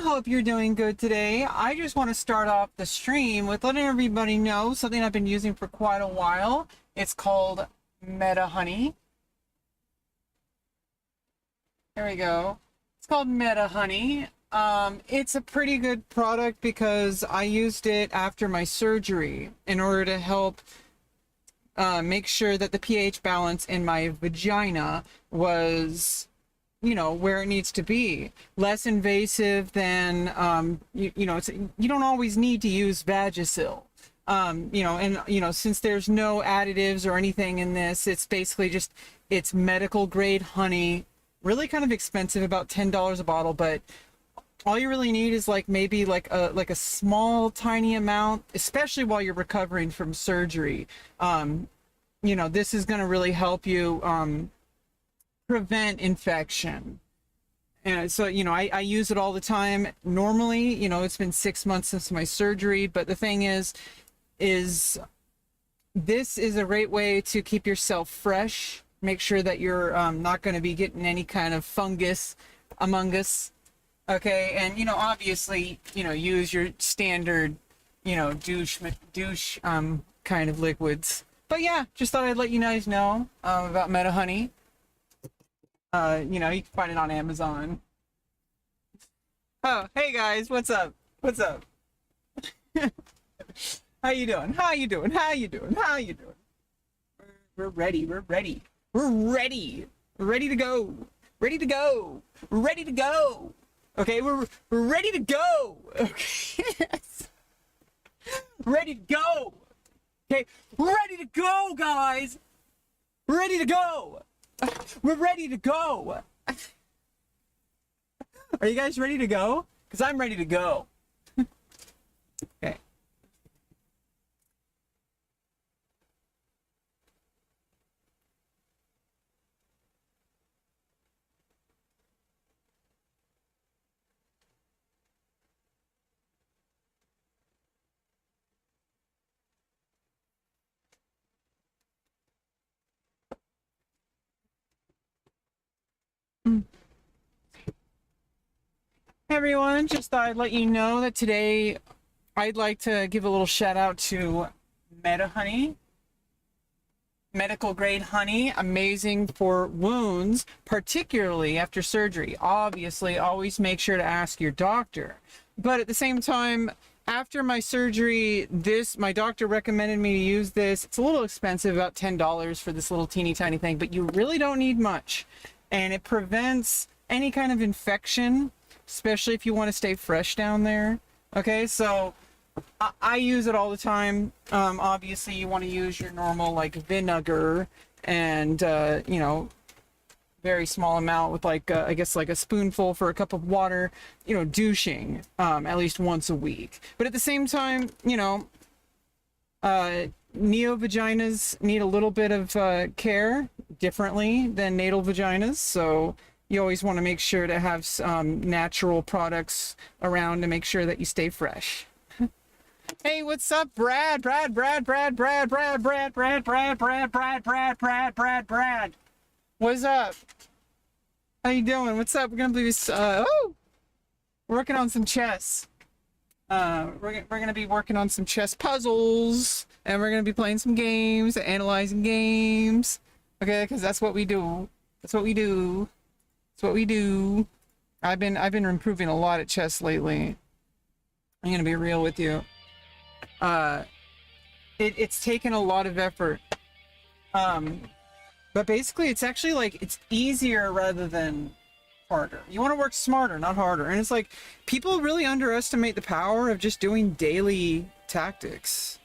hope you're doing good today. I just want to start off the stream with letting everybody know something I've been using for quite a while. It's called Meta Honey. There we go. It's called Meta Honey. It's a pretty good product because I used it after my surgery in order to help make sure that the pH balance in my vagina was, you know, where it needs to be. Less invasive than, you know, you don't always need to use Vagisil. You know, and, you know, since there's no additives or anything in this, it's basically just, it's medical grade honey, really kind of expensive, about $10 a bottle, but all you really need is like maybe like a small tiny amount, especially while you're recovering from surgery. You know, this is going to really help you prevent infection. And so, you know, I use it all the time. Normally, you know, it's been 6 months since my surgery, but the thing is this is a great way to keep yourself fresh. Make sure that you're not going to be getting any kind of fungus among us. Okay, and, you know, obviously, you know, use your standard, you know, douche kind of liquids. But yeah, just thought I'd let you guys know about Meta Honey. You know, you can find it on Amazon. Oh, hey guys, what's up? What's up? How you doing? How you doing? How you doing? How you doing? We're ready. We're ready. We're ready. We're ready to go. Ready to go. Ready to go. Okay, we're ready to go. Okay. Ready to go. Okay, ready to go, guys. Ready to go. We're ready to go. Are you guys ready to go? Because I'm ready to go. Okay. Hey everyone, just thought I'd let you know that today I'd like to give a little shout out to Meta Honey. Medical grade honey, amazing for wounds, particularly after surgery. Obviously, always make sure to ask your doctor. But at the same time, after my surgery, my doctor recommended me to use this. It's a little expensive, about $10 for this little teeny tiny thing, but you really don't need much. And it prevents any kind of infection, especially if you want to stay fresh down there. Okay, so I use it all the time. Obviously, you want to use your normal like vinegar and, you know, very small amount with like, I guess like a spoonful for a cup of water, you know, douching at least once a week. But at the same time, you know, neo-vaginas need a little bit of care differently than natal vaginas. So you always want to make sure to have natural products around to make sure that you stay fresh. Hey, what's up, Brad? Brad. What's up? How you doing? What's up? We're gonna do this. Oh, we're working on some chess. We're gonna be working on some chess puzzles, and we're gonna be playing some games, analyzing games. Okay, because that's what we do. That's what we do. That's what we do. I've been improving a lot at chess lately. I'm gonna be real with you. It's taken a lot of effort. But basically it's actually like, it's easier rather than harder. You want to work smarter, not harder. And it's like, people really underestimate the power of just doing daily tactics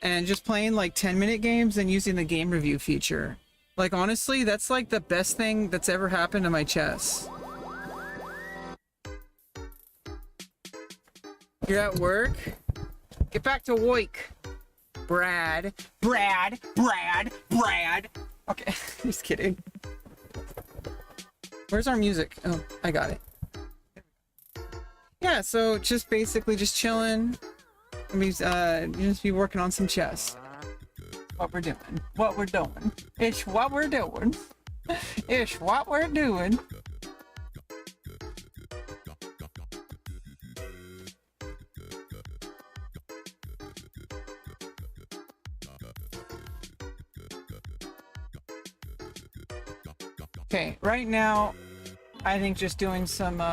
and just playing like 10-minute games and using the game review feature. Like, honestly, that's like the best thing that's ever happened to my chess. You're at work? Get back to work. Brad. Okay, just kidding. Where's our music? Oh, I got it. Yeah, so just basically just chilling. Just be working on some chess. What we're doing. It's what we're doing. It's what we're doing. Okay, right now, I think just doing some,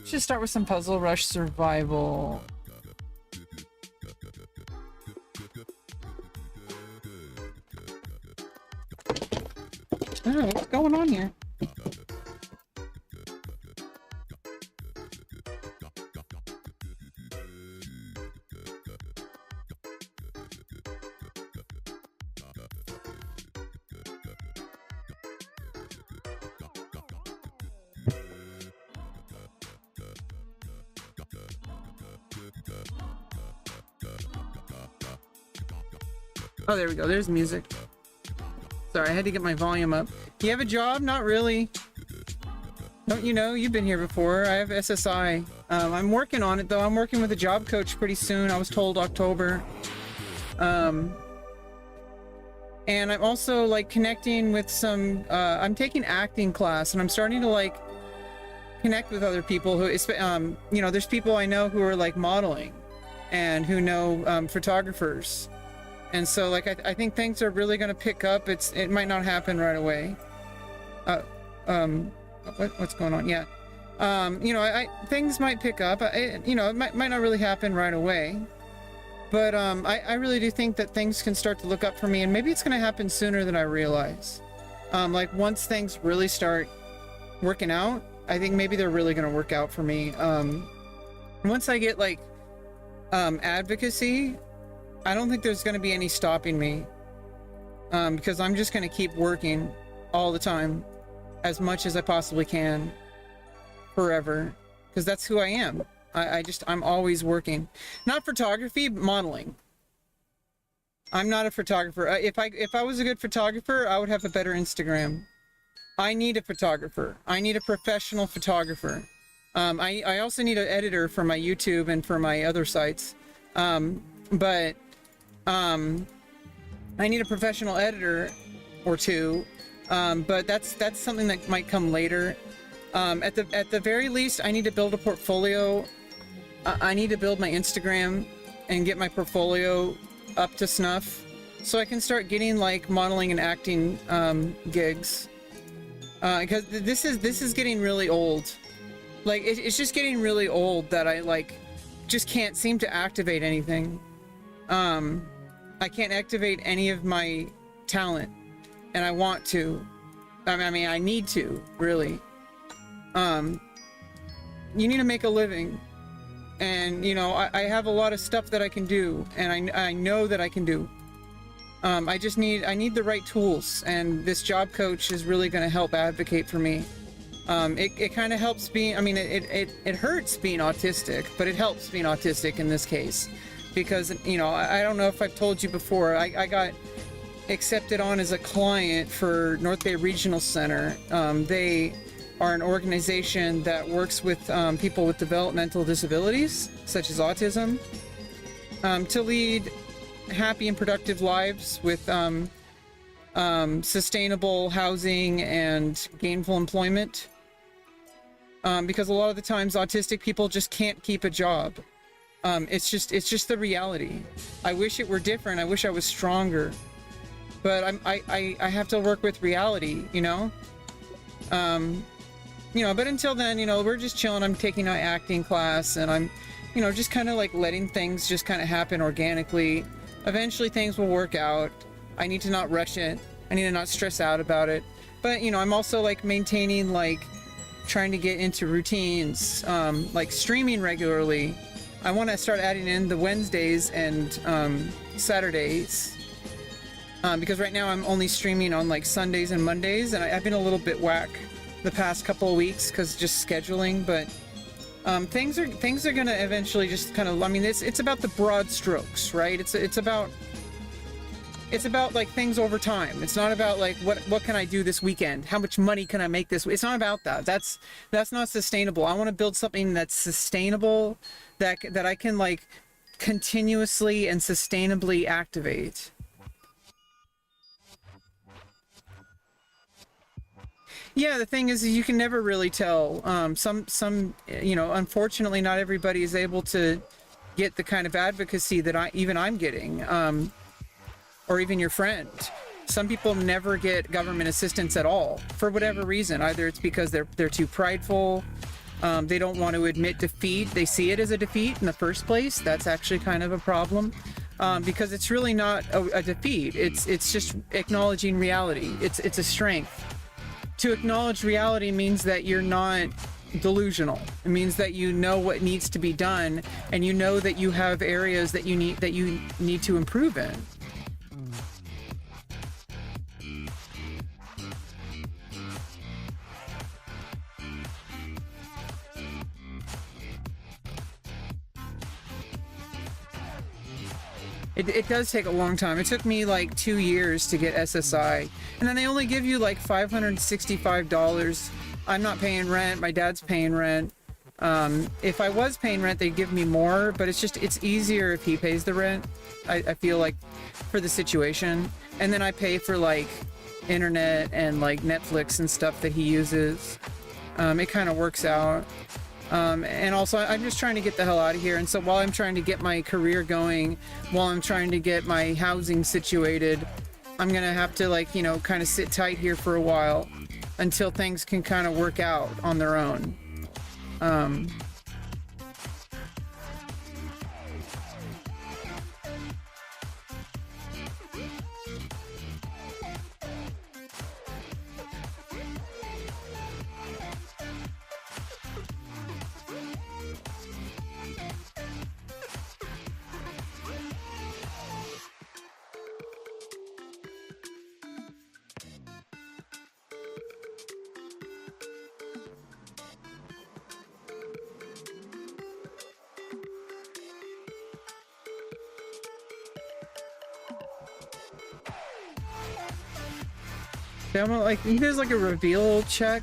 just start with some Puzzle Rush Survival. Oh, what's going on here? Oh, there we go. There's music. Sorry, I had to get my volume up. Do you have a job? Not really. Don't you know? You've been here before. I have SSI. I'm working on it, though. I'm working with a job coach pretty soon. I was told October. And I'm also, like, connecting with some... I'm taking acting class, and I'm starting to, like, connect with other people who... you know, there's people I know who are, like, modeling and who know photographers. And so, like, I think things are really going to pick up. It might not happen right away. What's going on? Yeah. You know, things might pick up. You know, it might not really happen right away. But I really do think that things can start to look up for me, and maybe it's going to happen sooner than I realize. Like, once things really start working out, I think maybe they're really going to work out for me. Once I get, like, advocacy, I don't think there's going to be any stopping me, because I'm just going to keep working all the time, as much as I possibly can, forever, because that's who I am. I'm always working. Not photography, but modeling. I'm not a photographer. If I was a good photographer, I would have a better Instagram. I need a photographer. I need a professional photographer. I also need an editor for my YouTube and for my other sites. But I need a professional editor or two. But that's something that might come later. At the very least, I need to build a portfolio. I need to build my Instagram and get my portfolio up to snuff, so I can start getting, like, modeling and acting gigs. Because this is getting really old. Like, it's just getting really old that I, like, just can't seem to activate anything. I can't activate any of my talent, and I want to. I mean, I need to, really. You need to make a living. And, you know, I have a lot of stuff that I can do, and I know that I can do. I need the right tools, and this job coach is really going to help advocate for me. It kind of helps being, I mean, it hurts being autistic, but it helps being autistic in this case. Because, you know, I don't know if I've told you before, I got accepted on as a client for North Bay Regional Center. They are an organization that works with people with developmental disabilities, such as autism, to lead happy and productive lives with sustainable housing and gainful employment. Because a lot of the times autistic people just can't keep a job. It's just the reality. I wish it were different. I wish I was stronger. But I have to work with reality, you know? You know, but until then, you know, we're just chilling. I'm taking my acting class, and I'm, you know, just kind of like letting things just kind of happen organically. Eventually things will work out. I need to not rush it. I need to not stress out about it. But, you know, I'm also, like, maintaining, like, trying to get into routines, like streaming regularly. I want to start adding in the Wednesdays and Saturdays. Because right now I'm only streaming on, like, Sundays and Mondays, and I've been a little bit whack the past couple of weeks because just scheduling, but things are gonna eventually just kind of, I mean, it's about the broad strokes, right? It's about like things over time. It's not about like what can I do this weekend, how much money can I make this. It's not about that. That's not sustainable. I want to build something that's sustainable, that I can, like, continuously and sustainably activate. Yeah, the thing is you can never really tell. Some, you know, unfortunately not everybody is able to get the kind of advocacy that I'm getting, or even your friend. Some people never get government assistance at all for whatever reason. Either it's because they're too prideful, they don't want to admit defeat. They see it as a defeat in the first place. That's actually kind of a problem, because it's really not a defeat. It's just acknowledging reality. It's a strength. To acknowledge reality means that you're not delusional. It means that you know what needs to be done, and you know that you have areas that you need to improve in. It does take a long time. It took me like 2 years to get SSI, and then they only give you like $565. I'm not paying rent. My dad's paying rent. If I was paying rent, they'd give me more, but it's easier if he pays the rent. I feel like, for the situation. And then I pay for like internet and like Netflix and stuff that he uses. It kind of works out. And also I'm just trying to get the hell out of here. And so while I'm trying to get my career going, while I'm trying to get my housing situated, I'm gonna have to, like, you know, kind of sit tight here for a while until things can kind of work out on their own. Like, there's like a reveal check.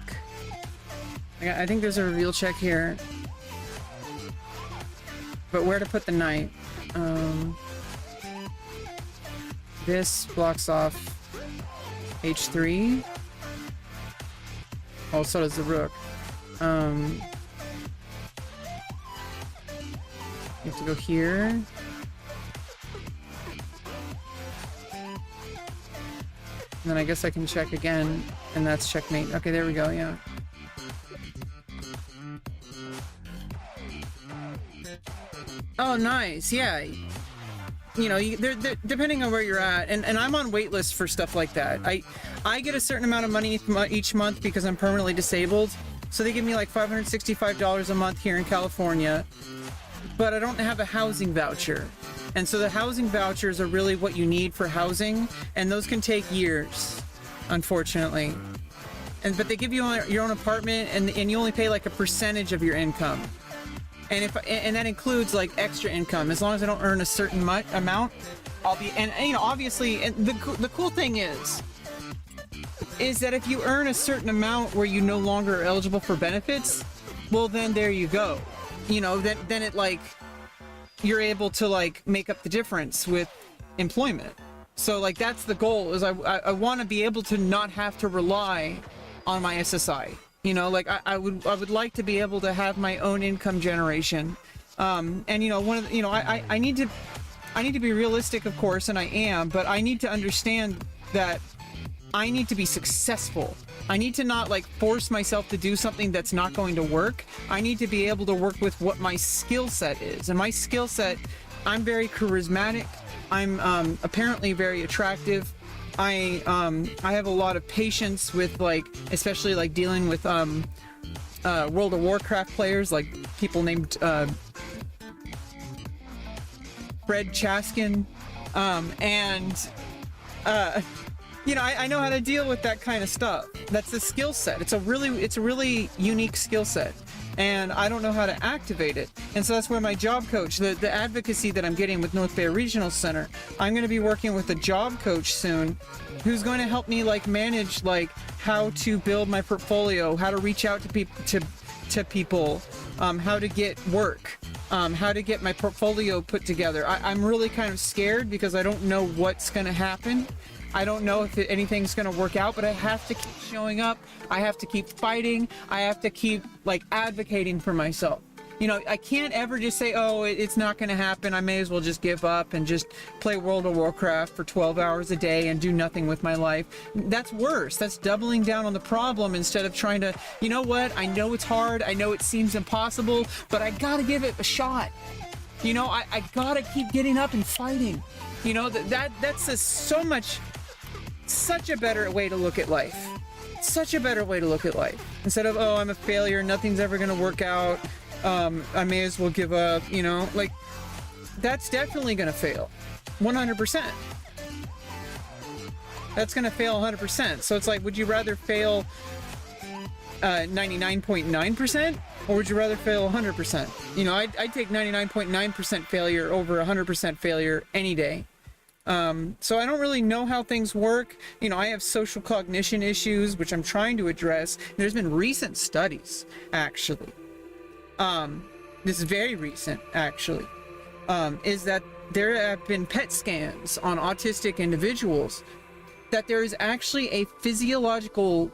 I think there's a reveal check here. But where to put the knight? This blocks off H3. Oh, so does the rook. You have to go here. And then I guess I can check again, and that's checkmate. Okay, there we go, yeah. Oh, nice, yeah. You know, they're depending on where you're at, and I'm on wait lists for stuff like that. I get a certain amount of money each month because I'm permanently disabled, so they give me like $565 a month here in California, but I don't have a housing voucher. And so the housing vouchers are really what you need for housing, and those can take years, unfortunately. But they give you your own apartment, and you only pay like a percentage of your income. And that includes like extra income. As long as I don't earn a certain amount, I'll be. And you know, obviously, and the cool thing is that if you earn a certain amount where you no longer are eligible for benefits, well, then there you go. You know, then it like, you're able to like make up the difference with employment. So like, that's the goal, is I want to be able to not have to rely on my SSI. You know, like I would like to be able to have my own income generation. And you know, I need to be realistic, of course, and I am, but I need to understand that I need to be successful. I need to not like force myself to do something that's not going to work. I need to be able to work with what my skill set is. And my skill set, I'm very charismatic. I'm apparently very attractive. I have a lot of patience with, like, especially like dealing with World of Warcraft players, like people named Fred Chaskin, you know, I know how to deal with that kind of stuff. That's a skill set. It's a really unique skill set, and I don't know how to activate it. And so that's where my job coach, the advocacy that I'm getting with North Bay Regional Center, I'm going to be working with a job coach soon, who's going to help me like manage like how to build my portfolio, how to reach out to people, how to get work, how to get my portfolio put together. I'm really kind of scared because I don't know what's going to happen. I don't know if anything's going to work out, but I have to keep showing up. I have to keep fighting. I have to keep like advocating for myself. You know, I can't ever just say, oh, it's not going to happen. I may as well just give up and just play World of Warcraft for 12 hours a day and do nothing with my life. That's worse. That's doubling down on the problem instead of trying to, you know what? I know it's hard. I know it seems impossible, but I got to give it a shot. You know, I got to keep getting up and fighting. You know, that's such a better way to look at life. Such a better way to look at life. Instead of, oh, I'm a failure, nothing's ever going to work out, I may as well give up, you know, like, that's definitely going to fail. 100%. That's going to fail 100%. So it's like, would you rather fail 99.9%, or would you rather fail 100%? You know, I'd take 99.9% failure over 100% failure any day. So I don't really know how things work. You know, I have social cognition issues, which I'm trying to address. There's been recent studies, actually. This is very recent, actually. Is that there have been PET scans on autistic individuals that there is actually a physiological,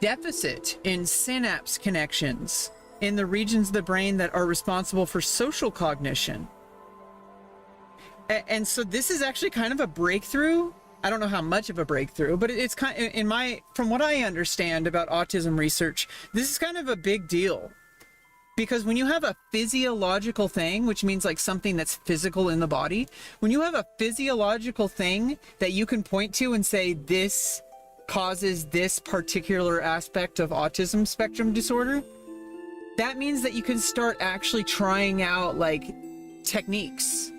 deficit in synapse connections in the regions of the brain that are responsible for social cognition. And so this is actually kind of a breakthrough. I don't know how much of a breakthrough, but it's kind of, from what I understand about autism research, this is kind of a big deal. Because when you have a physiological thing, which means like something that's physical in the body, when you have a physiological thing that you can point to and say, this causes this particular aspect of autism spectrum disorder, that means that you can start actually trying out like techniques.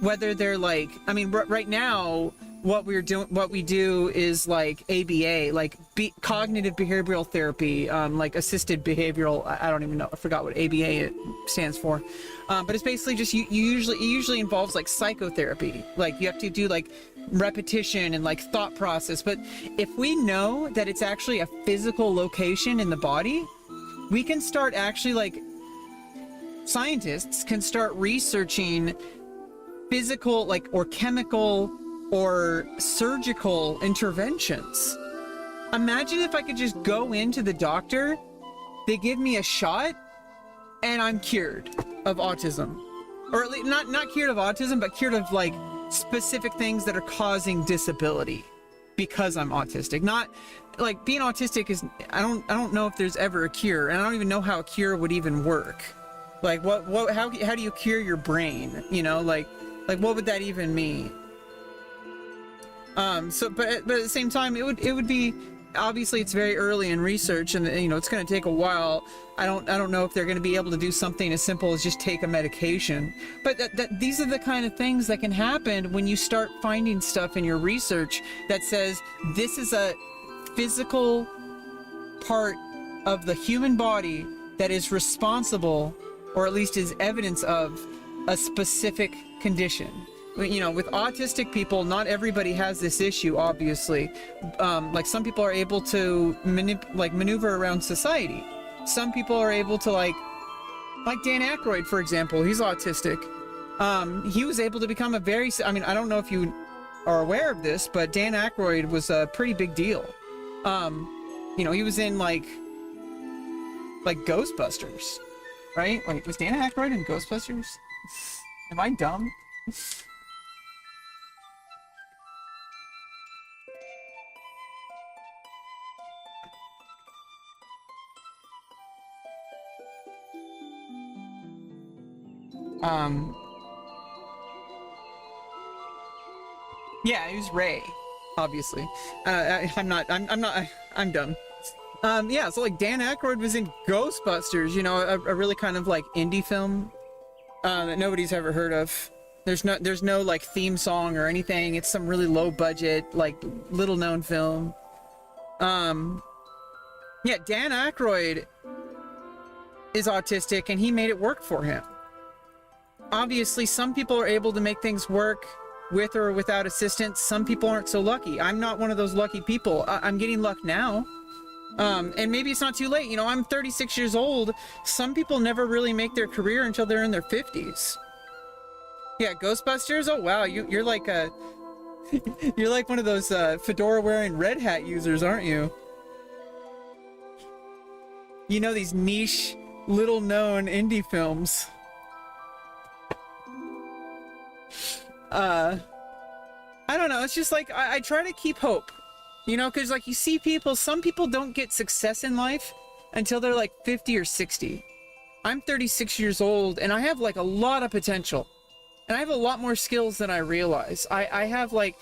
Whether they're like, I mean, right now, what we do is like ABA, like cognitive behavioral therapy, like assisted behavioral. I don't even know. I forgot what ABA stands for. But it's basically just it usually involves like psychotherapy. Like you have to do like repetition and like thought process. But if we know that it's actually a physical location in the body, we can start actually, like, scientists can start researching physical, like, or chemical or surgical interventions. Imagine if I could just go into the doctor, they give me a shot, and I'm cured of autism. Or at least not cured of autism, but cured of like specific things that are causing disability because I'm autistic. Not like being autistic is, I don't know if there's ever a cure, and I don't even know how a cure would even work. Like how do you cure your brain? You know, like what would that even mean? But at the same time, it would be, obviously it's very early in research, and you know it's going to take a while. I don't know if they're going to be able to do something as simple as just take a medication. But these are the kind of things that can happen when you start finding stuff in your research that says this is a physical part of the human body that is responsible, or at least is evidence of, a specific condition. You know, with autistic people, not everybody has this issue, obviously. Like some people are able to maneuver around society. Some people are able to like Dan Aykroyd, for example, he's autistic. He was able to become a very, I mean, I don't know if you are aware of this, but Dan Aykroyd was a pretty big deal. You know, he was in like Ghostbusters, right? Wait, was Dan Aykroyd in Ghostbusters? Am I dumb? Yeah, he was Ray, obviously. I'm dumb. Yeah, so like Dan Aykroyd was in Ghostbusters, you know, a really kind of like indie film that nobody's ever heard of. There's no like theme song or anything. It's some really low budget, like little known film. Yeah, Dan Aykroyd is autistic and he made it work for him. Obviously, some people are able to make things work with or without assistance. Some people aren't so lucky. I'm not one of those lucky people. I'm getting luck now. And maybe it's not too late. You know, I'm 36 years old. Some people never really make their career until they're in their 50s. Yeah, Ghostbusters? Oh, wow. You're like a... you're like one of those fedora-wearing red hat users, aren't you? You know these niche little known indie films. I don't know, it's just like, I try to keep hope, you know, because like you see people, some people don't get success in life until they're like 50 or 60. I'm 36 years old and I have like a lot of potential and I have a lot more skills than I realize. I have like,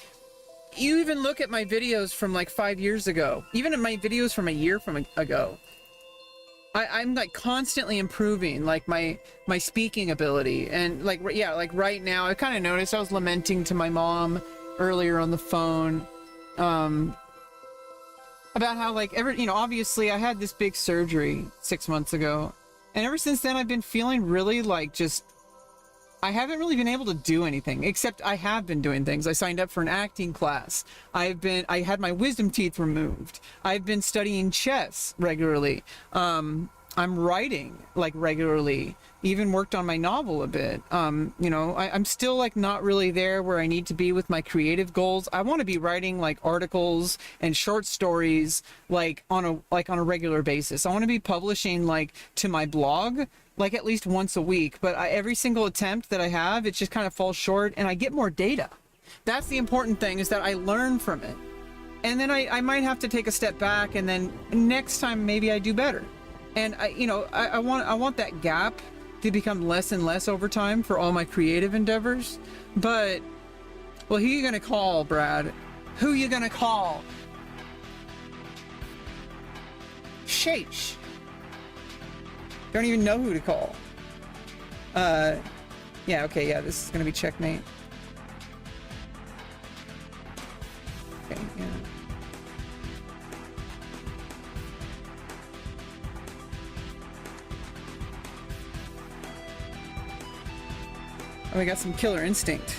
you even look at my videos from like 5 years ago, even in my videos from a year ago, I'm like constantly improving like my speaking ability. And like, yeah, like right now I kind of noticed I was lamenting to my mom earlier on the phone about how like you know, obviously I had this big surgery 6 months ago, and ever since then I've been feeling really like just, I haven't really been able to do anything, except I have been doing things. I signed up for an acting class. I had my wisdom teeth removed. I've been studying chess regularly. I'm writing like regularly, even worked on my novel a bit. You know, I'm still like not really there where I need to be with my creative goals. I want to be writing like articles and short stories like on a regular basis. I want to be publishing like to my blog like at least once a week, but every single attempt that I have, it just kind of falls short, and I get more data. That's the important thing, is that I learn from it. And then I might have to take a step back, and then next time maybe I do better. And I want that gap to become less and less over time for all my creative endeavors. But, well, who you gonna call, Brad? Who you gonna call? Sheesh. Don't even know who to call. Yeah, okay, yeah, this is gonna be checkmate. Okay, yeah. Oh, we got some Killer Instinct.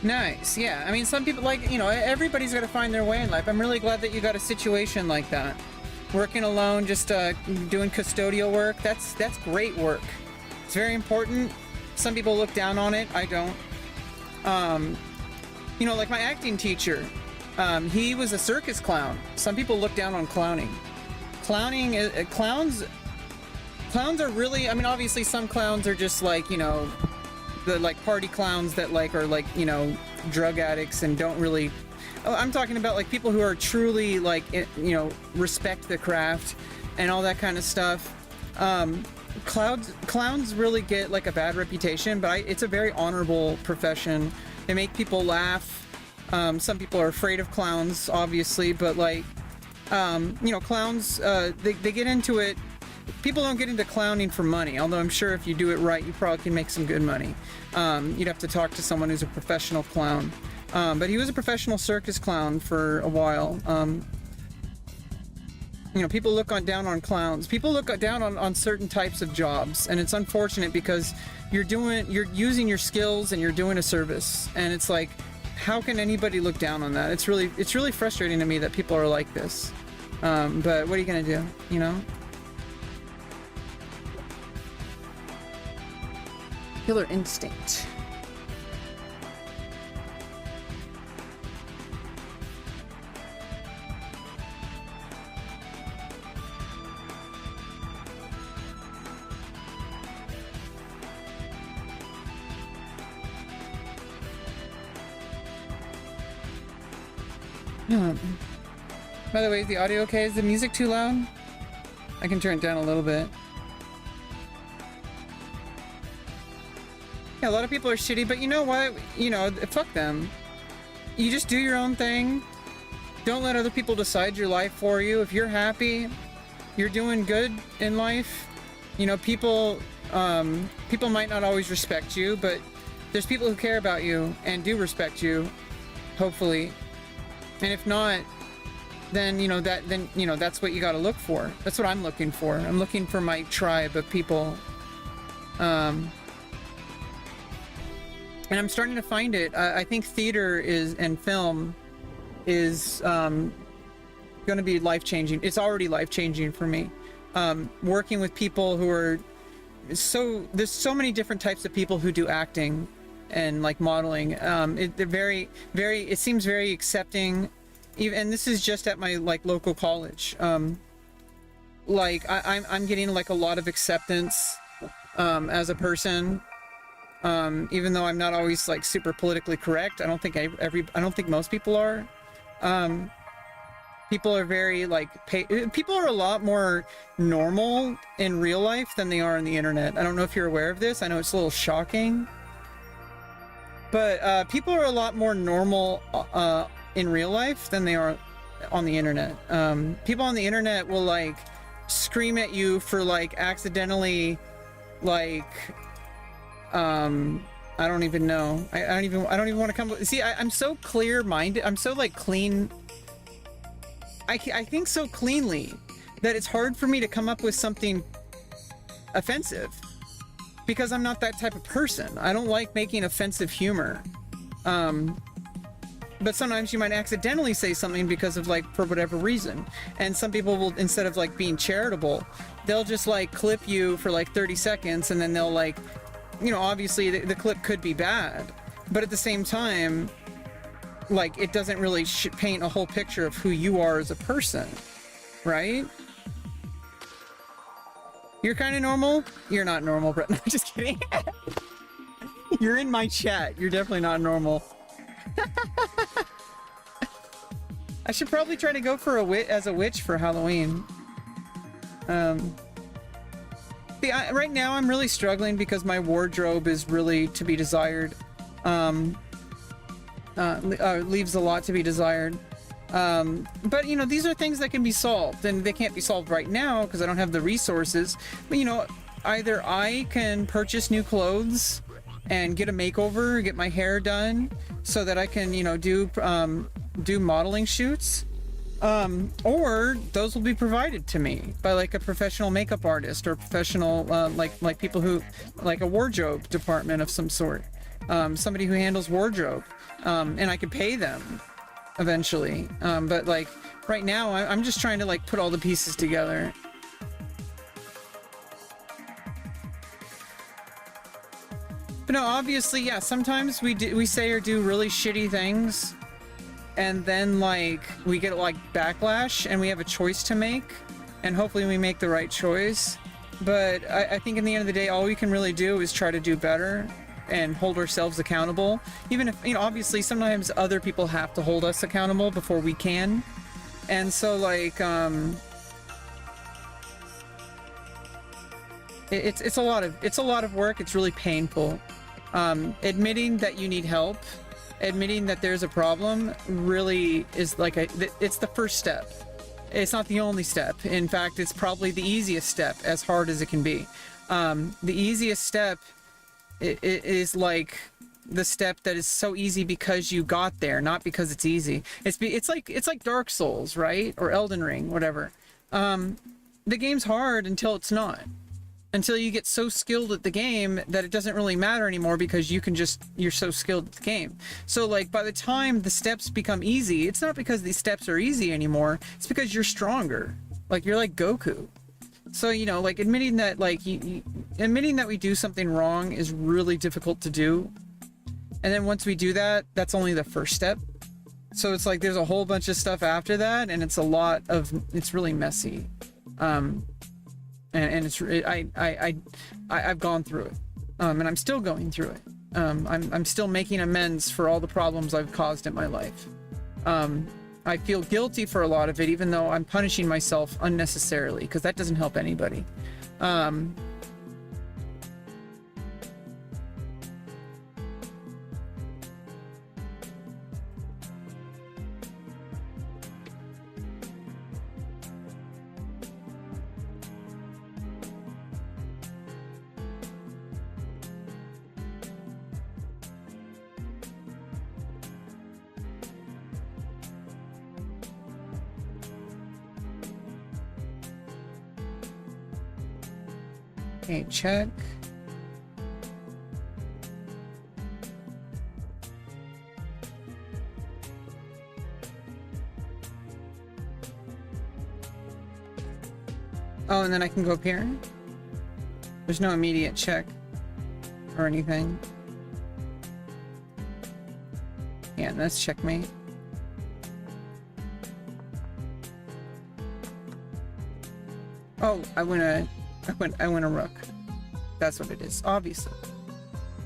Nice, yeah. I mean, some people, like, you know, everybody's got to find their way in life. I'm really glad that you got a situation like that. Working alone, just doing custodial work, that's great work. It's very important. Some people look down on it. I don't. You know, like my acting teacher, he was a circus clown. Some people look down on clowning. Clowns are really, I mean, obviously some clowns are just like, you know, the like party clowns that like are like, you know, drug addicts and don't really, I'm talking about like people who are truly like, you know, respect the craft and all that kind of stuff. Clowns really get like a bad reputation, but it's a very honorable profession. They make people laugh. Some people are afraid of clowns, obviously, but like, you know, clowns, they get into it. People don't get into clowning for money, although I'm sure if you do it right, you probably can make some good money. You'd have to talk to someone who's a professional clown. But he was a professional circus clown for a while. You know, people look down on clowns. People look down on certain types of jobs, and it's unfortunate because you're using your skills and you're doing a service, and it's like, how can anybody look down on that? It's really frustrating to me that people are like this. But what are you gonna do, you know? Killer Instinct. By the way, is the audio okay? Is the music too loud? I can turn it down a little bit. Yeah, a lot of people are shitty, but you know what? You know, fuck them. You just do your own thing. Don't let other people decide your life for you. If you're happy, you're doing good in life. You know, people might not always respect you, but there's people who care about you and do respect you, hopefully. And if not, then you know that's what you got to look for. That's what I'm looking for. I'm looking for my tribe of people And I'm starting to find it. I think theater and film is going to be life-changing. It's already life-changing for me. Working with people who are there's so many different types of people who do acting and like modeling. They're very, it seems very accepting. And this is just at my like local college. Like I'm getting like a lot of acceptance as a person. Even though I'm not always like super politically correct. I don't think most people are. People are very like people are a lot more normal in real life than they are on the internet. I don't know if you're aware of this. I know it's a little shocking, but people are a lot more normal in real life than they are on the internet. People on the internet will like scream at you for like accidentally like I don't even know. I don't even want to come. See, I'm so clear-minded. I'm so like clean. I think so cleanly that it's hard for me to come up with something offensive because I'm not that type of person. I don't like making offensive humor. But sometimes you might accidentally say something because of like, for whatever reason. And some people will, instead of like being charitable, they'll just like clip you for like 30 seconds and then they'll like, you know, obviously the clip could be bad, but at the same time, like it doesn't really paint a whole picture of who you are as a person, right? You're kind of normal. You're not normal, Brett. No, just kidding. You're in my chat. You're definitely not normal. I should probably try to go for as a witch for Halloween. Right now I'm really struggling because my wardrobe is really to be desired. Leaves a lot to be desired. But you know, these are things that can be solved, and they can't be solved right now because I don't have the resources. But you know, either I can purchase new clothes and get a makeover, get my hair done so that I can, you know, do modeling shoots. Or those will be provided to me by like a professional makeup artist or professional, like people who, like a wardrobe department of some sort. Somebody who handles wardrobe. And I could pay them eventually. But like right now I'm just trying to like put all the pieces together. But no, obviously, yeah, sometimes we say or do really shitty things, and then like we get like backlash and we have a choice to make, and hopefully we make the right choice. But I think in the end of the day, all we can really do is try to do better and hold ourselves accountable. Even if, you know, obviously sometimes other people have to hold us accountable before we can. And so like, it's a lot of work. It's really painful. Admitting that you need help, admitting that there's a problem really is like it's the first step. It's not the only step. In fact, it's probably the easiest step, as hard as it can be. The easiest step it is like the step that is so easy because you got there, not because it's easy. It's like Dark Souls, right? Or Elden Ring, whatever. The game's hard until it's not. Until you get so skilled at the game that it doesn't really matter anymore because you're so skilled at the game. So like by the time the steps become easy, it's not because these steps are easy anymore, it's because you're stronger. Like you're like Goku. So, you know, like admitting that like admitting that we do something wrong is really difficult to do. And then once we do that, that's only the first step. So it's like there's a whole bunch of stuff after that, and it's really messy. And I've gone through it, and I'm still going through it. I'm still making amends for all the problems I've caused in my life. I feel guilty for a lot of it, even though I'm punishing myself unnecessarily, because that doesn't help anybody. Okay, check. Oh, and then I can go up here. There's no immediate check or anything. Yeah, and that's checkmate. Oh, I win a rook. That's what it is, obviously.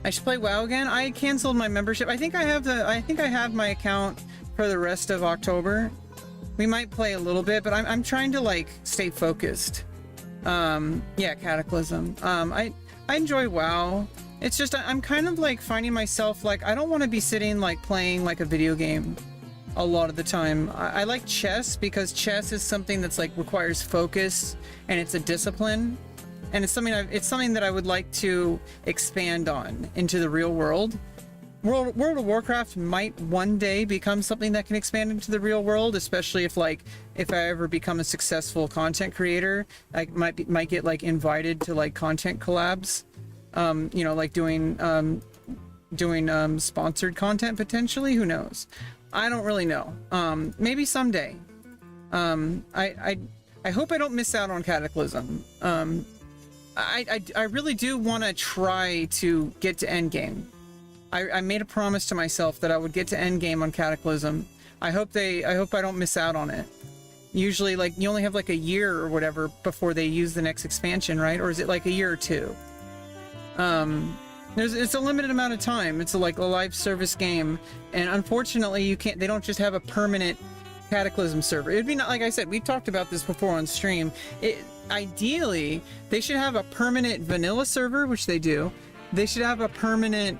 I should play WoW again. I canceled my membership. I think I have my account for the rest of October. We might play a little bit, but I'm trying to like stay focused. Yeah, Cataclysm. I enjoy WoW. It's just I'm kind of like finding myself like I don't want to be sitting like playing like a video game a lot of the time. I like chess because chess is something that's like requires focus and it's a discipline. And it's something that I would like to expand on into the real world. World of Warcraft might one day become something that can expand into the real world, especially if I ever become a successful content creator. I might get like invited to like content collabs, you know, like doing sponsored content potentially. Who knows? I don't really know. Maybe someday. I hope I don't miss out on Cataclysm. I really do want to try to get to endgame. I made a promise to myself that I would get to endgame on Cataclysm. I hope I don't miss out on it. Usually, like, you only have like a year or whatever before they use the next expansion, right? Or is it like a year or two? It's a limited amount of time. It's like a live service game, and unfortunately, they don't just have a permanent Cataclysm server. It'd be not, like I said, we've talked about this before on stream. Ideally, they should have a permanent vanilla server, which they do. They should have a permanent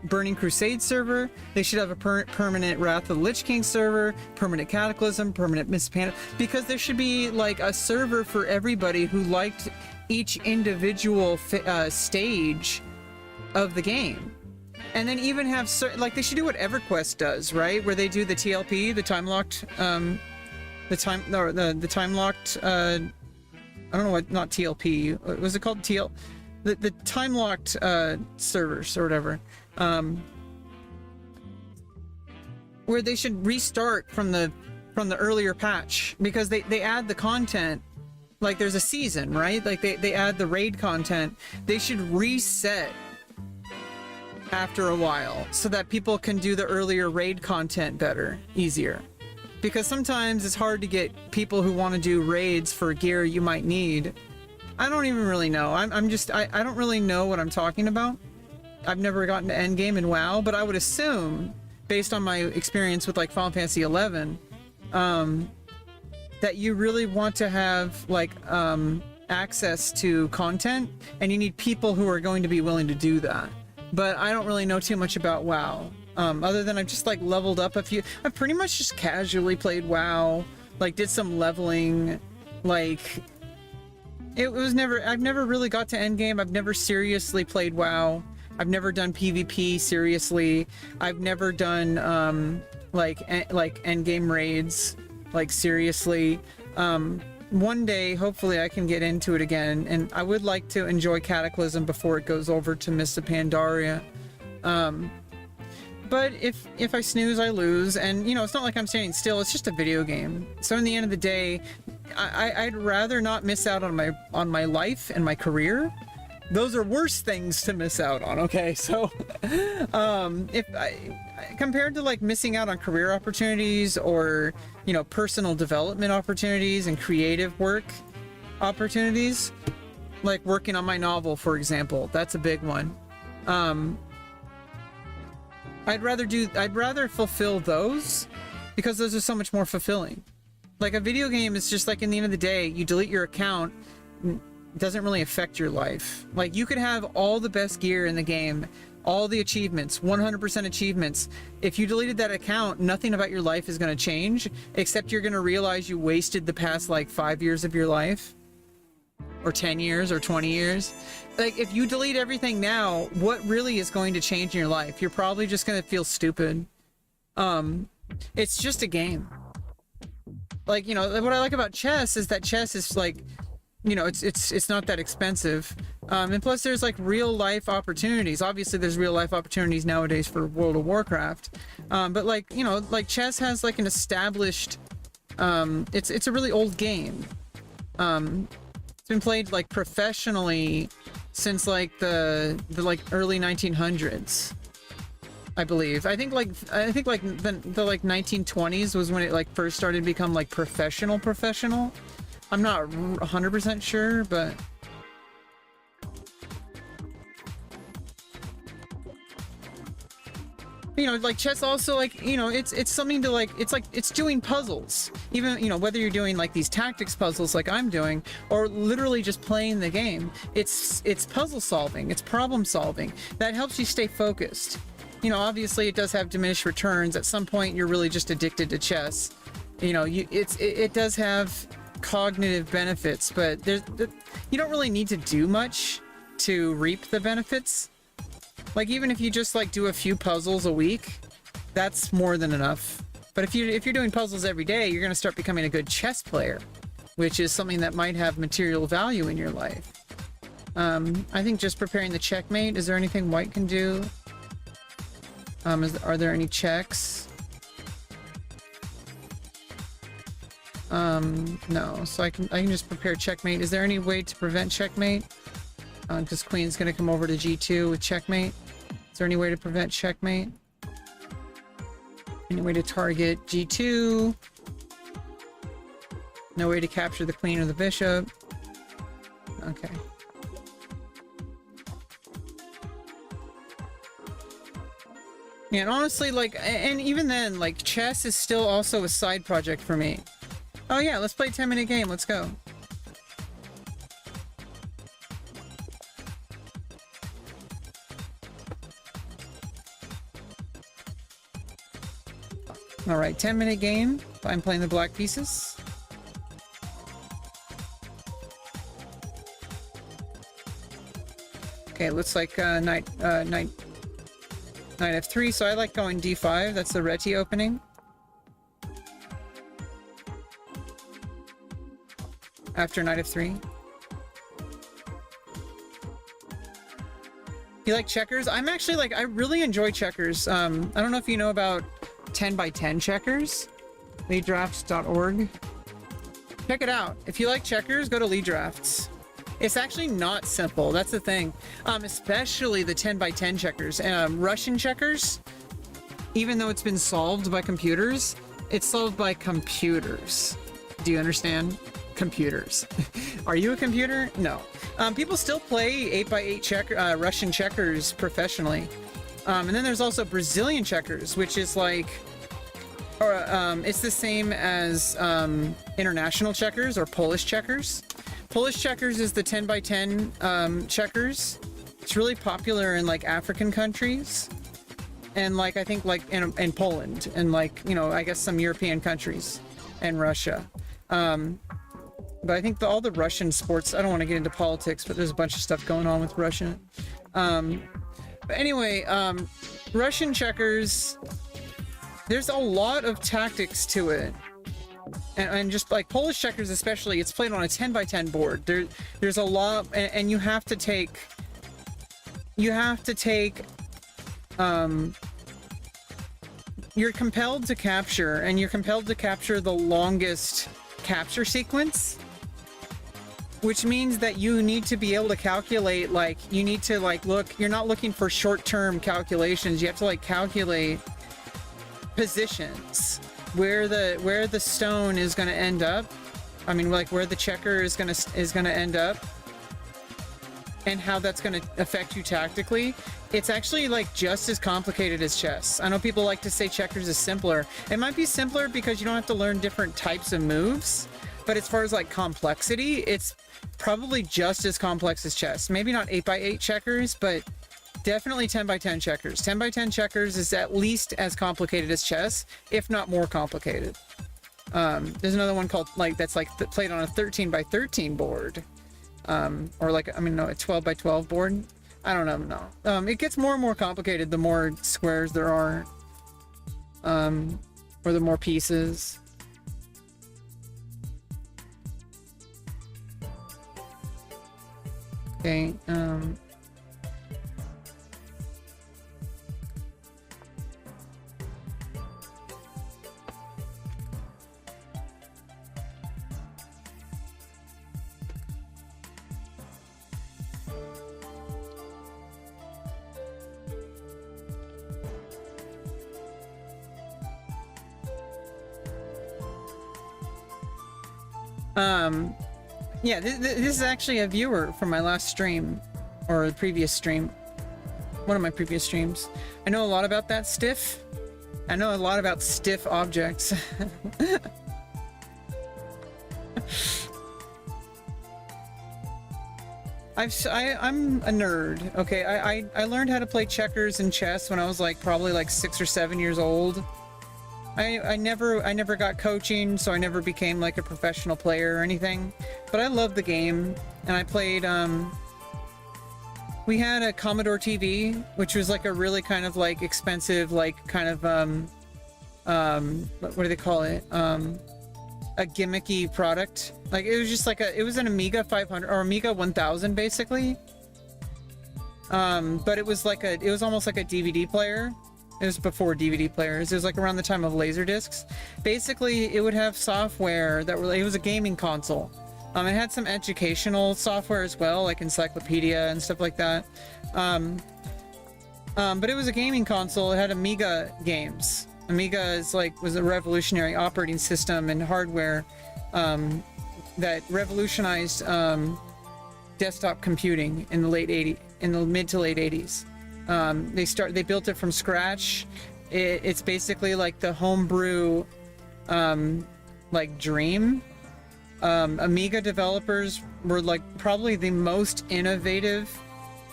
Burning Crusade server. They should have a permanent Wrath of the Lich King server, permanent Cataclysm, permanent Miss Panda, because there should be like a server for everybody who liked each individual stage of the game. And then even have like they should do what EverQuest does, right? Where they do the TLP, the time locked the time locked I don't know what, not TLP. What was it called? The time locked servers or whatever. Where they should restart from the earlier patch, because they add the content, like there's a season, right? Like they add the raid content. They should reset after a while so that people can do the earlier raid content better, easier. Because sometimes it's hard to get people who want to do raids for gear you might need. I don't even really know. I don't really know what I'm talking about. I've never gotten to endgame in WoW, but I would assume, based on my experience with like Final Fantasy 11, that you really want to have like access to content, and you need people who are going to be willing to do that. But I don't really know too much about WoW. Other than I've just like leveled up a few. I've pretty much just casually played WoW, like did some leveling, like I've never really got to endgame. I've never seriously played WoW. I've never done PvP seriously. I've never done like endgame raids, like seriously. One day, hopefully, I can get into it again, and I would like to enjoy Cataclysm before it goes over to Mists of Pandaria. But if I snooze, I lose, and you know, it's not like I'm standing still. It's just a video game. So in the end of the day, I'd rather not miss out on my life and my career. Those are worse things to miss out on. Okay, so compared to like missing out on career opportunities or, you know, personal development opportunities and creative work opportunities, like working on my novel, for example, that's a big one. I'd rather fulfill those, because those are so much more fulfilling. Like a video game is just like, in the end of the day, you delete your account, it doesn't really affect your life. Like you could have all the best gear in the game, all the achievements, 100% achievements. If you deleted that account, nothing about your life is going to change, except you're going to realize you wasted the past like 5 years of your life, or 10 years or 20 years. Like if you delete everything now, what really is going to change in your life? You're probably just going to feel stupid. It's just a game. Like, you know, what I like about chess is that chess is like, you know, it's not that expensive. And plus there's like real life opportunities. Obviously there's real life opportunities nowadays for World of Warcraft. But like, you know, like chess has like an established, it's a really old game. It's been played like professionally since like the like early 1900s, I believe. I think like the like 1920s was when it like first started to become like professional. I'm not 100% sure, but you know, like chess also, like, you know, it's something to like, it's doing puzzles, even, you know, whether you're doing like these tactics puzzles like I'm doing, or literally just playing the game. It's puzzle solving, it's problem solving that helps you stay focused. You know, obviously it does have diminished returns. At some point you're really just addicted to chess. You know, it does have cognitive benefits, but you don't really need to do much to reap the benefits. Like, even if you just like do a few puzzles a week, that's more than enough. But if you're doing puzzles every day, you're going to start becoming a good chess player, which is something that might have material value in your life. I think just preparing the checkmate. Is there anything white can do? Are there any checks? No. So I can just prepare checkmate. Is there any way to prevent checkmate? Because queen's going to come over to g2 with checkmate. Is there any way to prevent checkmate? Any way to target g2? No way to capture the queen or the bishop? Okay. Yeah, and honestly, like, and even then, like, chess is still also a side project for me. Oh yeah, let's play a 10-minute game. Let's go. Alright, 10-minute game. I'm playing the black pieces. Okay, looks like knight f3, so I like going d5. That's the reti opening. After knight f3. You like checkers? I'm actually like, I really enjoy checkers. I don't know if you know about 10x10 checkers, leaddrafts.org. Check it out. If you like checkers, go to Lead Drafts. It's actually not simple. That's the thing. Especially the 10x10 checkers. Russian checkers, even though it's been solved by computers, it's solved by computers. Do you understand? Computers. Are you a computer? No. People still play 8x8 Russian checkers professionally. And then there's also Brazilian checkers, which is like, it's the same as international checkers or Polish checkers. Polish checkers is the 10x10 checkers. It's really popular in like African countries, and like I think like in Poland, and like, you know, I guess some European countries, and Russia. But I think all the Russian sports, I don't want to get into politics, but there's a bunch of stuff going on with Russia. But anyway, Russian checkers, there's a lot of tactics to it. And just like Polish checkers especially, it's played on a 10x10 board. There's a lot, and you have to take, you're compelled to capture, and you're compelled to capture the longest capture sequence, which means that you need to be able to calculate, like, you need to like look, you're not looking for short-term calculations, you have to like calculate positions, where the stone is going to end up. I mean, like where the checker is going to end up, and how that's going to affect you tactically. It's actually like just as complicated as chess. I know people like to say checkers is simpler. It might be simpler because you don't have to learn different types of moves, but as far as like complexity, it's probably just as complex as chess. Maybe not 8x8 checkers, but definitely 10x10 checkers. 10x10 checkers is at least as complicated as chess, if not more complicated. There's another one called, like, that's like played on a 13x13 board. Or like, I mean, no, a 12x12 board. I don't know, no. It gets more and more complicated the more squares there are. Or the more pieces. Okay, Yeah, this is actually a viewer from my last stream, or the previous stream. One of my previous streams. I know a lot about that stiff. I know a lot about stiff objects. I'm a nerd, okay? I learned how to play checkers and chess when I was like probably like 6 or 7 years old. I never got coaching, so I never became like a professional player or anything. But I loved the game, and I played, we had a Commodore TV, which was like a really kind of like expensive, like kind of, what do they call it? A gimmicky product. Like it was just like it was an Amiga 500 or Amiga 1000 basically. But it was like it was almost like a DVD player. It was before DVD players. It was like around the time of Laserdiscs. Basically, it would have software that it was a gaming console. It had some educational software as well, like encyclopedia and stuff like that. But it was a gaming console. It had Amiga games. Amiga was a revolutionary operating system and hardware that revolutionized desktop computing in the mid to late 80s. They built it from scratch. It's basically like the homebrew like dream. Amiga developers were like probably the most innovative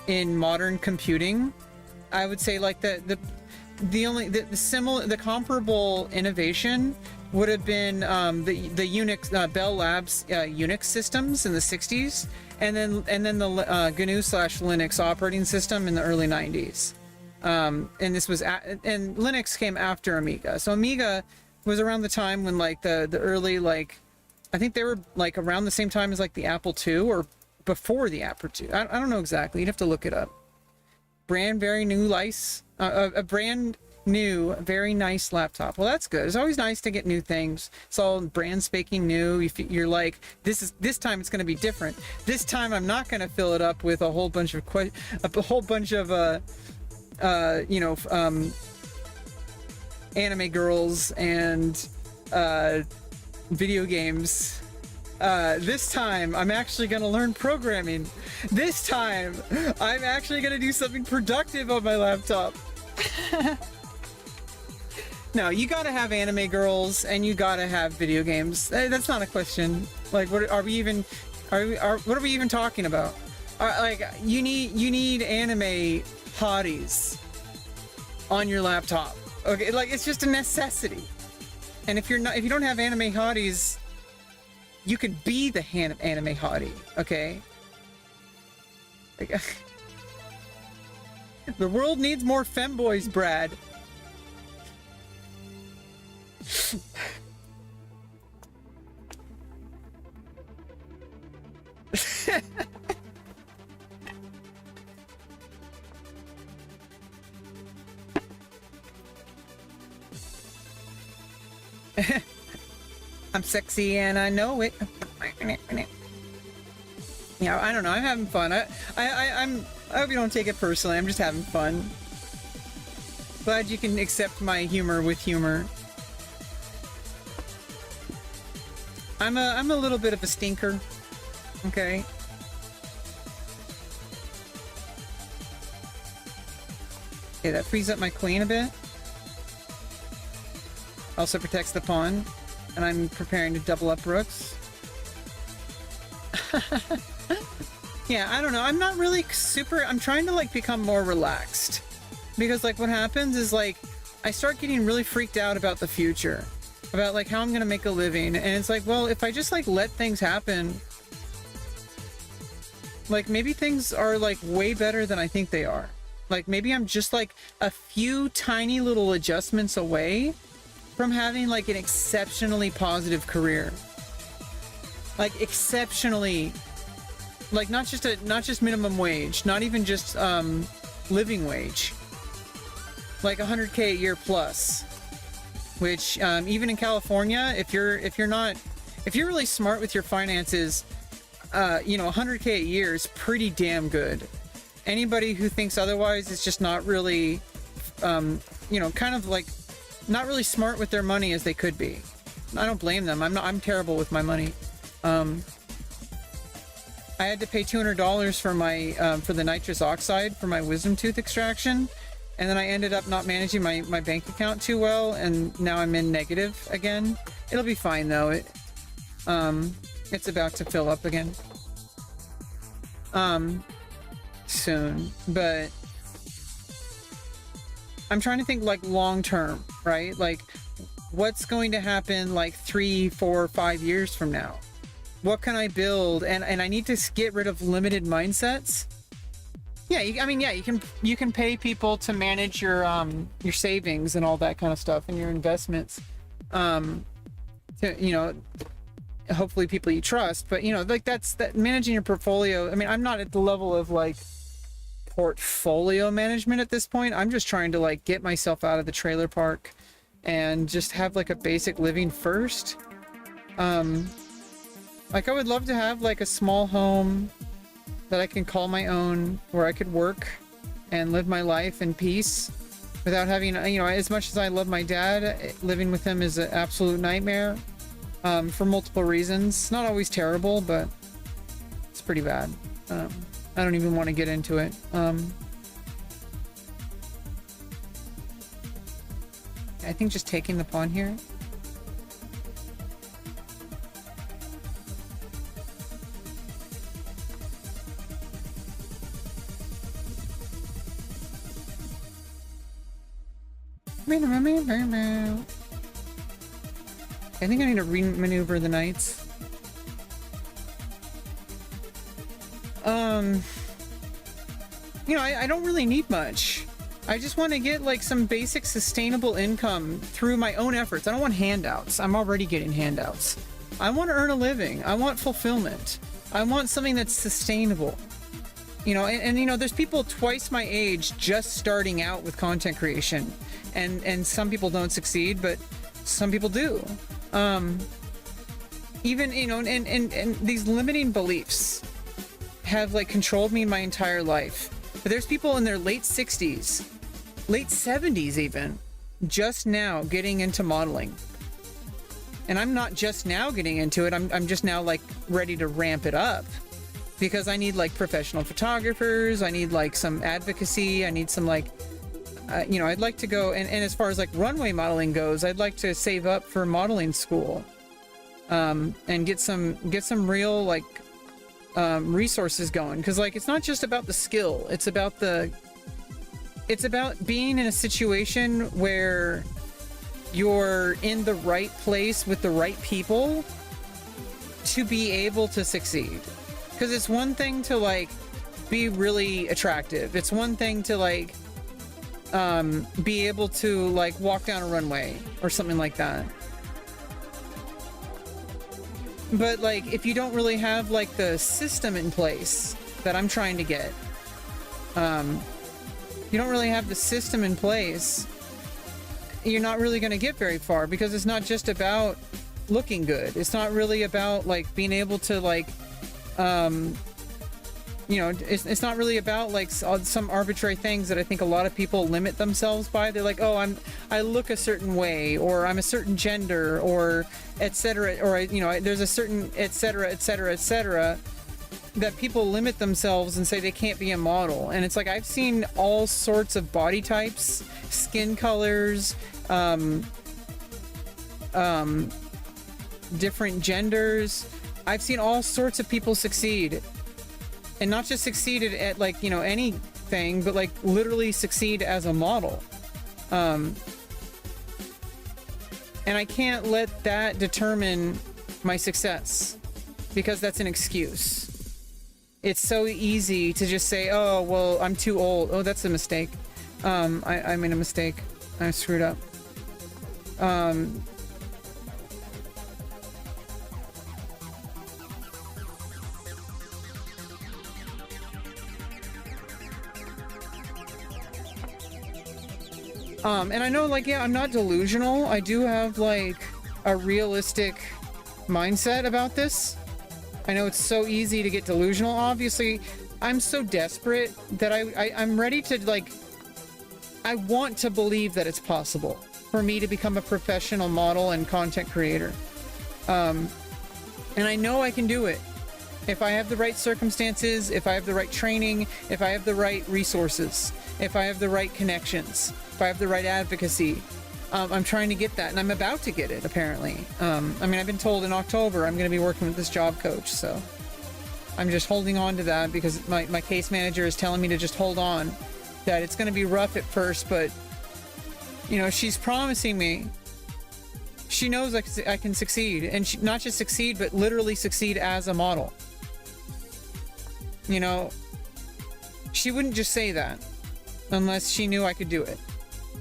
in modern computing. I would say like the comparable innovation would have been the Unix Bell Labs Unix systems in the 60s, and then the GNU/Linux operating system in the early 90s. And Linux came after Amiga. So Amiga was around the time when like the early, like I think they were like around the same time as like the Apple II or before the Apple II. I don't know exactly. You'd have to look it up. Very nice laptop. Well, that's good. It's always nice to get new things. It's all brand spanking new. You're like, this time it's going to be different. This time I'm not going to fill it up with a whole bunch of anime girls and video games. This time I'm actually going to learn programming. This time I'm actually going to do something productive on my laptop. No, you gotta have anime girls and you gotta have video games. That's not a question. Like, what are we even talking about? Like, you need anime hotties on your laptop. Okay, like it's just a necessity. And if you don't have anime hotties, you can be the anime hottie. Okay. Like, the world needs more femboys, Brad. I'm sexy and I know it. Yeah, I don't know. I'm having fun. I hope you don't take it personally. I'm just having fun. Glad you can accept my humor with humor. I'm a little bit of a stinker. Okay. Okay, that frees up my queen a bit. Also protects the pawn. And I'm preparing to double up rooks. Yeah, I don't know. I'm not really I'm trying to like become more relaxed. Because like what happens is like I start getting really freaked out about the future. About like how I'm gonna make a living. And it's like, well, if I just like let things happen, like maybe things are like way better than I think they are. Like maybe I'm just like a few tiny little adjustments away from having like an exceptionally positive career. Like exceptionally, like not just minimum wage, not even just living wage. Like 100K a year plus. Which even in California, if you're really smart with your finances, 100K a year is pretty damn good. Anybody who thinks otherwise is just not really, kind of like not really smart with their money as they could be. I don't blame them. I'm terrible with my money. I had to pay $200 for my for the nitrous oxide for my wisdom tooth extraction, and then I ended up not managing my bank account too well, and now I'm in negative again. It'll be fine though. It's about to fill up again soon, but I'm trying to think like long term, right? Like what's going to happen like 3, 4, 5 years from now? What can I build? And I need to get rid of limited mindsets. Yeah, I mean, yeah, you can pay people to manage your savings and all that kind of stuff and your investments. To, hopefully people you trust, but like that managing your portfolio. I mean, I'm not at the level of like portfolio management at this point. I'm just trying to like get myself out of the trailer park and just have like a basic living first. Like I would love to have like a small home that I can call my own, where I could work and live my life in peace without having, as much as I love my dad, living with him is an absolute nightmare, for multiple reasons. Not always terrible, but it's pretty bad. I don't even want to get into it. I think just taking the pawn here. I think I need to re-maneuver the knights. I don't really need much. I just want to get like some basic sustainable income through my own efforts. I don't want handouts. I'm already getting handouts. I want to earn a living. I want fulfillment. I want something that's sustainable. There's people twice my age just starting out with content creation. And some people don't succeed, but some people do. Even, and these limiting beliefs have like controlled me my entire life. But there's people in their late 60s, late 70s even, just now getting into modeling. And I'm not just now getting into it. I'm just now like ready to ramp it up, because I need like professional photographers. I need like some advocacy. I need some like, I'd like to go, and as far as like runway modeling goes, I'd like to save up for modeling school, and get some real like resources going, because like it's not just about the skill, it's about being in a situation where you're in the right place with the right people to be able to succeed. Because it's one thing to like be really attractive, it's one thing to like be able to like walk down a runway or something like that, but like if you don't really have like the system in place that I'm trying to get, you don't really have the system in place, you're not really going to get very far, because it's not just about looking good. It's not really about like being able to like it's not really about like some arbitrary things that I think a lot of people limit themselves by. They're like, oh, I look a certain way, or I'm a certain gender, or etc., or there's a certain etc., that people limit themselves and say they can't be a model. And it's like, I've seen all sorts of body types, skin colors, different genders. I've seen all sorts of people succeed. And not just succeeded at like, anything, but like literally succeed as a model. And I can't let that determine my success, because that's an excuse. It's so easy to just say, oh, well, I'm too old. Oh, that's a mistake. I made a mistake. I screwed up. And I know, like, yeah, I'm not delusional. I do have, like, a realistic mindset about this. I know it's so easy to get delusional. Obviously, I'm so desperate that I'm ready to, like, I want to believe that it's possible for me to become a professional model and content creator. And I know I can do it. If I have the right circumstances, if I have the right training, if I have the right resources, if I have the right connections, if I have the right advocacy. I'm trying to get that, and I'm about to get it, apparently. I mean, I've been told in October I'm going to be working with this job coach, so I'm just holding on to that because my case manager is telling me to just hold on, that it's going to be rough at first, but, you know, she's promising me. She knows I can succeed, and not just succeed, but literally succeed as a model. You know, she wouldn't just say that unless she knew I could do it.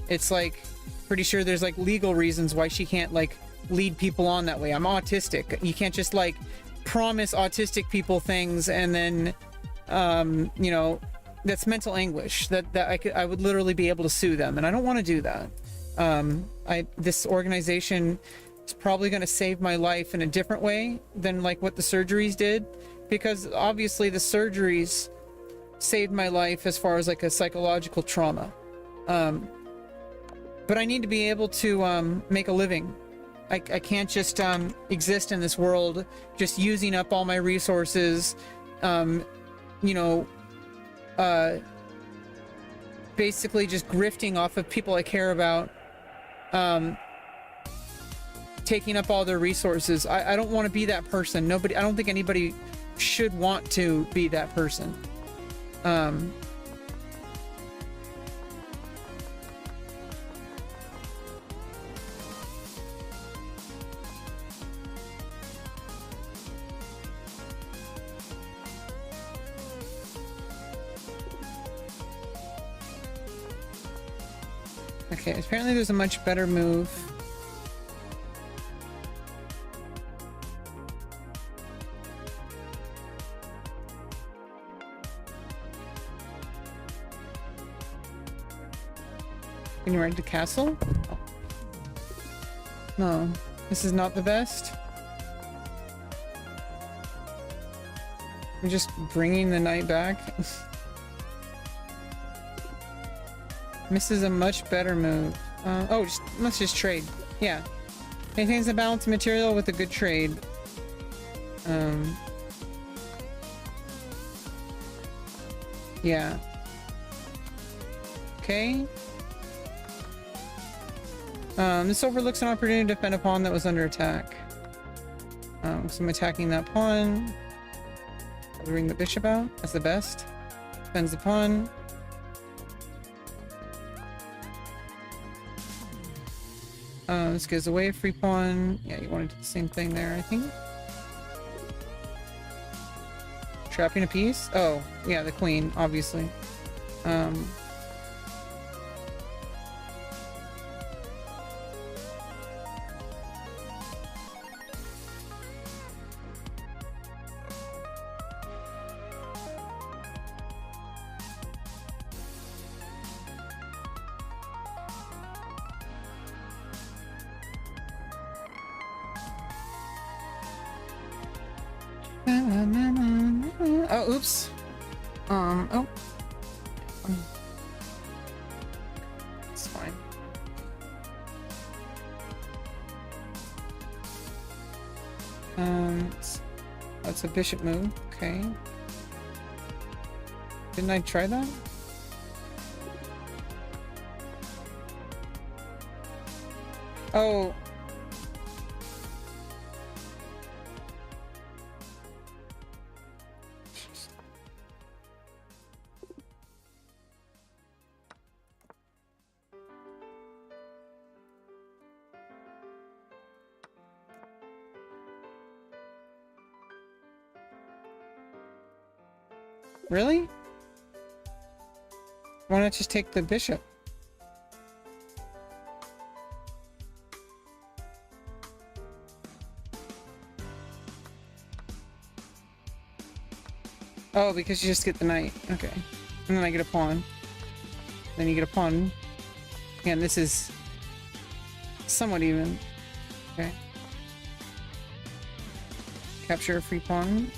It's like, pretty sure there's like legal reasons why she can't like lead people on that way. I'm autistic. You can't just like promise autistic people things and then, you know, that's mental anguish. That I would literally be able to sue them, and I don't want to do that. This organization is probably going to save my life in a different way than like what the surgeries did, because obviously the surgeries saved my life as far as like a psychological trauma. But I need to be able to make a living. I can't just exist in this world just using up all my resources, you know, basically just grifting off of people I care about, taking up all their resources. I don't want to be that person. I don't think anybody should want to be that person. Okay, apparently there's a much better move. Can you ride to castle? Oh. No, this is not the best. I'm just bringing the knight back. Misses a much better move. Let's just trade. Yeah. Maintains a balanced material with a good trade. Yeah. Okay. This overlooks an opportunity to defend a pawn that was under attack. So I'm attacking that pawn. Bring the bishop out. That's the best. Defends the pawn. This gives away a free pawn. Yeah, you want to do the same thing there, I think. Trapping a piece? Oh, yeah, the queen, obviously. Oh, oops. Oh. It's fine. That's a bishop move. Okay. Didn't I try that? Oh. Really? Why not just take the bishop? Oh, because you just get the knight. Okay. And then I get a pawn. Then you get a pawn. Again, this is somewhat even. Okay. Capture a free pawn.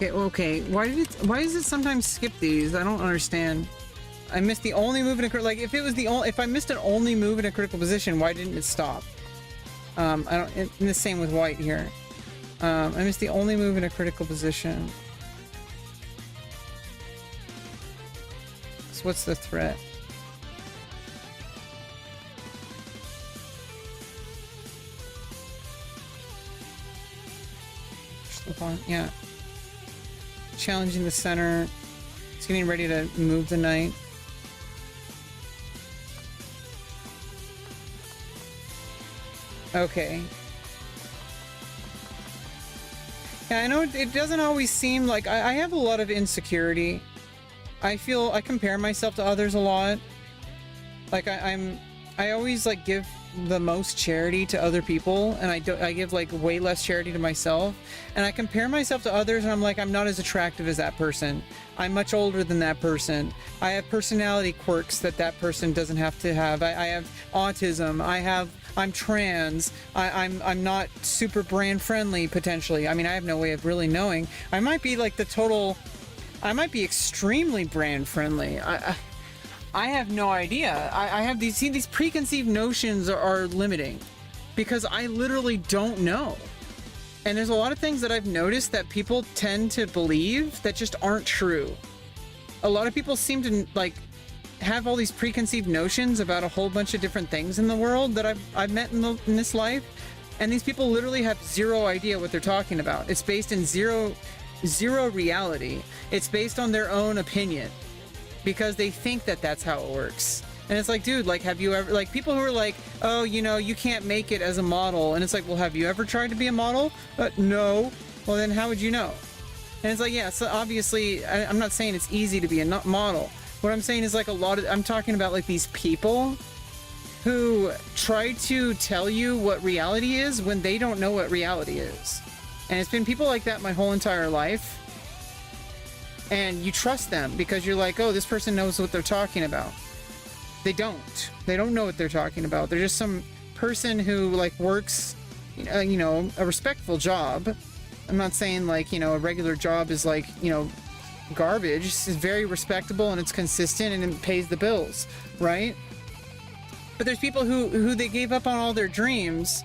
Okay, why does it sometimes skip these? I don't understand. I missed the only move in a like if it was the only if I missed an only move in a critical position, why didn't it stop? I don't. And the same with white here. I missed the only move in a critical position. So what's the threat? Yeah. Challenging the center. It's getting ready to move the knight. Okay. Yeah, I know it doesn't always seem like I have a lot of insecurity. I feel I compare myself to others a lot. Like I always like give the most charity to other people, and I give like way less charity to myself, and I compare myself to others, and I'm like, I'm not as attractive as that person. I'm much older than that person. I have personality quirks that person doesn't have to have. I have autism. I'm trans. I'm not super brand friendly potentially. I mean, I have no way of really knowing. I might be like I might be extremely brand friendly. I have no idea. I have these preconceived notions are limiting because I literally don't know. And there's a lot of things that I've noticed that people tend to believe that just aren't true. A lot of people seem to like have all these preconceived notions about a whole bunch of different things in the world that I've met in this life. And these people literally have zero idea what they're talking about. It's based in zero reality. It's based on their own opinion, because they think that that's how it works. And it's like, dude, like, have you ever, like, people who are like, oh, you know, you can't make it as a model. And it's like, well, have you ever tried to be a model? No. Well, then how would you know? And it's like, yeah, so obviously, I'm not saying it's easy to be a model. What I'm saying is like I'm talking about like these people who try to tell you what reality is when they don't know what reality is. And it's been people like that my whole entire life. And you trust them because you're like, oh, this person knows what they're talking about. They don't. They don't know what they're talking about. They're just some person who like works, you know, a respectful job. I'm not saying like, you know, a regular job is like, you know, garbage. It's very respectable and it's consistent and it pays the bills, right? But there's people who they gave up on all their dreams,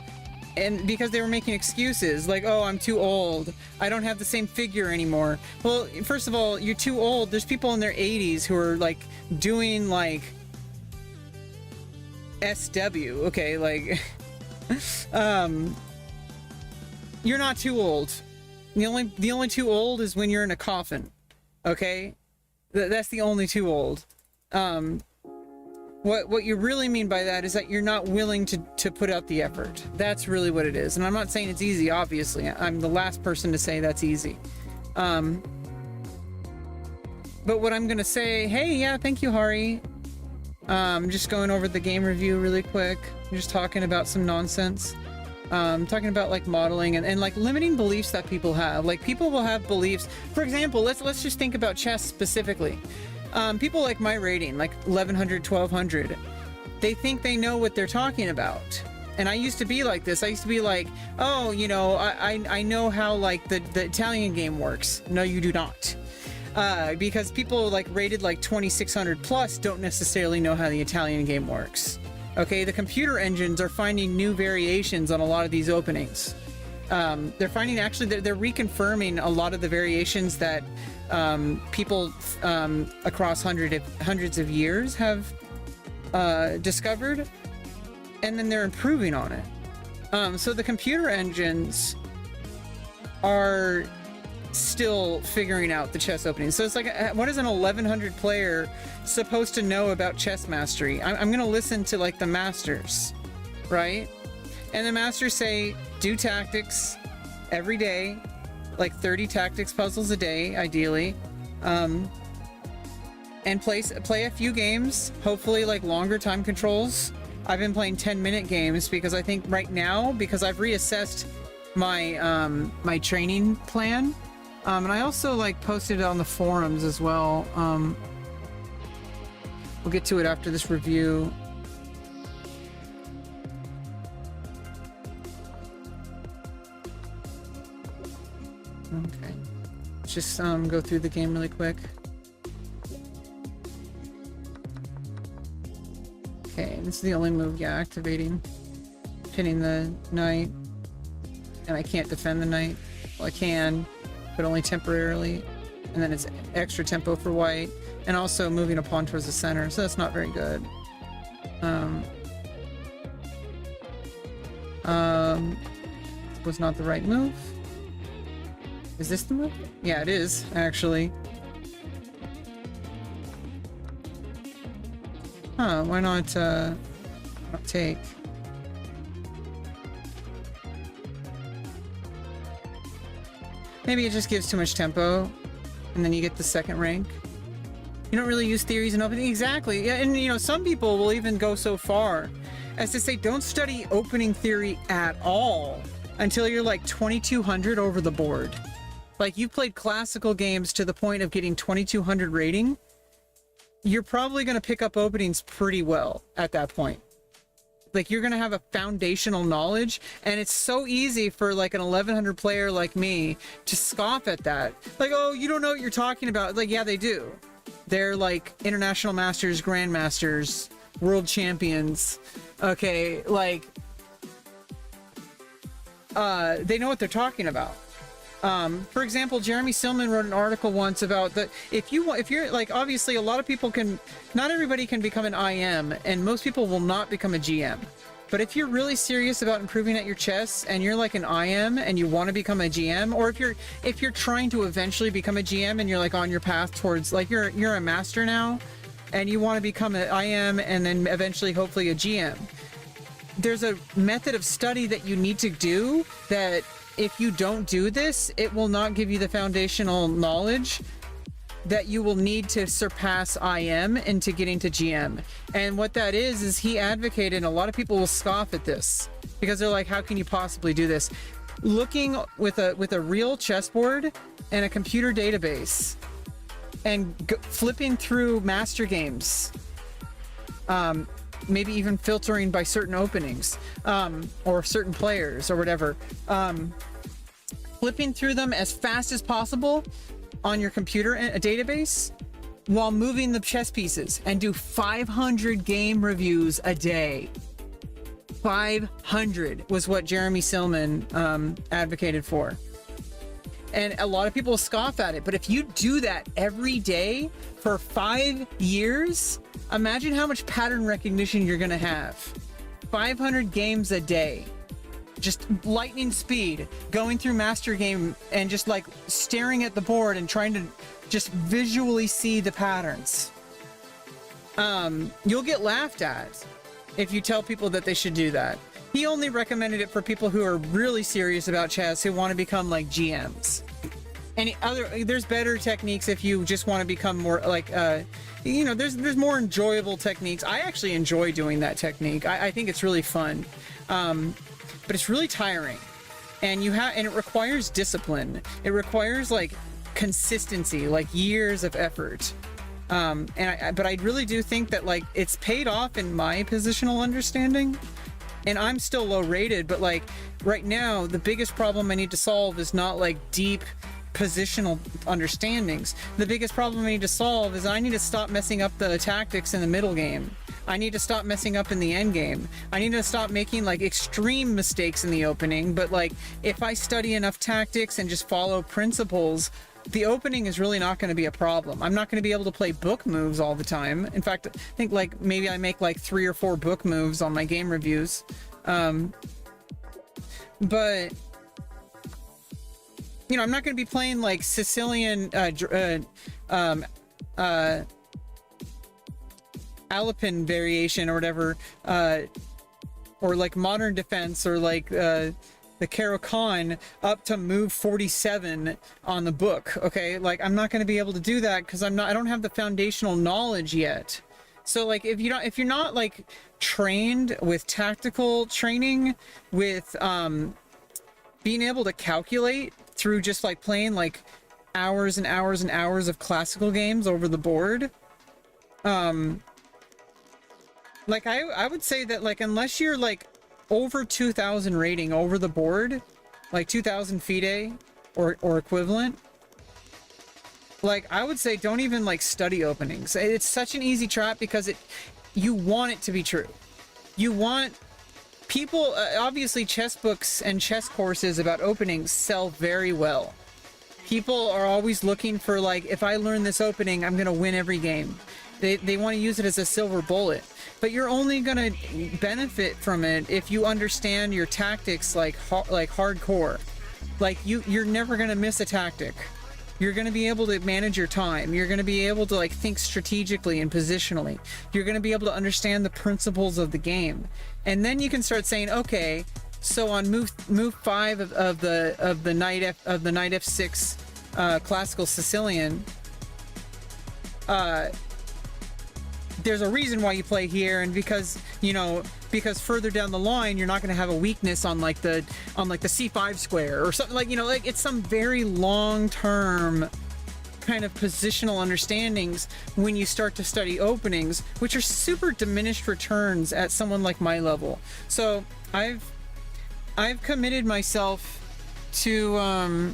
and because they were making excuses like, oh, I'm too old, I don't have the same figure anymore. Well, first of all, you're too old. There's people in their 80s who are like doing like SW, okay, like you're not too old. The only too old is when you're in a coffin, okay? That's the only too old. What you really mean by that is that you're not willing to put out the effort. That's really what it is. And I'm not saying it's easy, obviously. I'm the last person to say that's easy. But what I'm gonna say, hey, yeah, thank you, Hari. Just going over the game review really quick. I'm just talking about some nonsense. Talking about like modeling and like limiting beliefs that people have. Like people will have beliefs. For example, let's just think about chess specifically. People like my rating, like 1100, 1200, they think they know what they're talking about. And I used to be like this. I used to be like, oh, you know, I know how like the Italian game works. No, you do not. Because people like rated like 2600 plus don't necessarily know how the Italian game works. Okay, the computer engines are finding new variations on a lot of these openings. They're finding actually they're reconfirming a lot of the variations that people across hundreds of years have discovered, and then they're improving on it. So the computer engines are still figuring out the chess openings. So it's like, what is an 1100 player supposed to know about chess mastery? I'm gonna listen to like the masters, right? And the masters say, do tactics every day, like 30 tactics puzzles a day, ideally. And play a few games, hopefully like longer time controls. I've been playing 10-minute games because I think right now, because I've reassessed my my training plan. And I also like posted it on the forums as well. We'll get to it after this review. Okay, let's just go through the game really quick. this is the only move, yeah, activating. Pinning the knight. And I can't defend the knight. Well, I can, but only temporarily. And then it's extra tempo for white. And also moving a pawn towards the center, so that's not very good. Was not the right move. Is this the move? Yeah, it is, actually. Huh, why not take? Maybe it just gives too much tempo, and then you get the second rank. You don't really use theories in opening. Exactly. Yeah, and you know, some people will even go so far as to say don't study opening theory at all until you're like 2200 over the board. Like, you played classical games to the point of getting 2200 rating. You're probably going to pick up openings pretty well at that point. Like, you're going to have a foundational knowledge, and it's so easy for like an 1100 player like me to scoff at that. Like, oh, you don't know what you're talking about. Like, yeah, they do. They're like international masters, grandmasters, world champions. Okay, like, they know what they're talking about. For example, Jeremy Silman wrote an article once about that if you're like, obviously a lot of people can, not everybody can become an IM, and most people will not become a GM. But if you're really serious about improving at your chess and you're like an IM and you want to become a GM, or if you're trying to eventually become a GM and you're like on your path towards, like, you're a master now and you want to become an IM and then eventually hopefully a GM, there's a method of study that you need to do that if you don't do this, it will not give you the foundational knowledge that you will need to surpass IM into getting to GM. And what that is he advocated, and a lot of people will scoff at this because they're like, how can you possibly do this? Looking with a real chessboard and a computer database and flipping through master games, maybe even filtering by certain openings, or certain players or whatever, flipping through them as fast as possible on your computer a database while moving the chess pieces, and do 500 game reviews a day. 500 was what Jeremy Silman advocated for. And a lot of people scoff at it, but if you do that every day for 5 years, imagine how much pattern recognition you're gonna have. 500 games a day. Just lightning speed, going through master game and just like staring at the board and trying to just visually see the patterns. You'll get laughed at if you tell people that they should do that. He only recommended it for people who are really serious about chess, who want to become like GMs. There's better techniques if you just want to become more like, you know, there's more enjoyable techniques. I actually enjoy doing that technique. I think it's really fun. But it's really tiring, and it requires discipline. It requires like consistency, like years of effort. But I really do think that like it's paid off in my positional understanding, and I'm still low rated, but like right now, the biggest problem I need to solve is not like deep positional understandings. The biggest problem I need to solve is I need to stop messing up the tactics in the middle game. I need to stop messing up in the end game. I need to stop making like extreme mistakes in the opening, but like if I study enough tactics and just follow principles, the opening is really not going to be a problem. I'm not going to be able to play book moves all the time. In fact, I think like maybe I make like 3 or 4 book moves on my game reviews. But you know, I'm not going to be playing like Sicilian Alpin variation or whatever, or like modern defense, or like the Caro-Kann up to move 47 on the book. Okay, like I'm not going to be able to do that because I don't have the foundational knowledge yet. So like if you're not like trained with tactical training, with being able to calculate through just like playing like hours and hours and hours of classical games over the board, like I would say that like unless you're like over 2000 rating over the board, like 2000 FIDE or equivalent, like I would say don't even like study openings. It's such an easy trap because you want it to be true. you want people, obviously chess books and chess courses about openings sell very well. People are always looking for, like, if I learn this opening, I'm going to win every game. They want to use it as a silver bullet. But you're only going to benefit from it if you understand your tactics like hardcore. Like, you're never going to miss a tactic. You're going to be able to manage your time. You're going to be able to, like, think strategically and positionally. You're going to be able to understand the principles of the game. And then you can start saying, okay, so on move 5 of the knight f6 classical Sicilian, there's a reason why you play here, and because further down the line you're not going to have a weakness on like the c5 square or something, like, like it's some very long-term kind of positional understandings when you start to study openings, which are super diminished returns at someone like my level. So I've committed myself to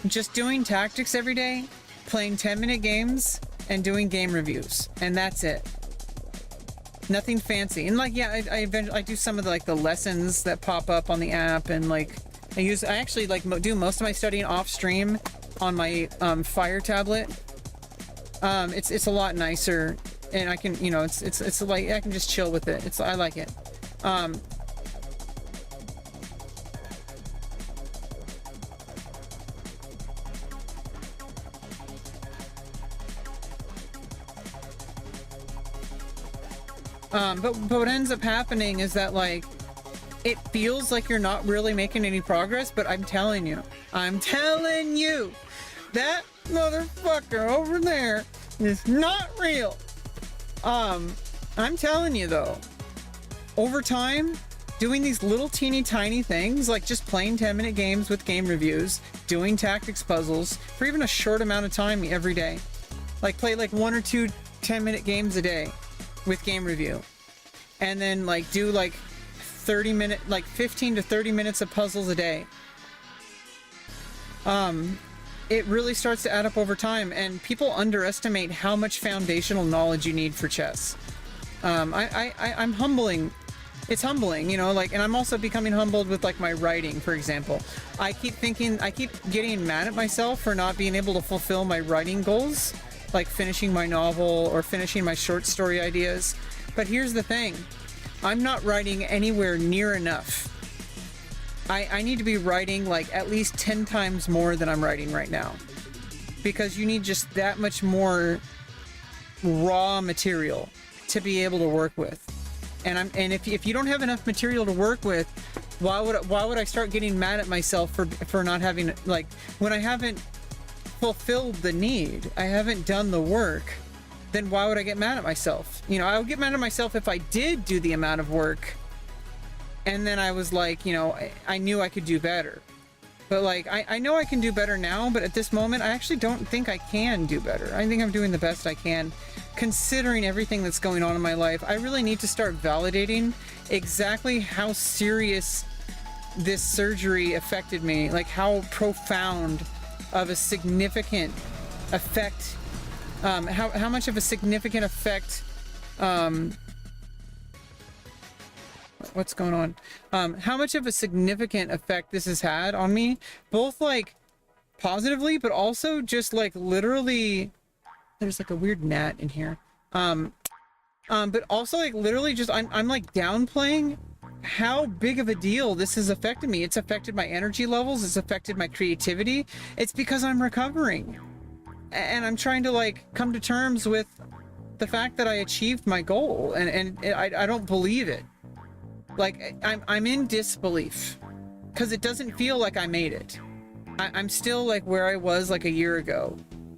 just doing tactics every day, playing 10-minute games, and doing game reviews, and that's it. Nothing fancy. And like, yeah, I do some of the lessons that pop up on the app, and like I actually like do most of my studying off stream on my Fire tablet. It's a lot nicer, and I can, it's like I can just chill with it. I like it. But what ends up happening is that, like, it feels like you're not really making any progress, but I'm telling you, that motherfucker over there is not real. I'm telling you though, over time, doing these little teeny tiny things, like just playing 10-minute games with game reviews, doing tactics puzzles for even a short amount of time every day, like play like 1 or 2 10-minute games a day with game review, and then like do like 15 to 30 minutes of puzzles a day. It really starts to add up over time, and people underestimate how much foundational knowledge you need for chess. I'm humbling. It's humbling, like, and I'm also becoming humbled with like my writing, for example. I keep getting mad at myself for not being able to fulfill my writing goals, like finishing my novel or finishing my short story ideas. But here's the thing, I'm not writing anywhere near enough. I need to be writing like at least 10 times more than I'm writing right now, because you need just that much more raw material to be able to work with. And if you don't have enough material to work with, why would I start getting mad at myself for not having, like, when I haven't fulfilled the need, I haven't done the work, then why would I get mad at myself? I would get mad at myself if I did do the amount of work and then I was like, I knew I could do better. But like, I know I can do better now, but at this moment I actually don't think I can do better. I think I'm doing the best I can considering everything that's going on in my life. I really need to start validating exactly how serious this surgery affected me, like how profound of a significant effect, how much of a significant effect, what's going on? How much of a significant effect this has had on me, both like positively, but also just like literally, there's like a weird gnat in here. But also like literally just, I'm like downplaying how big of a deal this has affected me. It's affected my energy levels. It's affected my creativity. It's because I'm recovering. And I'm trying to like come to terms with the fact that I achieved my goal, and I don't believe it. Like I'm in disbelief because it doesn't feel like I made it. I'm still like where I was like a year ago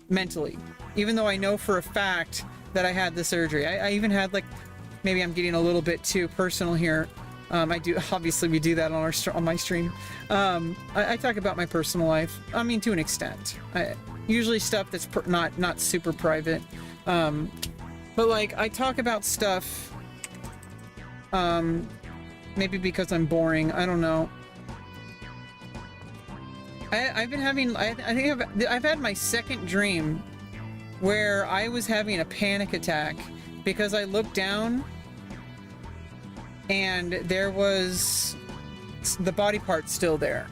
mentally, even though I know for a fact that I had the surgery. I even had like, maybe I'm getting a little bit too personal here. I do, obviously we do that on my stream. I talk about my personal life. I mean, to an extent. Usually stuff that's not super private. But like, I talk about stuff, maybe because I'm boring. I don't know. I've been having, I think I've had my second dream where I was having a panic attack because I looked down and there was the body part still there.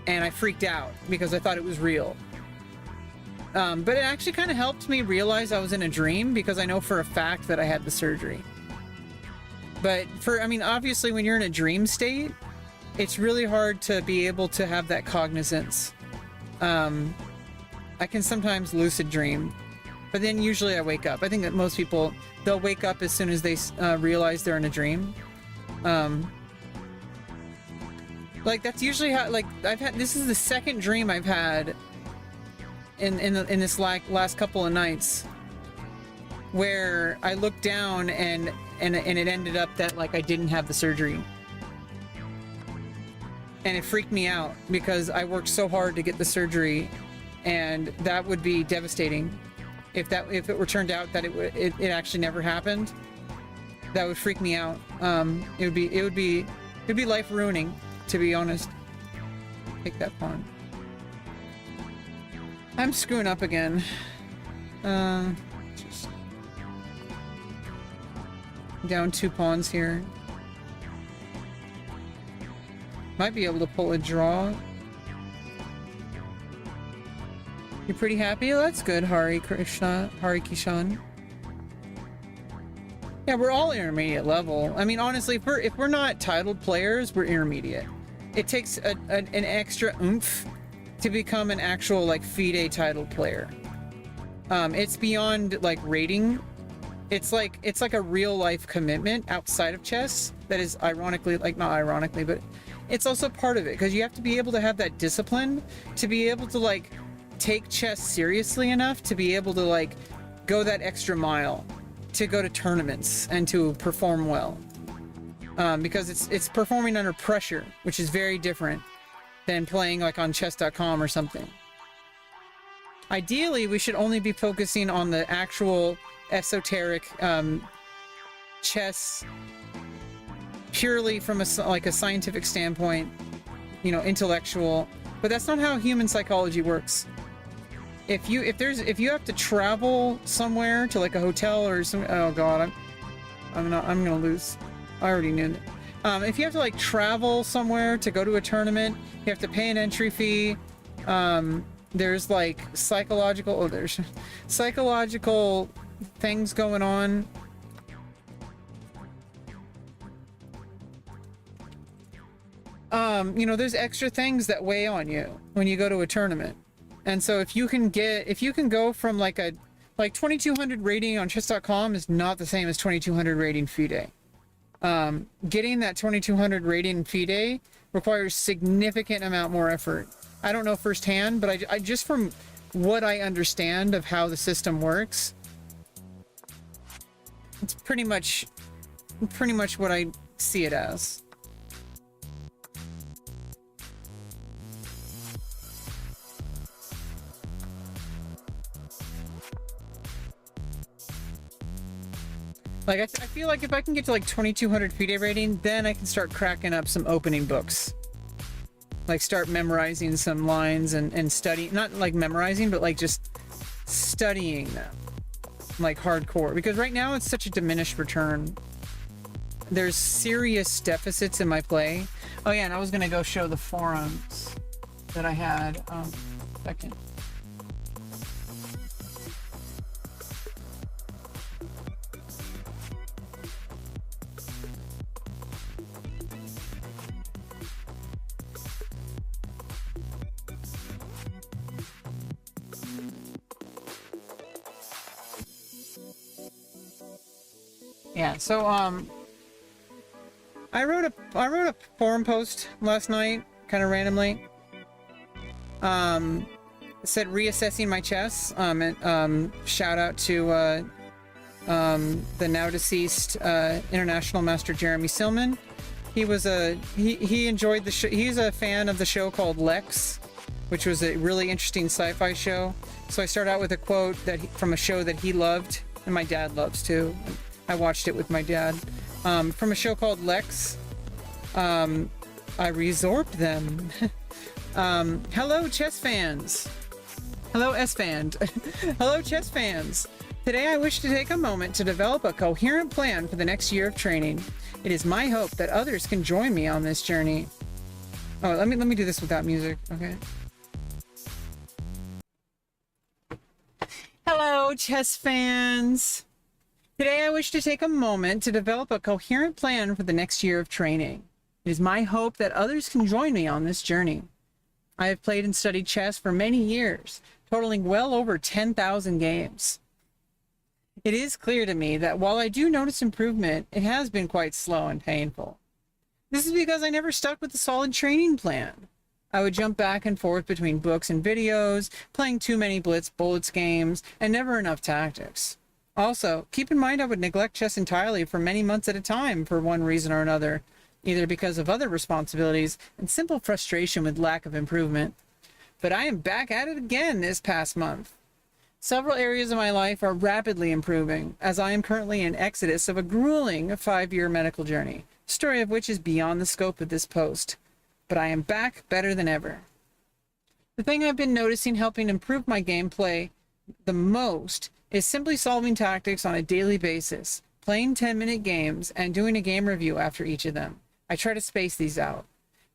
And I freaked out because I thought it was real. But it actually kind of helped me realize I was in a dream, because I know for a fact that I had the surgery. But I mean, obviously when you're in a dream state, it's really hard to be able to have that cognizance. I can sometimes lucid dream, but then usually I wake up. I think that most people, they'll wake up as soon as they realize they're in a dream. Like that's usually how, like this is the second dream I've had in this last couple of nights, where I looked down and it ended up that like I didn't have the surgery. And it freaked me out because I worked so hard to get the surgery, and that would be devastating if it were turned out that it actually never happened. That would freak me out. It would be life ruining, to be honest. Take that pawn. I'm screwing up again. Just down 2 pawns here. Might be able to pull a draw. You're pretty happy? Oh, that's good, Hari Kishan. Yeah, we're all intermediate level. I mean, honestly, if we're not titled players, we're intermediate. It takes an extra oomph to become an actual like FIDE titled player. It's beyond like rating. It's like a real life commitment outside of chess that is ironically, like not ironically, but it's also part of it, because you have to be able to have that discipline to be able to like take chess seriously enough to be able to like go that extra mile to go to tournaments and to perform well. Because it's performing under pressure, which is very different than playing like on chess.com or something. Ideally, we should only be focusing on the actual esoteric chess purely from a scientific standpoint, you know, intellectual, but that's not how human psychology works. If you have to travel somewhere to like a hotel or some, oh god, I'm gonna lose. I already knew that. If you have to like travel somewhere to go to a tournament, you have to pay an entry fee. There's like psychological things going on. You know, there's extra things that weigh on you when you go to a tournament. And so if you can go from like 2200 rating on chess.com is not the same as 2200 rating FIDE. Getting that 2200 rating FIDE requires significant amount more effort. I don't know firsthand, but I just from what I understand of how the system works, it's pretty much what I see it as. Like, I feel like if I can get to like 2200 FIDE rating, then I can start cracking up some opening books. Like start memorizing some lines and studying, not like memorizing, but like just studying them. Like hardcore. Because right now it's such a diminished return. There's serious deficits in my play. Oh yeah, and I was gonna go show the forums that I had. Second. Yeah, so I wrote a forum post last night, kind of randomly. It said reassessing my chess. Shout out to the now deceased international master Jeremy Silman. He enjoyed the show. He's a fan of the show called Lex, which was a really interesting sci-fi show. So I started out with a quote from a show that he loved, and my dad loves too. I watched it with my dad. From a show called Lex. I resorbed them. Hello, chess fans. Hello, S-Fan. Hello, chess fans. Today I wish to take a moment to develop a coherent plan for the next year of training. It is my hope that others can join me on this journey. Oh, let me do this without music, okay? Hello, chess fans! Today I wish to take a moment to develop a coherent plan for the next year of training. It is my hope that others can join me on this journey. I have played and studied chess for many years, totaling well over 10,000 games. It is clear to me that while I do notice improvement, it has been quite slow and painful. This is because I never stuck with a solid training plan. I would jump back and forth between books and videos, playing too many bullets games, and never enough tactics. Also, keep in mind I would neglect chess entirely for many months at a time for one reason or another, either because of other responsibilities and simple frustration with lack of improvement. But I am back at it again this past month. Several areas of my life are rapidly improving, as I am currently in exodus of a grueling 5-year medical journey, the story of which is beyond the scope of this post. But I am back better than ever. The thing I've been noticing helping improve my gameplay the most is simply solving tactics on a daily basis, playing 10-minute games, and doing a game review after each of them. I try to space these out.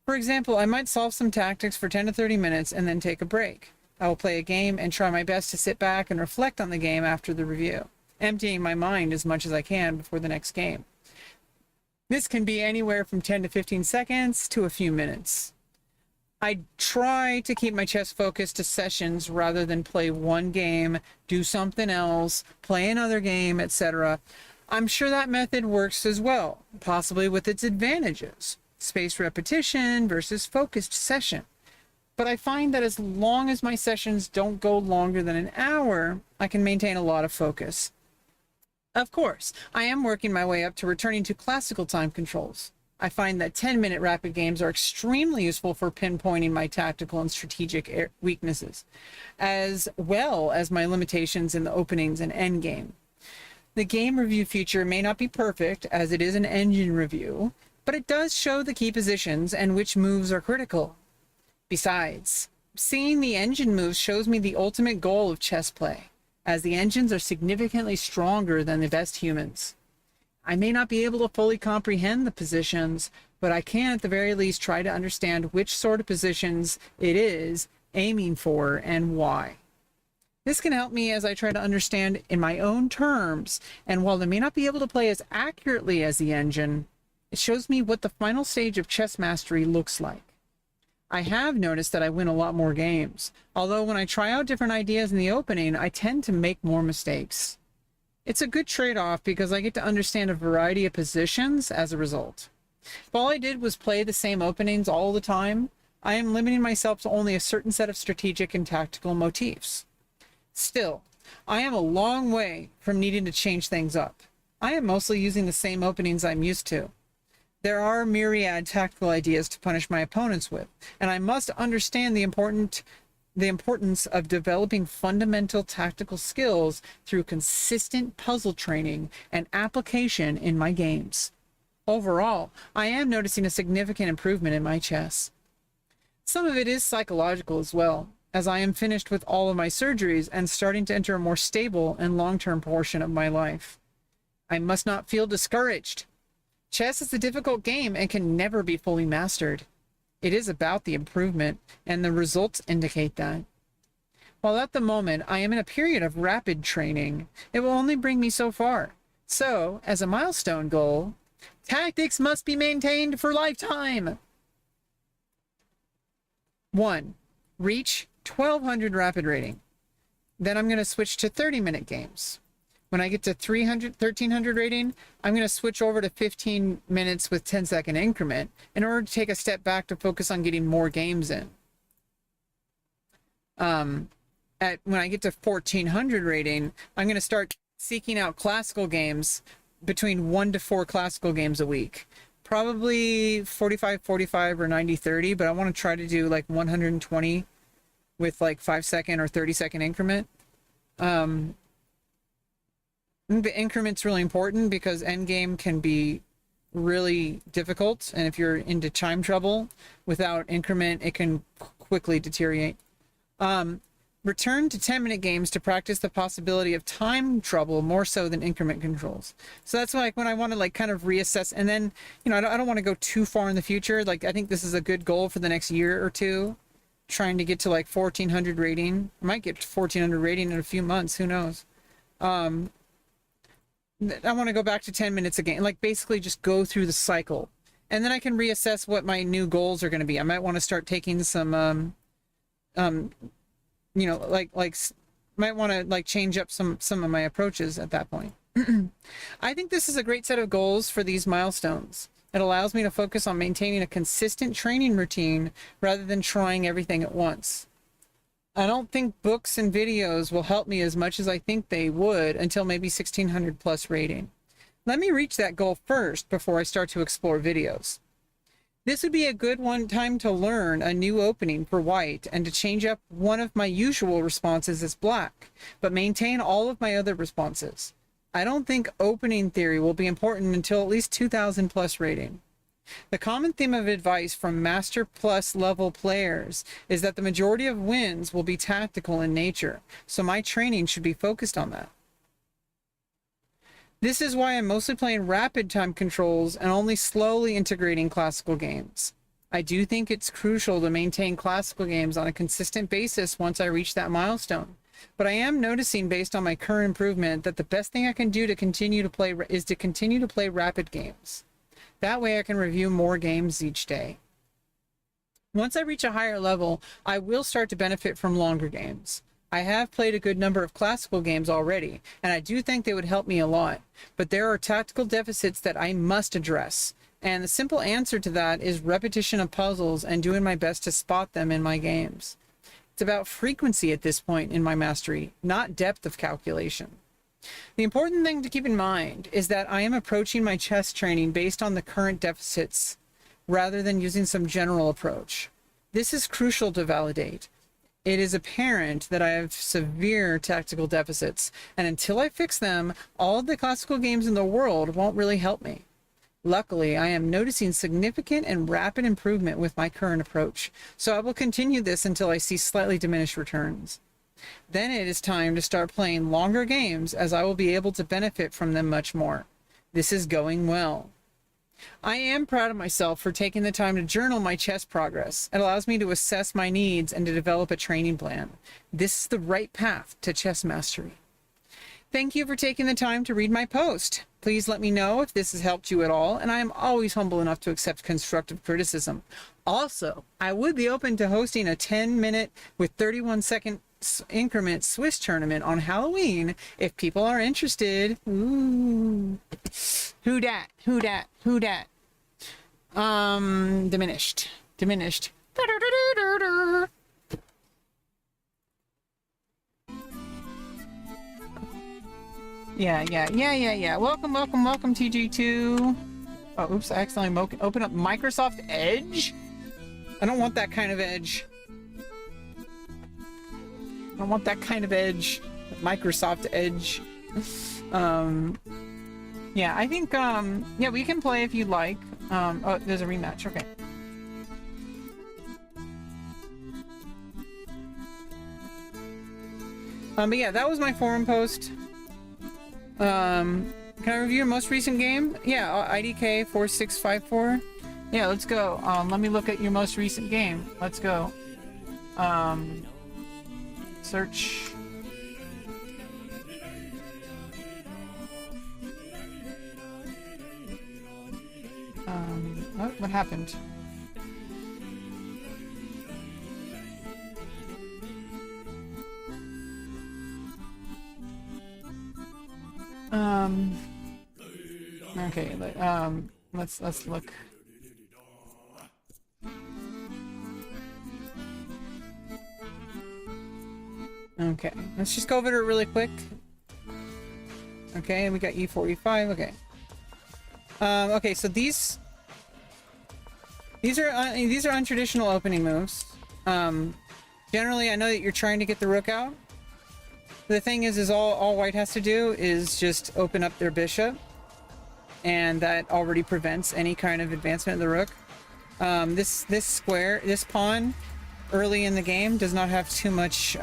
For example, I might solve some tactics for 10 to 30 minutes and then take a break. I will play a game and try my best to sit back and reflect on the game after the review, emptying my mind as much as I can before the next game. This can be anywhere from 10 to 15 seconds to a few minutes. I try to keep my chess focused to sessions rather than play one game, do something else, play another game, etc. I'm sure that method works as well, possibly with its advantages. Spaced repetition versus focused session. But I find that as long as my sessions don't go longer than an hour, I can maintain a lot of focus. Of course, I am working my way up to returning to classical time controls. I find that 10-minute rapid games are extremely useful for pinpointing my tactical and strategic weaknesses, as well as my limitations in the openings and endgame. The game review feature may not be perfect, as it is an engine review, but it does show the key positions and which moves are critical. Besides, seeing the engine moves shows me the ultimate goal of chess play, as the engines are significantly stronger than the best humans. I may not be able to fully comprehend the positions, but I can at the very least try to understand which sort of positions it is aiming for and why. This can help me as I try to understand in my own terms, and while I may not be able to play as accurately as the engine, it shows me what the final stage of chess mastery looks like. I have noticed that I win a lot more games, although when I try out different ideas in the opening, I tend to make more mistakes. It's a good trade-off because I get to understand a variety of positions as a result. If all I did was play the same openings all the time, I am limiting myself to only a certain set of strategic and tactical motifs. Still, I am a long way from needing to change things up. I am mostly using the same openings I'm used to. There are myriad tactical ideas to punish my opponents with, and I must understand the importance of developing fundamental tactical skills through consistent puzzle training and application in my games. Overall, I am noticing a significant improvement in my chess. Some of it is psychological as well, as I am finished with all of my surgeries and starting to enter a more stable and long-term portion of my life. I must not feel discouraged. Chess is a difficult game and can never be fully mastered. It is about the improvement, and the results indicate that. While at the moment I am in a period of rapid training, it will only bring me so far. So, as a milestone goal, tactics must be maintained for lifetime. 1. Reach 1200 rapid rating. Then I'm going to switch to 30-minute games. When I get to 1300 rating, I'm going to switch over to 15 minutes with 10-second increment in order to take a step back to focus on getting more games in. When I get to 1400 rating, I'm going to start seeking out classical games, between 1 to 4 classical games a week. Probably 45-45 or 90-30, but I want to try to do like 120 with like 5-second or 30-second increment. The increment's really important because endgame can be really difficult, and if you're into time trouble without increment, it can quickly deteriorate. Return to 10-minute games to practice the possibility of time trouble more so than increment controls. So that's like when I want to like kind of reassess, and then, you know, I don't want to go too far in the future. Like, I think this is a good goal for the next year or two, trying to get to like 1400 rating. I might get to 1400 rating in a few months. Who knows? I want to go back to 10 minutes a game, like basically just go through the cycle. And then I can reassess what my new goals are going to be. I might want to start taking some, you know, might want to like change up some of my approaches at that point. I think this is a great set of goals for these milestones. It allows me to focus on maintaining a consistent training routine rather than trying everything at once. I don't think books and videos will help me as much as I think they would until maybe 1600 plus rating. Let me reach that goal first before I start to explore videos. This would be a good time to learn a new opening for white and to change up one of my usual responses as black, but maintain all of my other responses. I don't think opening theory will be important until at least 2000 plus rating. The common theme of advice from Master Plus level players is that the majority of wins will be tactical in nature, so my training should be focused on that. This is why I'm mostly playing rapid time controls and only slowly integrating classical games. I do think it's crucial to maintain classical games on a consistent basis once I reach that milestone. But I am noticing based on my current improvement that the best thing I can do to continue to play is to continue to play rapid games. That way I can review more games each day. Once I reach a higher level, I will start to benefit from longer games. I have played a good number of classical games already, and I do think they would help me a lot, but there are tactical deficits that I must address, and the simple answer to that is repetition of puzzles and doing my best to spot them in my games. It's about frequency at this point in my mastery, not depth of calculation. The important thing to keep in mind is that I am approaching my chess training based on the current deficits, rather than using some general approach. This is crucial to validate. It is apparent that I have severe tactical deficits, and until I fix them, all of the classical games in the world won't really help me. Luckily, I am noticing significant and rapid improvement with my current approach, so I will continue this until I see slightly diminished returns. Then it is time to start playing longer games, as I will be able to benefit from them much more. This is going well. I am proud of myself for taking the time to journal my chess progress. It allows me to assess my needs and to develop a training plan. This is the right path to chess mastery. Thank you for taking the time to read my post. Please let me know if this has helped you at all, and I am always humble enough to accept constructive criticism. Also, I would be open to hosting a 10-minute with 31-second increment Swiss tournament on Halloween if people are interested. Ooh. Who dat? Who dat? Who dat? Diminished. Diminished. Yeah. Welcome, TG2. Oh, oops, I accidentally opened up Microsoft Edge? I don't want that kind of edge. I don't want that kind of edge. Microsoft Edge. Yeah, I think, yeah, we can play if you'd like. Oh, there's a rematch, okay. But yeah, that was my forum post. Can I review your most recent game? Yeah, IDK 4654. Yeah, let's go. Let me look at your most recent game. Let's go. Search. What happened? Okay, let's look. Okay, let's just go over it really quick. Okay, we got E45. Okay. Okay, so these are untraditional opening moves. Generally, I know that you're trying to get the rook out. The thing is all white has to do is just open up their bishop, and that already prevents any kind of advancement of the rook. This pawn early in the game does not have too much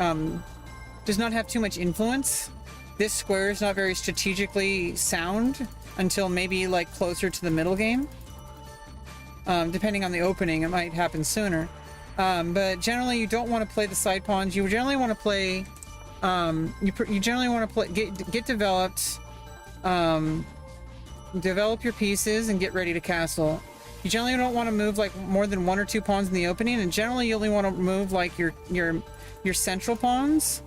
influence. This square is not very strategically sound until maybe like closer to the middle game. Depending on the opening, it might happen sooner. But generally, you don't want to play the side pawns. You generally want to play. You generally want to play get developed. Develop your pieces and get ready to castle. You generally don't want to move like more than 1 or 2 pawns in the opening, and generally you only want to move like your central pawns.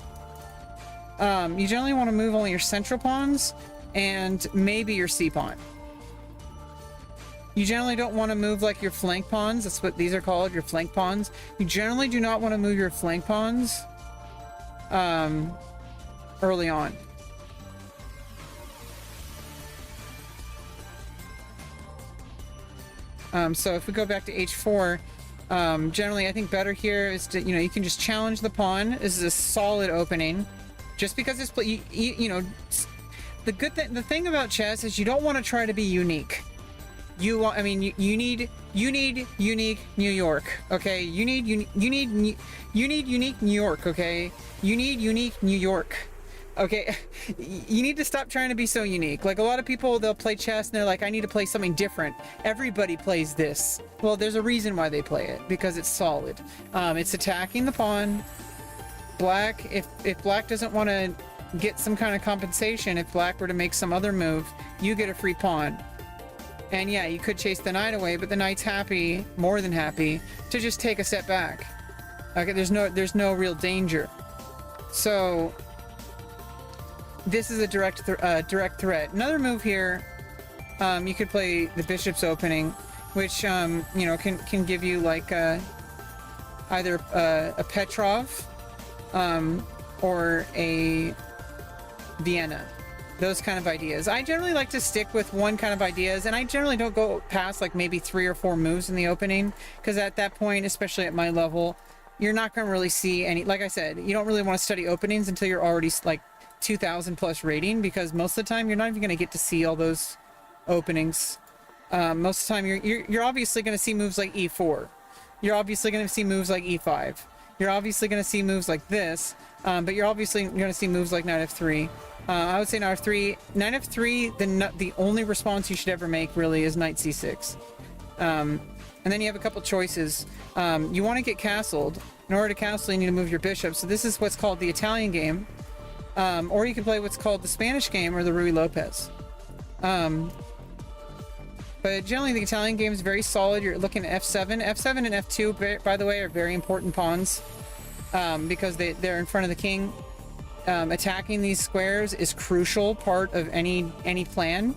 You generally want to move only your central pawns and maybe your C pawn. You generally don't want to move like your flank pawns. That's what these are called, your flank pawns. You generally do not want to move your flank pawns early on. So if we go back to H4, generally I think better here is to, you can just challenge the pawn. This is a solid opening. Just because it's, the thing about chess is you don't want to try to be unique. You need unique New York, okay? You need unique New York, okay? You need unique New York. Okay, you need to stop trying to be so unique. Like a lot of people, they'll play chess and they're like, I need to play something different. Everybody plays this. Well, there's a reason why they play it, because it's solid. It's attacking the pawn. Black, if black doesn't want to get some kind of compensation, if black were to make some other move, you get a free pawn. And yeah, you could chase the knight away, but the knight's happy, more than happy, to just take a step back. Okay, there's no real danger. So this is a direct threat. Another move here, you could play the bishop's opening, which can give you like either a Petrov or a Vienna. Those kind of ideas. I generally like to stick with one kind of ideas, and I generally don't go past like maybe 3 or 4 moves in the opening, because at that point, especially at my level, you're not going to really see any. Like I said, you don't really want to study openings until you're already like 2,000 plus rating, because most of the time you're not even going to get to see all those openings. Most of the time you're obviously going to see moves like E4. You're obviously going to see moves like E5. You're obviously going to see moves like this, but you're obviously going to see moves like Knight F3. I would say Knight F3. Knight F3, the only response you should ever make really is Knight C6. And then you have a couple choices. You want to get castled. In order to castle, you need to move your bishop. So this is what's called the Italian game. Or you can play what's called the Spanish game or the Ruy Lopez. But generally the Italian game is very solid. You're looking at F7. F7 and F2, by the way, are very important pawns because they're in front of the king. Attacking these squares is crucial part of any plan.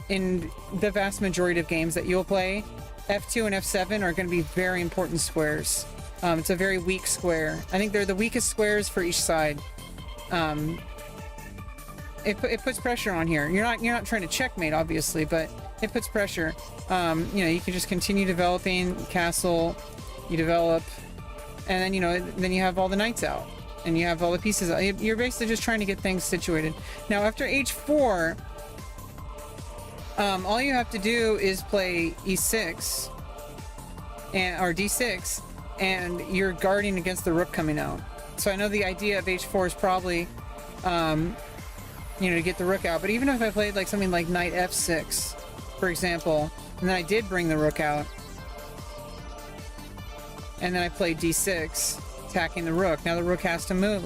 In the vast majority of games that you'll play, F2 and F7 are going to be very important squares. It's a very weak square. I think they're the weakest squares for each side. It puts pressure on here. You're not trying to checkmate, obviously, but it puts pressure. You can just continue developing castle. You develop, and then then you have all the knights out, and you have all the pieces out. You're basically just trying to get things situated. Now after H4, all you have to do is play E6 or D6, and you're guarding against the rook coming out. So I know the idea of H4 is probably, to get the rook out. But even if I played like something like Knight F6, for example, and then I did bring the rook out, and then I played D6, attacking the rook. Now the rook has to move.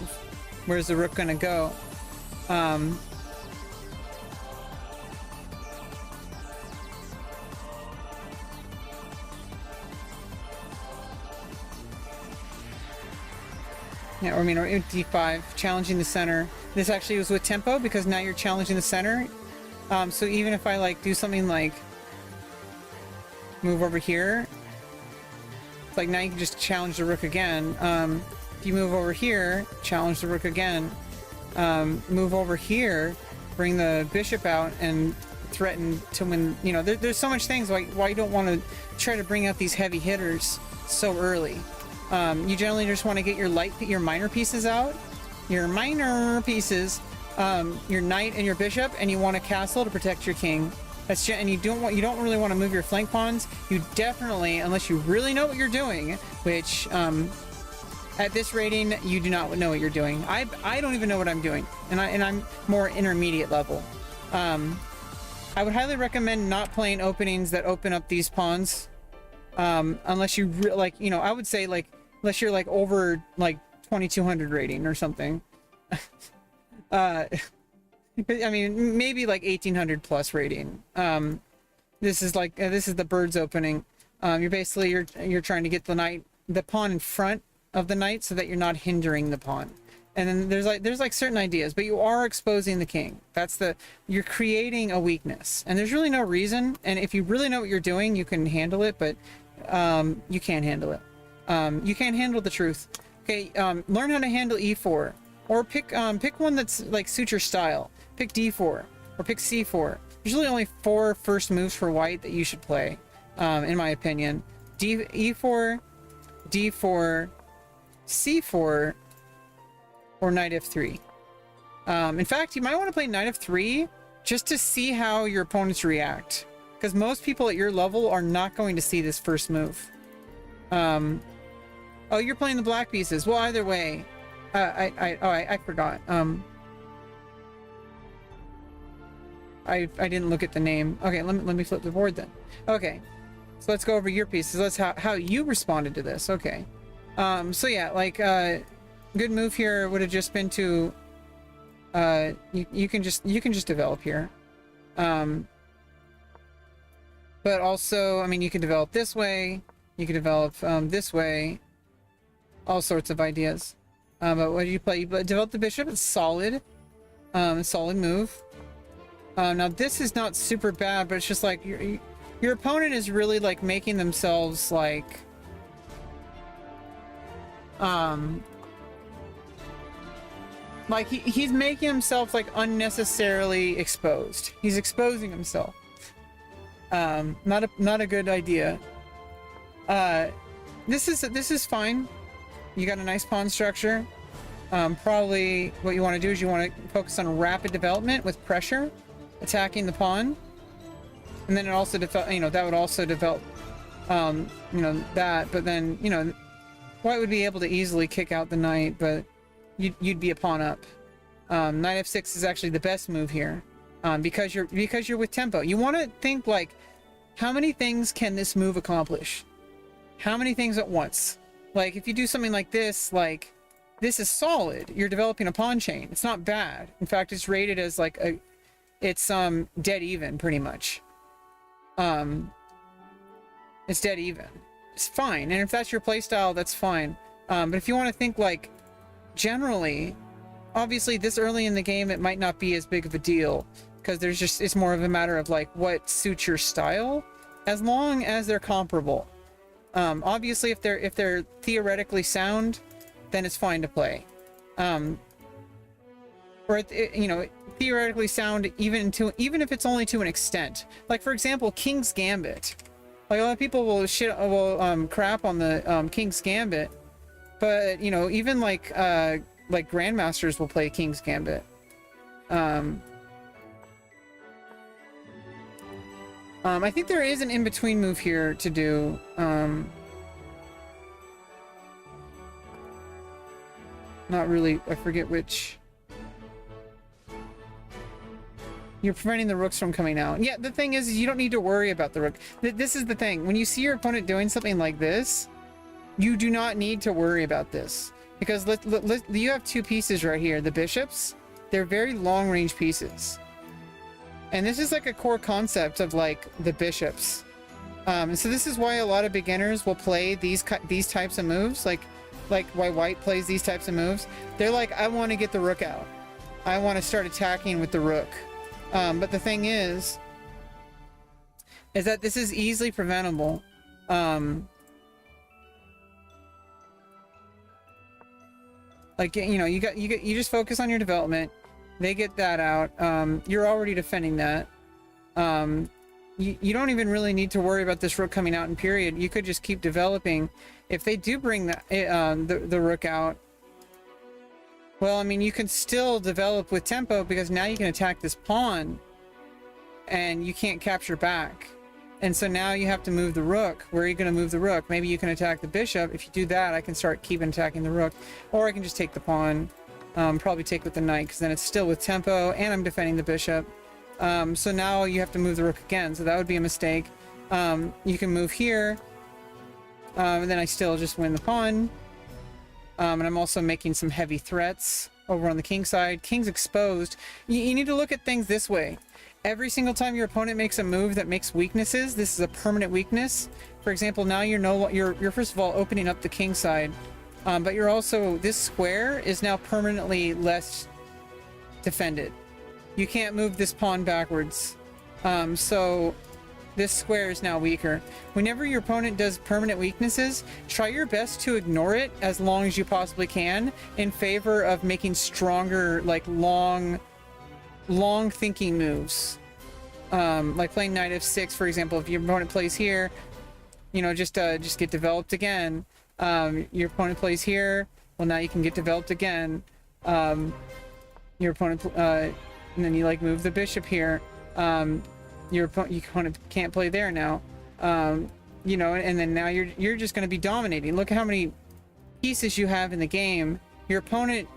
Where's the rook going to go? Yeah, or D5, challenging the center. This actually was with tempo because now you're challenging the center. So even if I like do something like move over here, it's like now you can just challenge the rook again. If you move over here, challenge the rook again. Move over here, bring the bishop out and threaten to win. There's so much things why you don't want to try to bring out these heavy hitters so early. You generally just want to get your minor pieces out, your knight and your bishop, and you want a castle to protect your king. And you don't really want to move your flank pawns. You definitely, unless you really know what you're doing, which at this rating you do not know what you're doing. I don't even know what I'm doing, and I'm more intermediate level. I would highly recommend not playing openings that open up these pawns, unless you like, you know, I would say like unless you're like over like 2200 rating or something. I mean, maybe like 1800 plus rating. This is like this is the bird's opening. You're basically you're trying to get the pawn in front of the knight so that you're not hindering the pawn. And then there's like certain ideas, but you are exposing the king. You're creating a weakness, and there's really no reason. And if you really know what you're doing, you can handle it, but you can't handle it. You can't handle the truth. Okay, learn how to handle e4, or pick one that's like suits your style. Pick d4 or pick c4. There's really only 4 first moves for white that you should play, in my opinion. e4, d4, c4, or knight f3. In fact, you might want to play knight f3 just to see how your opponents react, because most people at your level are not going to see this first move. Oh, you're playing the black pieces. Well, either way, I forgot. I didn't look at the name. Okay, let me flip the board then. Okay, so let's go over your pieces. Let's how you responded to this. Okay, so yeah, like good move here would have just been to you can just develop here, but also, I mean, you can develop this way, you can develop this way, all sorts of ideas. But what do you play? You develop the bishop. It's solid, solid move. Now this is not super bad, but it's just like your opponent is really like making themselves like he's making himself like unnecessarily exposed. He's exposing himself. Not a good idea. This is fine. You got a nice pawn structure. Probably what you want to do is you want to focus on rapid development with pressure, attacking the pawn, and then it also that would also develop that. But then white would be able to easily kick out the knight, but you'd be a pawn up. Knight f6 is actually the best move here, because you're with tempo. You want to think like, how many things can this move accomplish? How many things at once? Like if you do something like this, like this is solid. You're developing a pawn chain. It's not bad. In fact, it's rated as like it's dead even pretty much. It's dead even. It's fine. And if that's your playstyle, that's fine. But if you want to think like generally, obviously this early in the game, it might not be as big of a deal, because it's more of a matter of like what suits your style, as long as they're comparable. Obviously if they're theoretically sound, then it's fine to play. Or theoretically sound, even if it's only to an extent. Like for example, King's Gambit. Like a lot of people will crap on the King's Gambit, but even like grandmasters will play King's Gambit. I think there is an in-between move here to do. Not really, I forget which. You're preventing the rooks from coming out. Yeah, the thing is you don't need to worry about the rook. This is the thing. When you see your opponent doing something like this, you do not need to worry about this. Because you have 2 pieces right here. The bishops, they're very long-range pieces. And this is like a core concept of like the bishops. So this is why a lot of beginners will play these types of moves. Like why white plays these types of moves. They're like, I want to get the rook out. I want to start attacking with the rook. But the thing is that this is easily preventable. Like, you just focus on your development. They get that out. You're already defending that. You don't even really need to worry about this rook coming out in period. You could just keep developing. If they do bring the rook out, well, I mean, you can still develop with tempo, because now you can attack this pawn. and you can't capture back. And so now you have to move the rook. Where are you going to move the rook? Maybe you can attack the bishop. If you do that, I can start keeping attacking the rook. Or I can just take the pawn. Probably take with the knight, because then it's still with tempo, and I'm defending the bishop. So now you have to move the rook again, so that would be a mistake. You can move here, and then I still just win the pawn. And I'm also making some heavy threats over on the king side. King's exposed. You need to look at things this way. Every single time your opponent makes a move that makes weaknesses, this is a permanent weakness. For example, now you're first of all opening up the king side, but you're also, this square is now permanently less defended. You can't move this pawn backwards. So this square is now weaker. Whenever your opponent does permanent weaknesses, try your best to ignore it as long as you possibly can in favor of making stronger, like long thinking moves. Like playing knight f6, for example. If your opponent plays here, you know, just get developed again. Your opponent plays here, well, now you can get developed again. Your opponent, and then you like move the bishop here. Your opponent can't play there now. You know, and then now you're just going to be dominating. Look at how many pieces you have in the game. Your opponent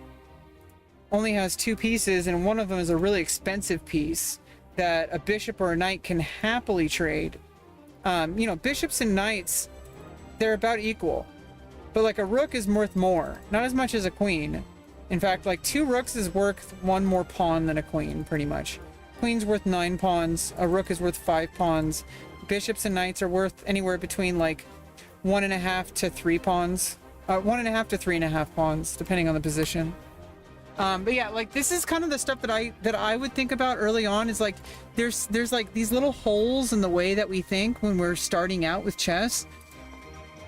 only has 2 pieces, and one of them is a really expensive piece that a bishop or a knight can happily trade. You know, bishops and knights, they're about equal, but like a rook is worth more, not as much as a queen. In fact, like 2 rooks is worth 1 more pawn than a queen, pretty much. Queen's worth 9 pawns, a rook is worth 5 pawns. Bishops and knights are worth anywhere between like 1.5 to 3 pawns, 1.5 to 3.5 pawns, depending on the position. But yeah, like this is kind of the stuff that I would think about early on, is like there's like these little holes in the way that we think when we're starting out with chess.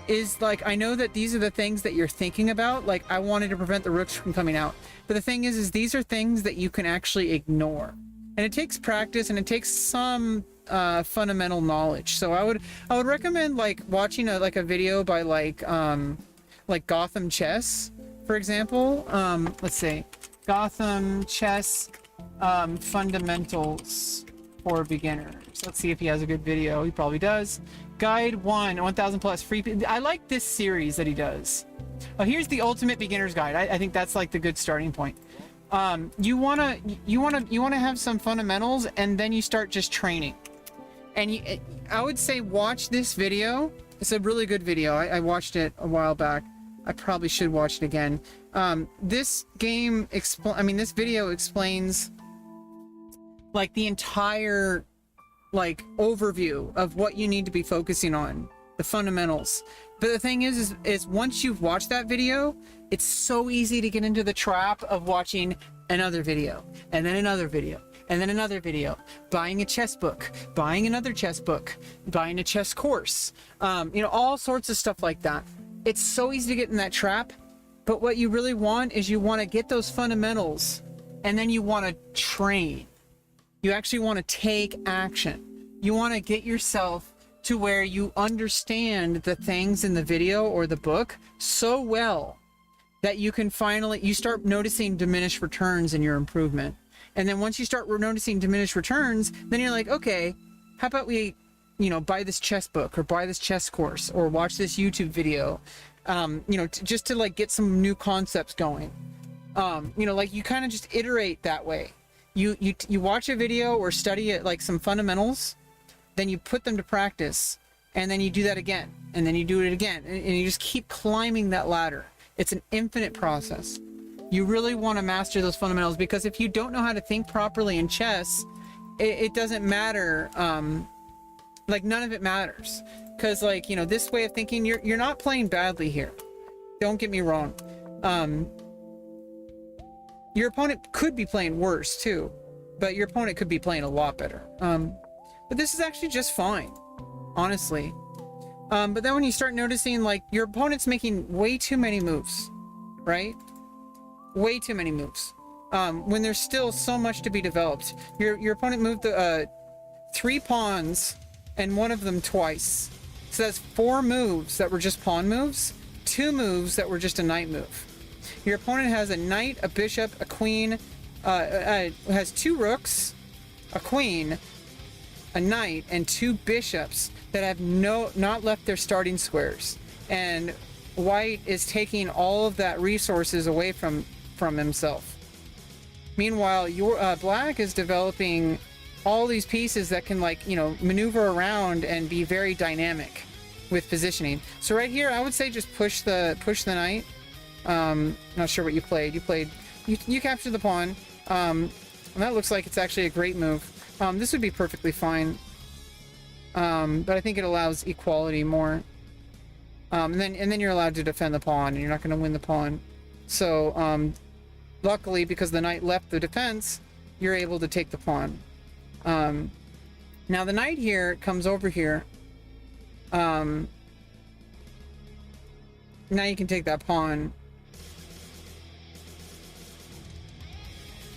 Is like, I know that these are the things that you're thinking about, like I wanted to prevent the rooks from coming out, but the thing is these are things that you can actually ignore, and it takes practice and it takes some fundamental knowledge. So I would recommend like watching a video by like Gotham Chess, for example. Let's see, Gotham Chess Fundamentals for Beginners. Let's see if he has a good video. He probably does. Guide 1, 1000 plus free. I like this series that he does. Oh, here's the ultimate beginner's guide. I think that's like the good starting point. You wanna have some fundamentals, and then you start just training. And I would say watch this video. It's a really good video. I watched it a while back. I probably should watch it again. This video explains like the entire like overview of what you need to be focusing on, the fundamentals. But the thing is once you've watched that video, it's so easy to get into the trap of watching another video, and then another video, and then another video, buying a chess book, buying another chess book, buying a chess course, you know, all sorts of stuff like that. It's so easy to get in that trap. But what you really want is you want to get those fundamentals, and then you want to train. You actually want to take action. You want to get yourself to where you understand the things in the video or the book so well that you can you start noticing diminished returns in your improvement. And then once you start noticing diminished returns, then you're like, okay, how about we, you know, buy this chess book, or buy this chess course, or watch this YouTube video, you know, just to like get some new concepts going. You know, like you kind of just iterate that way. You watch a video or study it, like some fundamentals, then you put them to practice, and then you do that again, and then you do it again, and you just keep climbing that ladder. It's an infinite process. You really want to master those fundamentals, because if you don't know how to think properly in chess, it doesn't matter. Like none of it matters, because like, you know, this way of thinking, you're not playing badly here. Don't get me wrong. Your opponent could be playing worse too, but your opponent could be playing a lot better. But this is actually just fine, honestly. But then when you start noticing like your opponent's making way too many moves, right? Way too many moves. When there's still so much to be developed. Your opponent moved the 3 pawns and one of them twice. So that's 4 moves that were just pawn moves, 2 moves that were just a knight move. Your opponent has a knight, a bishop, a queen, has 2 rooks, a queen, a knight and 2 bishops that have not left their starting squares, and white is taking all of that resources away from himself. Meanwhile, your black is developing all these pieces that can, like, you know, maneuver around and be very dynamic with positioning. So right here, I would say just push the knight. Not sure what you played. You captured the pawn. And that looks like it's actually a great move. This would be perfectly fine. But I think it allows equality more. And then you're allowed to defend the pawn, and you're not going to win the pawn. So, luckily, because the knight left the defense, you're able to take the pawn. Now the knight here comes over here. Now you can take that pawn.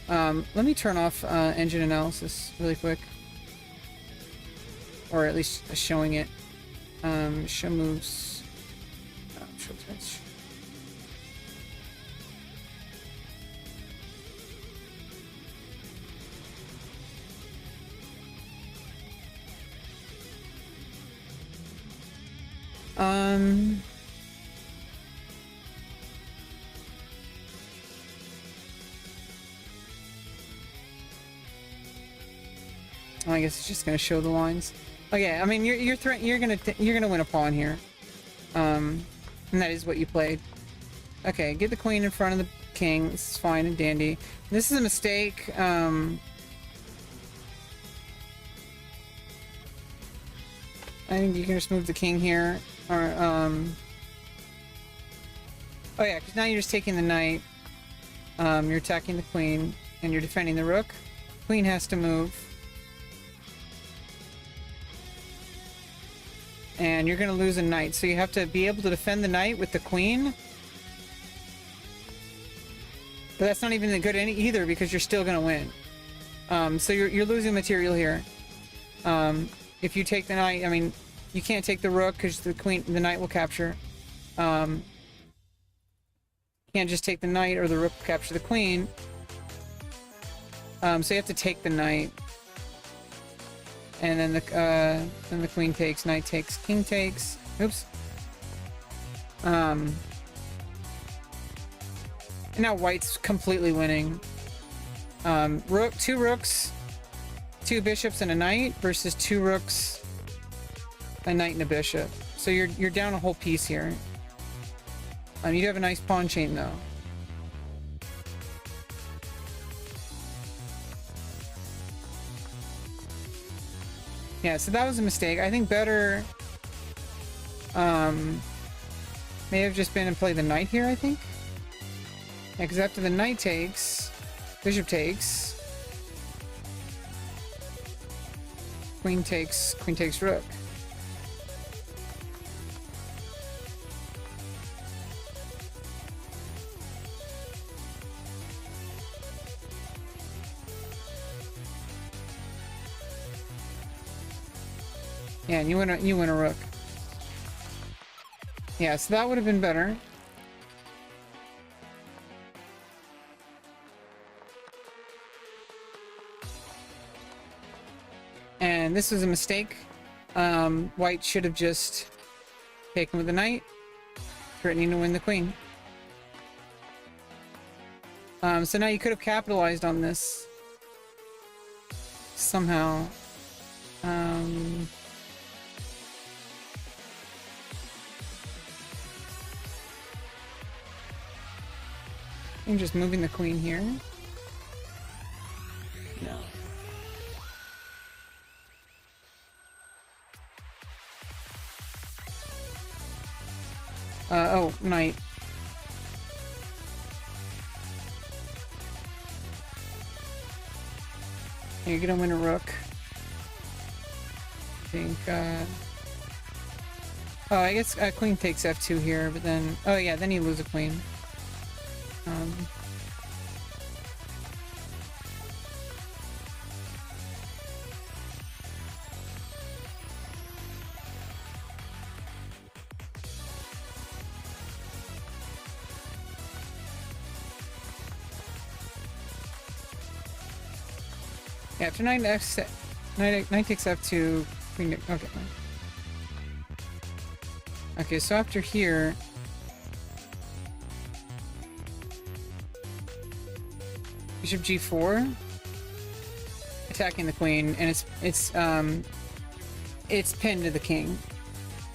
Let me turn off engine analysis really quick, or at least showing it. Show moves. Show touch. I guess it's just gonna show the lines. Okay, I mean you're gonna win a pawn here, and that is what you played. Okay, get the queen in front of the king. This is fine and dandy. This is a mistake. I think you can just move the king here, or oh yeah, because now you're just taking the knight. You're attacking the queen, and you're defending the rook. Queen has to move. And you're going to lose a knight, so you have to be able to defend the knight with the queen. But that's not even good either, because you're still going to win. So you're losing material here. If you take the knight, I mean, you can't take the rook because the knight will capture. You can't just take the knight, or the rook will capture the queen. So you have to take the knight. And then the queen takes, knight takes, king takes. Oops. And now white's completely winning. Two rooks, 2 bishops, and a knight versus 2 rooks, a knight, and a bishop. So you're down a whole piece here. You do have a nice pawn chain though. Yeah, so that was a mistake. I think better may have just been to play the knight here, I think. Yeah, because after the knight takes, bishop takes, queen takes rook. Yeah, and you win a rook. Yeah, so that would have been better. And this was a mistake. White should have just taken with the knight, threatening to win the queen. So now you could have capitalized on this somehow. I'm just moving the queen here. No. Oh, knight. You're gonna win a rook. I think, oh, I guess queen takes f2 here, but then... Oh yeah, then you lose a queen. Yeah, after knight f6, Knight takes f2. Queen. Okay. Okay, so after here, bishop g4, attacking the queen, and it's pinned to the king,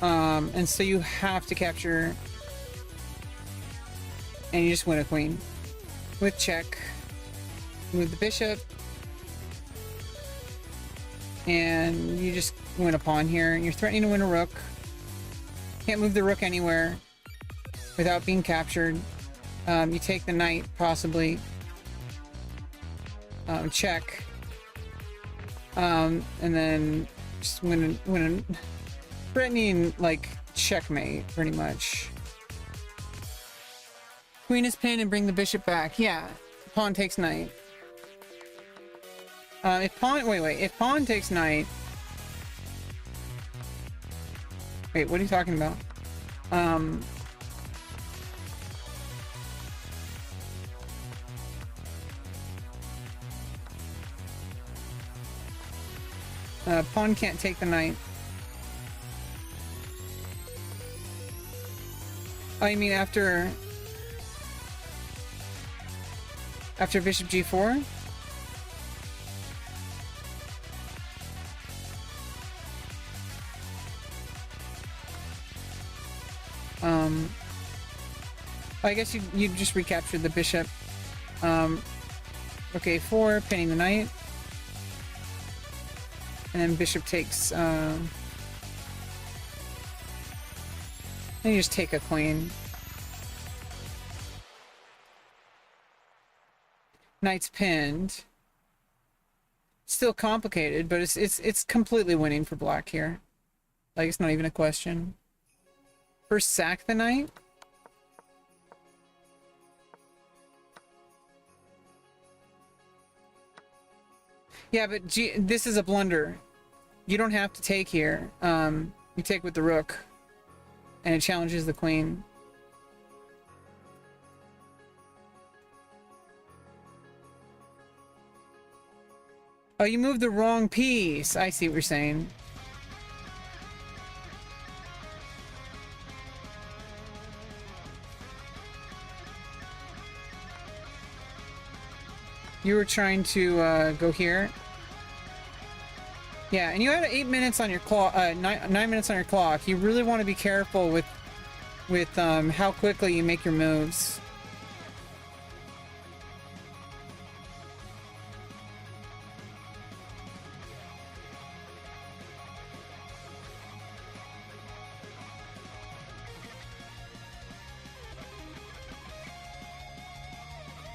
and so you have to capture, and you just win a queen with check. Move the bishop, and you just win a pawn here. You're threatening to win a rook. Can't move the rook anywhere without being captured. You take the knight, possibly. Check. And then just win a threatening, like, checkmate, pretty much. Queen is pinned and bring the bishop back. Yeah. Pawn takes knight. If pawn takes knight... Wait, what are you talking about? Pawn can't take the knight. Oh, you mean after bishop g4? I guess you just recaptured the bishop. Okay, 4, pinning the knight. And then bishop takes, then you just take a queen. Knight's pinned. Still complicated, but it's completely winning for black here. Like, it's not even a question. First sack the knight. Yeah, but this is a blunder. You don't have to take here. You take with the rook, and it challenges the queen. Oh, you moved the wrong piece. I see what you're saying. You were trying to go here. Yeah, and you had 8 minutes on your clock, 9 minutes on your clock. You really want to be careful with how quickly you make your moves.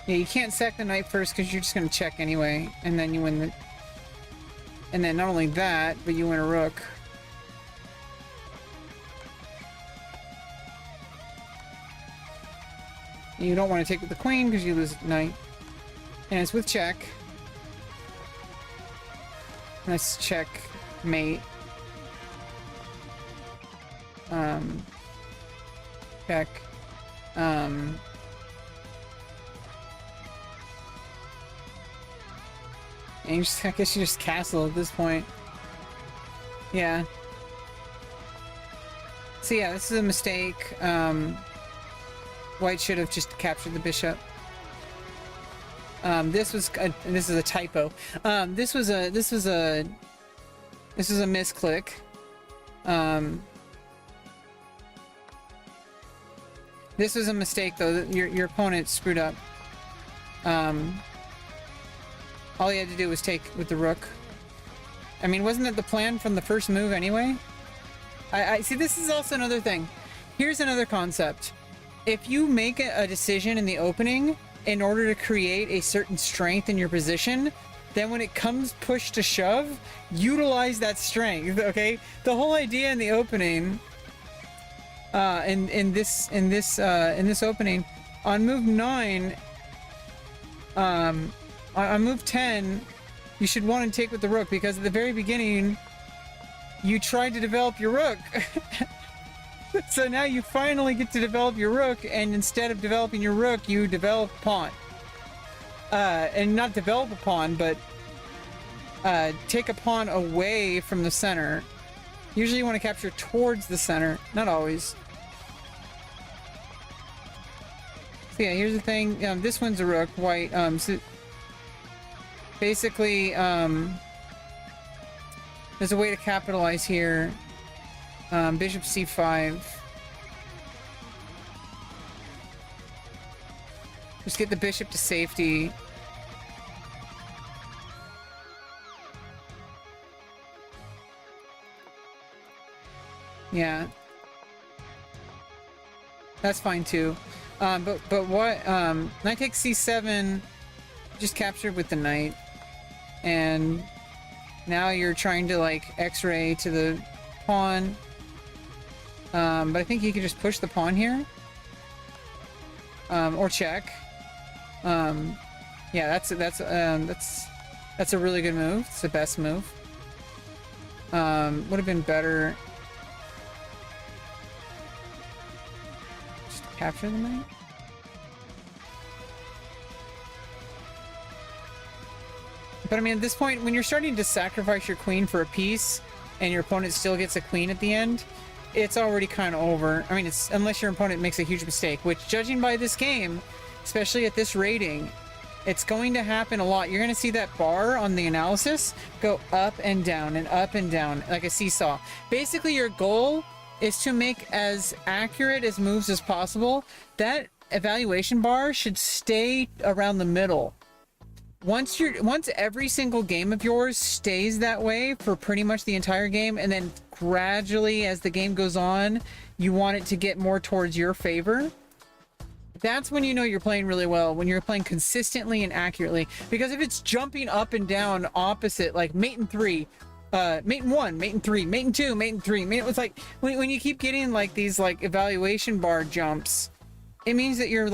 Yeah, you can't sack the knight first because you're just going to check anyway, and then you win the... And then not only that, but you win a rook. You don't want to take with the queen because you lose the knight. And it's with check. Nice check, mate. Check. And you just, I guess you just castle at this point. Yeah. So yeah, this is a mistake. White should have just captured the bishop. This is a typo. This was a misclick. This was a mistake though. Your opponent screwed up. All he had to do was take with the rook. I mean, wasn't that the plan from the first move anyway? I see, this is also another thing. Here's another concept. If you make a decision in the opening in order to create a certain strength in your position, then when it comes push to shove, utilize that strength, okay? The whole idea in the opening, in this opening, on move 9, on move 10, you should want to take with the rook, because at the very beginning, you tried to develop your rook. So now you finally get to develop your rook, and instead of developing your rook, you develop pawn. And not develop a pawn, but take a pawn away from the center. Usually you want to capture towards the center, not always. So yeah, here's the thing. This one's a rook, white. So basically, there's a way to capitalize here. Bishop c5. Just get the bishop to safety. Yeah. That's fine too. But what, knight takes c7, just captured with the knight. And now you're trying to like x-ray to the pawn. But I think you can just push the pawn here. Or check. Yeah, that's a really good move. It's the best move. Would have been better just to capture the knight. But I mean, at this point, when you're starting to sacrifice your queen for a piece, and your opponent still gets a queen at the end, it's already kind of over. I mean, it's unless your opponent makes a huge mistake, which, judging by this game, especially at this rating, it's going to happen a lot. You're going to see that bar on the analysis go up and down, like a seesaw. Basically, your goal is to make as accurate as moves as possible. That evaluation bar should stay around the middle. Once every single game of yours stays that way for pretty much the entire game, and then gradually as the game goes on, you want it to get more towards your favor. That's when you know you're playing really well, when you're playing consistently and accurately. Because if it's jumping up and down opposite, like mate in 3, mate in 1, mate in 3, mate in 2, mate in 3, it's like when you keep getting like these like evaluation bar jumps, it means that you're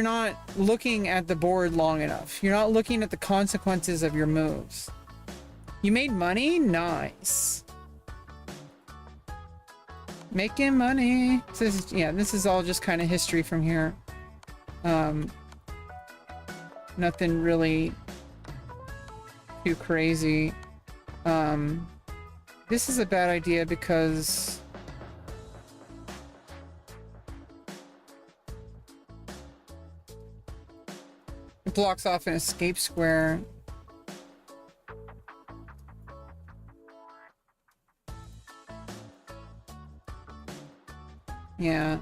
not looking at the board long enough. You're not looking at the consequences of your moves. You made money? Nice. Making money. So this is all just kind of history from here. Nothing really too crazy. This is a bad idea because it blocks off an escape square. Yeah.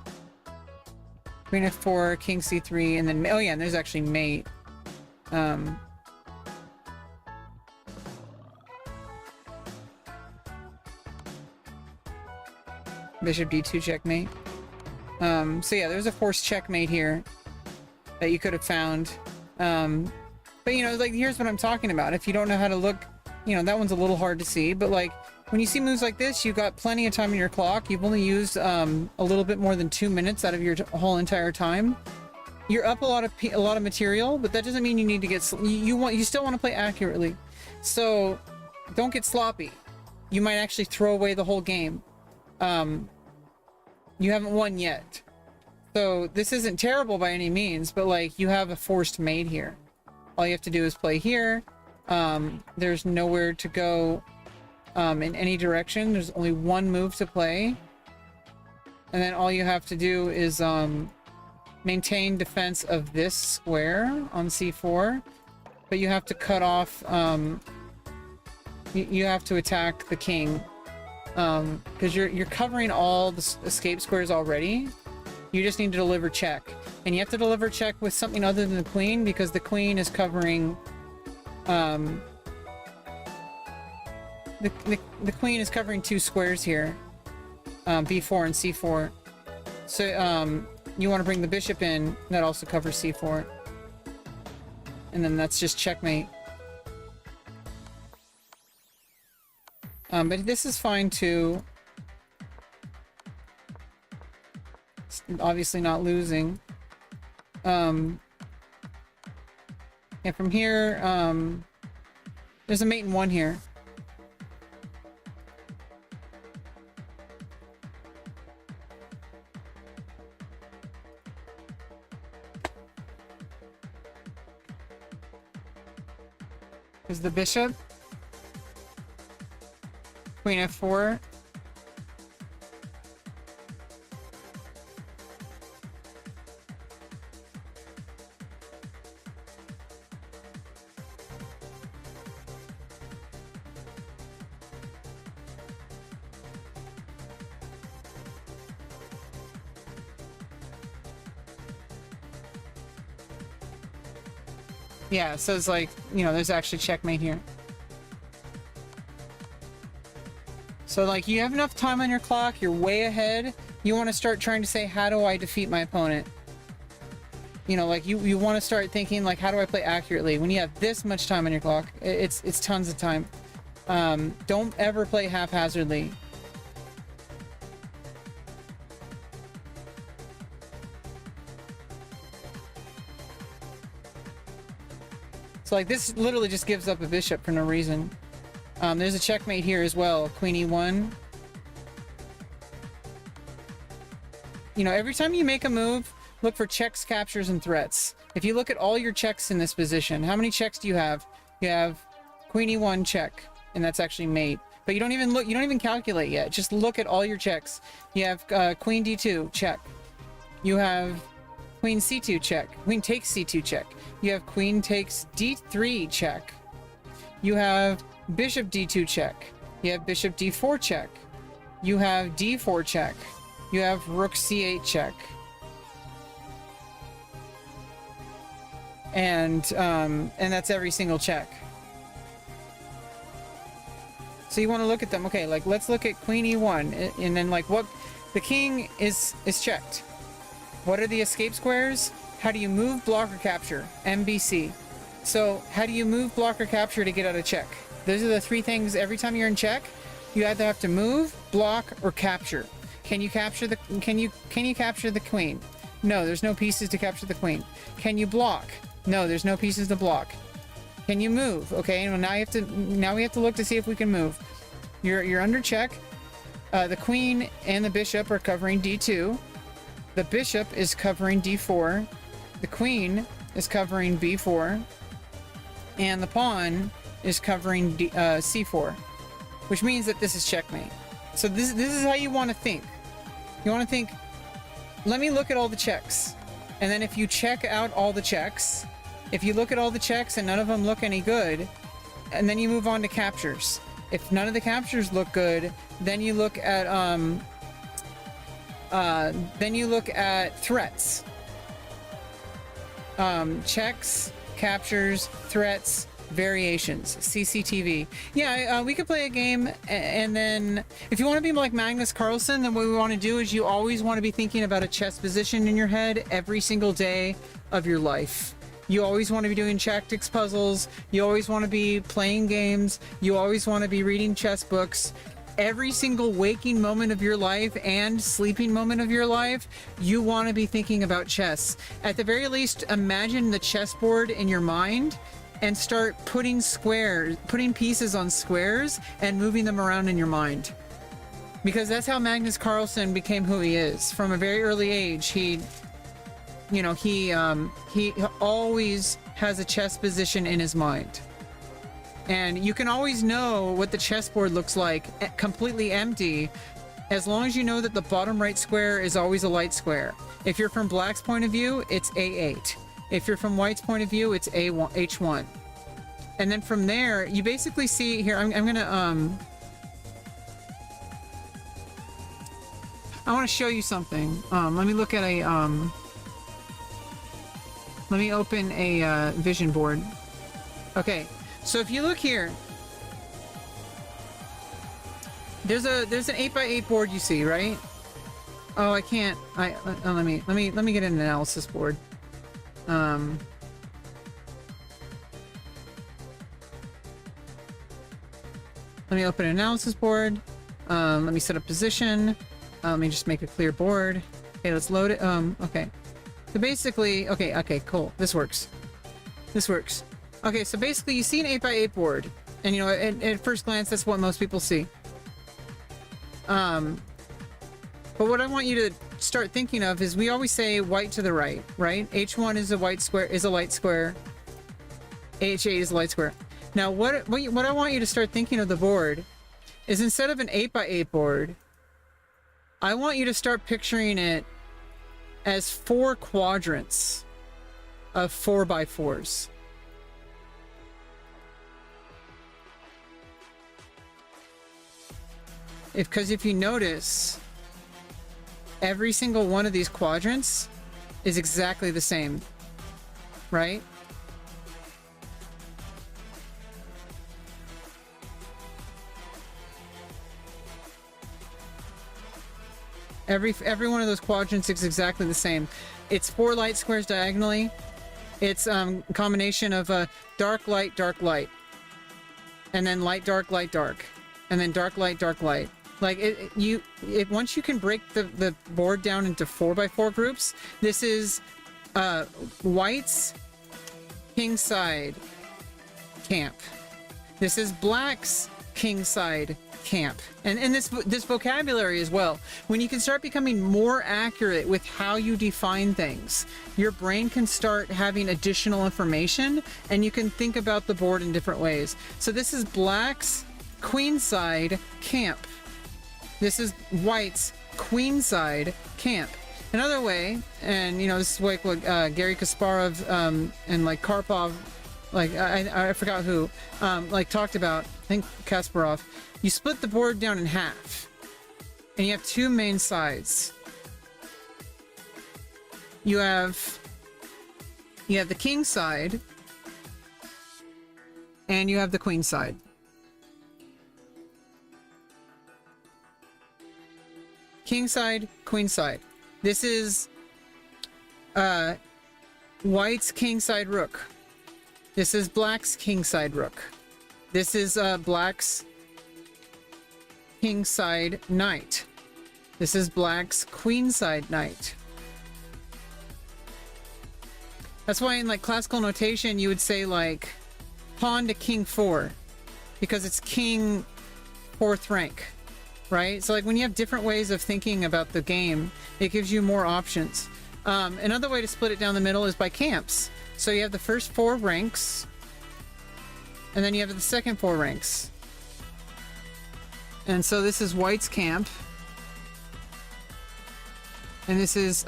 Queen f4, king c3, and then... Oh yeah, and there's actually mate. Bishop d2 checkmate. So yeah, there's a forced checkmate here that you could have found. But you know, like, here's what I'm talking about. If you don't know how to look, you know, that one's a little hard to see, but like, when you see moves like this, you've got plenty of time in your clock. You've only used a little bit more than 2 minutes out of your whole entire time. You're up a lot of material, but that doesn't mean you need to get you still want to play accurately. So don't get sloppy. You might actually throw away the whole game. You haven't won yet. So this isn't terrible by any means, but like, you have a forced mate here. All you have to do is play here. There's nowhere to go in any direction. There's only one move to play. And then all you have to do is maintain defense of this square on c4. But you have to cut off... you have to attack the king. Because you're covering all the escape squares already. You just need to deliver check. And you have to deliver check with something other than the queen, because the queen is covering... The queen is covering 2 squares here. b4 and c4. So, you want to bring the bishop in. That also covers c4. And then that's just checkmate. But this is fine too. It's obviously not losing. Yeah, from here, there's a mate in 1 here. Is the bishop. Queen f4. Yeah, so it's like, you know, there's actually checkmate here. So like you have enough time on your clock, you're way ahead. You want to start trying to say, how do I defeat my opponent? You know, like you want to start thinking like, how do I play accurately? When you have this much time on your clock, it's tons of time. Don't ever play haphazardly. So like this literally just gives up a bishop for no reason. There's a checkmate here as well. Queen e1. You know, every time you make a move, look for checks, captures, and threats. If you look at all your checks in this position, how many checks do you have? You have Queen e1 check, and that's actually mate. But you don't even look, you don't even calculate yet. Just look at all your checks. You have Queen d2 check. You have Queen c2 check. Queen takes c2 check. You have Queen takes d3 check. You have Bishop d2 check. You have Bishop d4 check. You have d4 check. You have Rook c8 check. And that's every single check. So you want to look at them. Okay, like let's look at Queen e1, and then like what the king is checked. What are the escape squares? How do you move, block, or capture? MBC. So how do you move, block, or capture to get out of check? Those are the three things. Every time you're in check, you either have to move, block, or capture. Can you capture the can you capture the queen? No, there's no pieces to capture the queen. Can you block? No, there's no pieces to block. Can you move? Okay, well now we have to look to see if we can move. You're under check. The queen and the bishop are covering d2. The bishop is covering d4. The queen is covering b4. And the pawn is covering c4, which means that this is checkmate. So this is how you want to think. You want to think, let me look at all the checks. And then if you check out all the checks, if you look at all the checks and none of them look any good, and then you move on to captures. If none of the captures look good, then you look at threats. Checks, captures, threats, variations, CCTV. Yeah, we could play a game, and then if you want to be like Magnus Carlsen, then what we want to do is you always want to be thinking about a chess position in your head every single day of your life. You always want to be doing tactics puzzles. You always want to be playing games. You always want to be reading chess books. Every single waking moment of your life and sleeping moment of your life, you want to be thinking about chess. At the very least, imagine the chessboard in your mind and start putting pieces on squares and moving them around in your mind. Because that's how Magnus Carlsen became who he is. From a very early age, he always has a chess position in his mind. And you can always know what the chessboard looks like completely empty, as long as you know that the bottom right square is always a light square. If you're from black's point of view, it's A8. If you're from white's point of view, it's A1, H1. And then from there, you basically see here, I'm gonna, I want to show you something. Let me look at a, let me open a vision board. Okay, so if you look here, there's an 8x8 board you see, right? Oh, I can't. Let me get an analysis board. Let me open an analysis board. Let me set a position. Let me just make a clear board. Okay, let's load it. Okay. So basically, okay, cool. This works. Okay, so basically you see an 8x8 board. And you know, at first glance, that's what most people see. But what I want you to start thinking of is we always say white to the right, right? H1 is a white square, is a light square. H8 is a light square. Now, what I want you to start thinking of the board is instead of an 8x8 board, I want you to start picturing it as 4 quadrants of 4x4s. Because if you notice, every single one of these quadrants is exactly the same, right? Every one of those quadrants is exactly the same. It's 4 light squares diagonally. It's a combination of dark, light, and then light, dark, and then dark, light. Like once you can break the board down into 4x4 groups, this is white's king side camp. This is black's king side camp. And this vocabulary as well. When you can start becoming more accurate with how you define things, your brain can start having additional information, and you can think about the board in different ways. So this is black's queenside camp. This is white's queenside camp. Another way, and you know, this is like what Gary Kasparov and like Karpov, like I forgot who, like talked about. I think Kasparov. You split the board down in half, and you have 2 main sides. You have the king side, and you have the queen side. King side, queen side. This is white's king side rook. This is black's king side rook. This is black's king side knight. This is black's queen side knight. That's why in like classical notation you would say like pawn to king 4, because it's king 4th rank, right? So like when you have different ways of thinking about the game, it gives you more options. Another way to split it down the middle is by camps. So you have the first 4 ranks, and then you have the second 4 ranks. And so this is white's camp. And this is,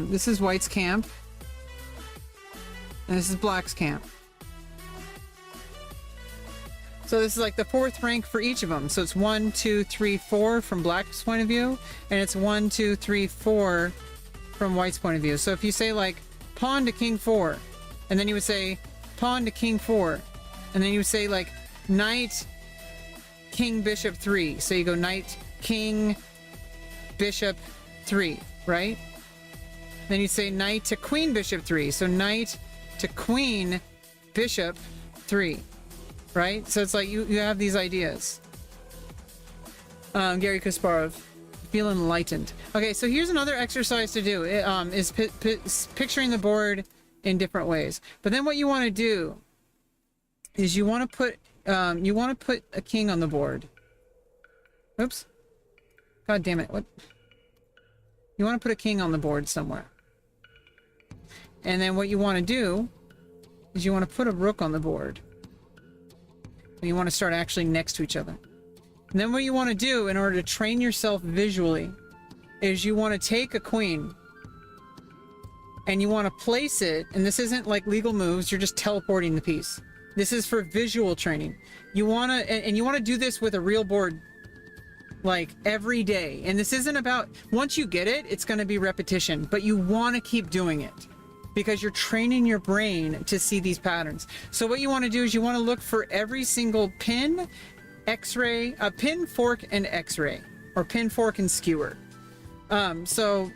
this is white's camp. And this is black's camp. So this is like the 4th rank for each of them. So it's 1, 2, 3, 4 from black's point of view. And it's 1, 2, 3, 4 from white's point of view. So if you say like pawn to king 4, and then you would say pawn to king 4, and then you would say like knight king bishop 3. So you go knight king bishop 3, right? Then you say knight to queen bishop 3. So knight to queen bishop 3, right? So it's like you have these ideas. Gary Kasparov. Feel enlightened. Okay, so here's another exercise to do. Is picturing the board in different ways. But then what you want to do is you want to put a king on the board. Oops. God damn it. What? You want to put a king on the board somewhere. And then what you want to do is you want to put a rook on the board. And you want to start actually next to each other. And then what you want to do in order to train yourself visually is you want to take a queen and you want to place it, and this isn't like legal moves, you're just teleporting the piece. This is for visual training. You want to, and you want to do this with a real board like every day. And this isn't about, once you get it, it's going to be repetition, but you want to keep doing it because you're training your brain to see these patterns. So what you want to do is you want to look for every single pin, X-ray, pin, fork, and X-ray, or pin, fork, and skewer. So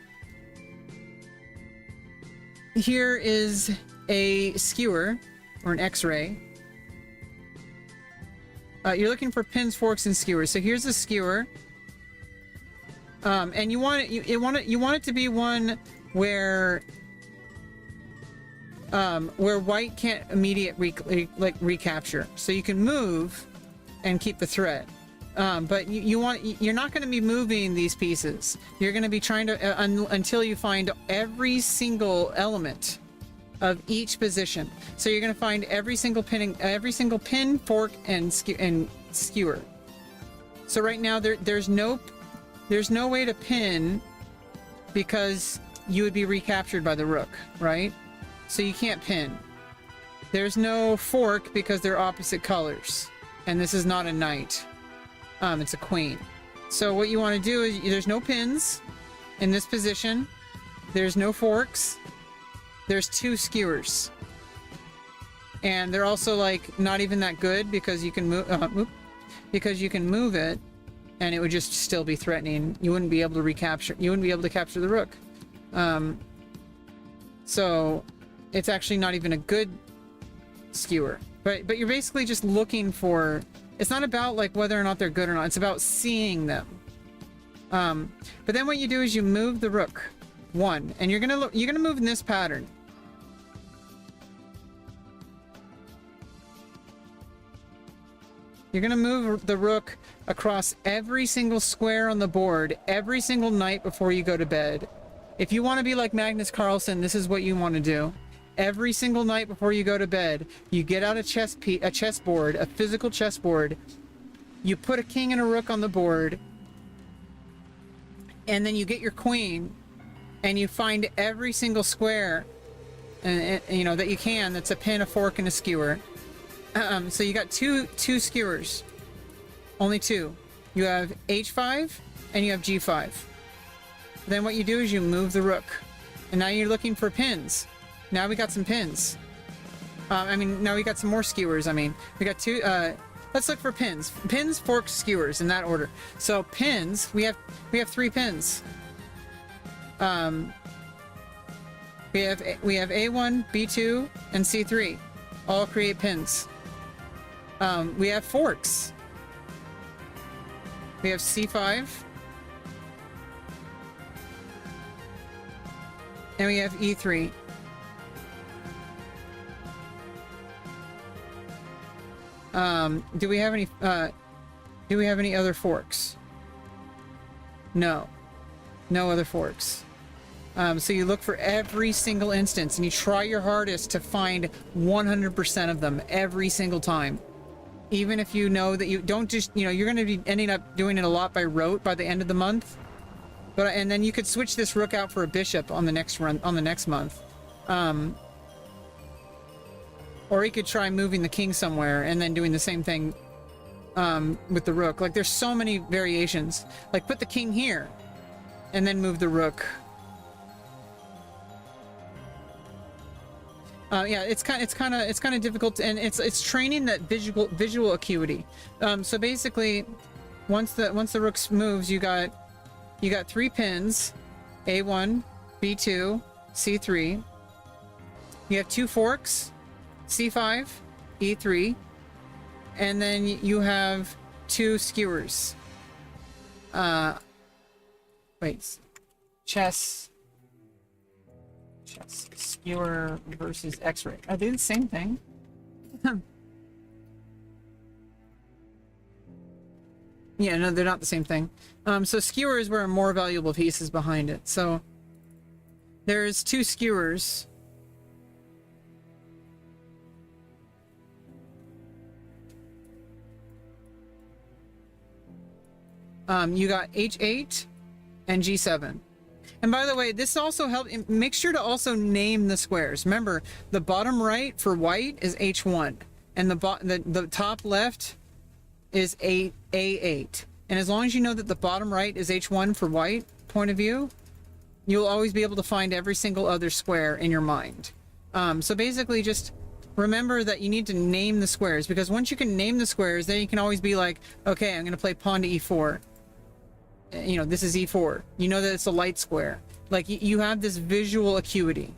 here is a skewer or an X-ray. You're looking for pins, forks, and skewers. So here's a skewer, and you want it to be one where white can't immediate recapture. So you can move and keep the thread. But you're not going to be moving these pieces. You're going to be trying to until you find every single element of each position. So you're going to find every single pin, fork, and skewer. So right now there's no way to pin because you would be recaptured by the rook, right? So you can't pin. There's no fork because they're opposite colors, and this is not a knight. It's a queen. So what you want to do is there's no pins in this position. There's no forks. There's 2 skewers, and they're also like not even that good because you can move because you can move it, and it would just still be threatening. You wouldn't be able to recapture. You wouldn't be able to capture the rook. So it's actually not even a good skewer. But you're basically just looking for. It's not about like whether or not they're good or not. It's about seeing them. But then what you do is you move the rook 1, and you're gonna move in this pattern. You're gonna move the rook across every single square on the board every single night before you go to bed. If you want to be like Magnus Carlsen, this is what you want to do. Every single night before you go to bed, you get out a chessboard, a physical chessboard. You put a king and a rook on the board, and then you get your queen, and you find every single square, and you know that you can. That's a pin, a fork, and a skewer. So you got two skewers. Only 2. You have h5 and you have g5. Then what you do is you move the rook, and now you're looking for pins. Now we got some pins. Now we got some more skewers. We got 2. Let's look for pins. Pins, forks, skewers in that order. So pins, we have 3 pins. We have A1, B2, and C3. All create pins. We have forks. We have C5. And we have E3. Do we have any other forks? No. No other forks. So you look for every single instance, and you try your hardest to find 100% of them every single time. Even if you know that you don't just, you're going to be ending up doing it a lot by rote by the end of the month. And then you could switch this rook out for a bishop on the next month. Or you could try moving the king somewhere and then doing the same thing with the rook. Like, there's so many variations. Like, put the king here and then move the rook. Yeah, it's kind of difficult, and it's training that visual acuity. So basically, once the rook moves, you got 3 pins, A1, B2, C3. You have 2 forks, C5, E3, and then you have 2 skewers. Chess skewer versus X-ray. Are they the same thing? Yeah, no, they're not the same thing. So skewers were more valuable pieces behind it. So there's 2 skewers. You got H8 and G7. And by the way, this also helps. Make sure to also name the squares. Remember, the bottom right for white is H1, and the top left is A8. And as long as you know that the bottom right is H1 for white point of view, you'll always be able to find every single other square in your mind. So basically, just remember that you need to name the squares, because once you can name the squares, then you can always be like, okay, I'm going to play pawn to E4. This is E4. You know that it's a light square. Like, you have this visual acuity.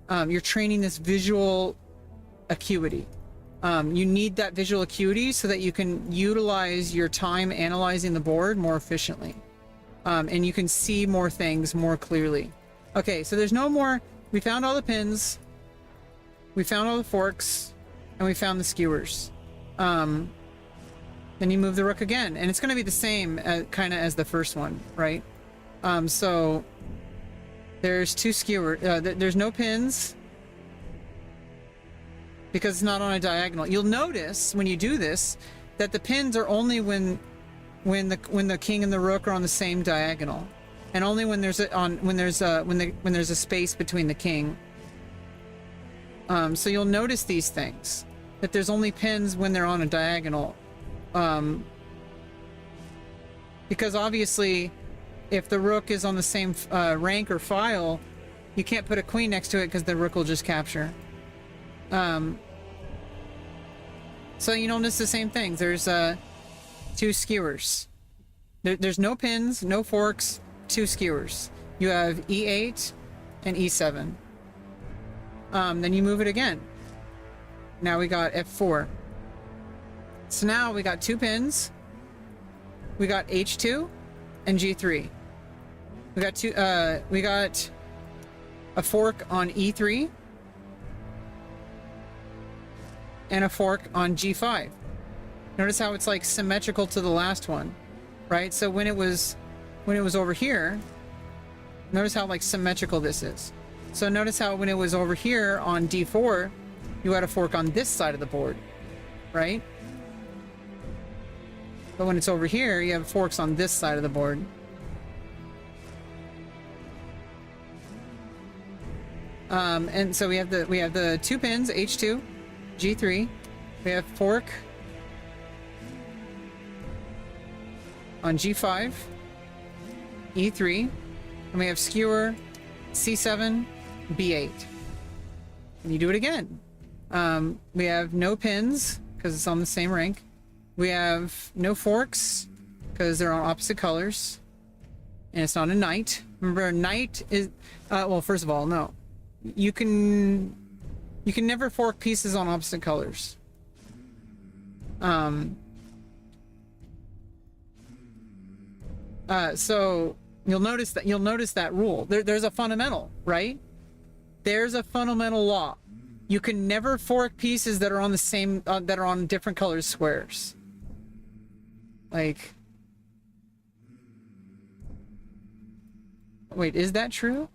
You're training this visual acuity. You need that visual acuity so that you can utilize your time analyzing the board more efficiently. And you can see more things more clearly. Okay, so there's no more. We found all the pins. We found all the forks. And we found the skewers. Then you move the rook again, and it's going to be the same kind of as the first one, right? So there's two skewer. There's no pins because it's not on a diagonal. You'll notice when you do this that the pins are only when the king and the rook are on the same diagonal, and only when there's a space between the king. So you'll notice these things, that there's only pins when they're on a diagonal. Because obviously, if the rook is on the same rank or file, you can't put a queen next to it because the rook will just capture. So you notice the same things. There's two skewers. There's no pins, no forks, two skewers. You have E8 and E7. Then you move it again. Now we got F4. So now we got two pins. We got H2 and G3. We got a fork on E3 and a fork on G5. Notice how it's like symmetrical to the last one, right? So when it was over here, notice how like symmetrical this is. So notice how when it was over here on D4, you had a fork on this side of the board, right? But when it's over here, you have forks on this side of the board. And so we have the two pins, H2, G3. We have fork on G5, E3, and we have skewer C7, B8. And you do it again. We have no pins because it's on the same rank. We have no forks because they're on opposite colors, and it's not a knight. Remember, a knight is well, first of all, no. You can never fork pieces on opposite colors. So you'll notice that rule. There's a fundamental, right? There's a fundamental law. You can never fork pieces that are on the same that are on different colored squares. Like, wait, is that true?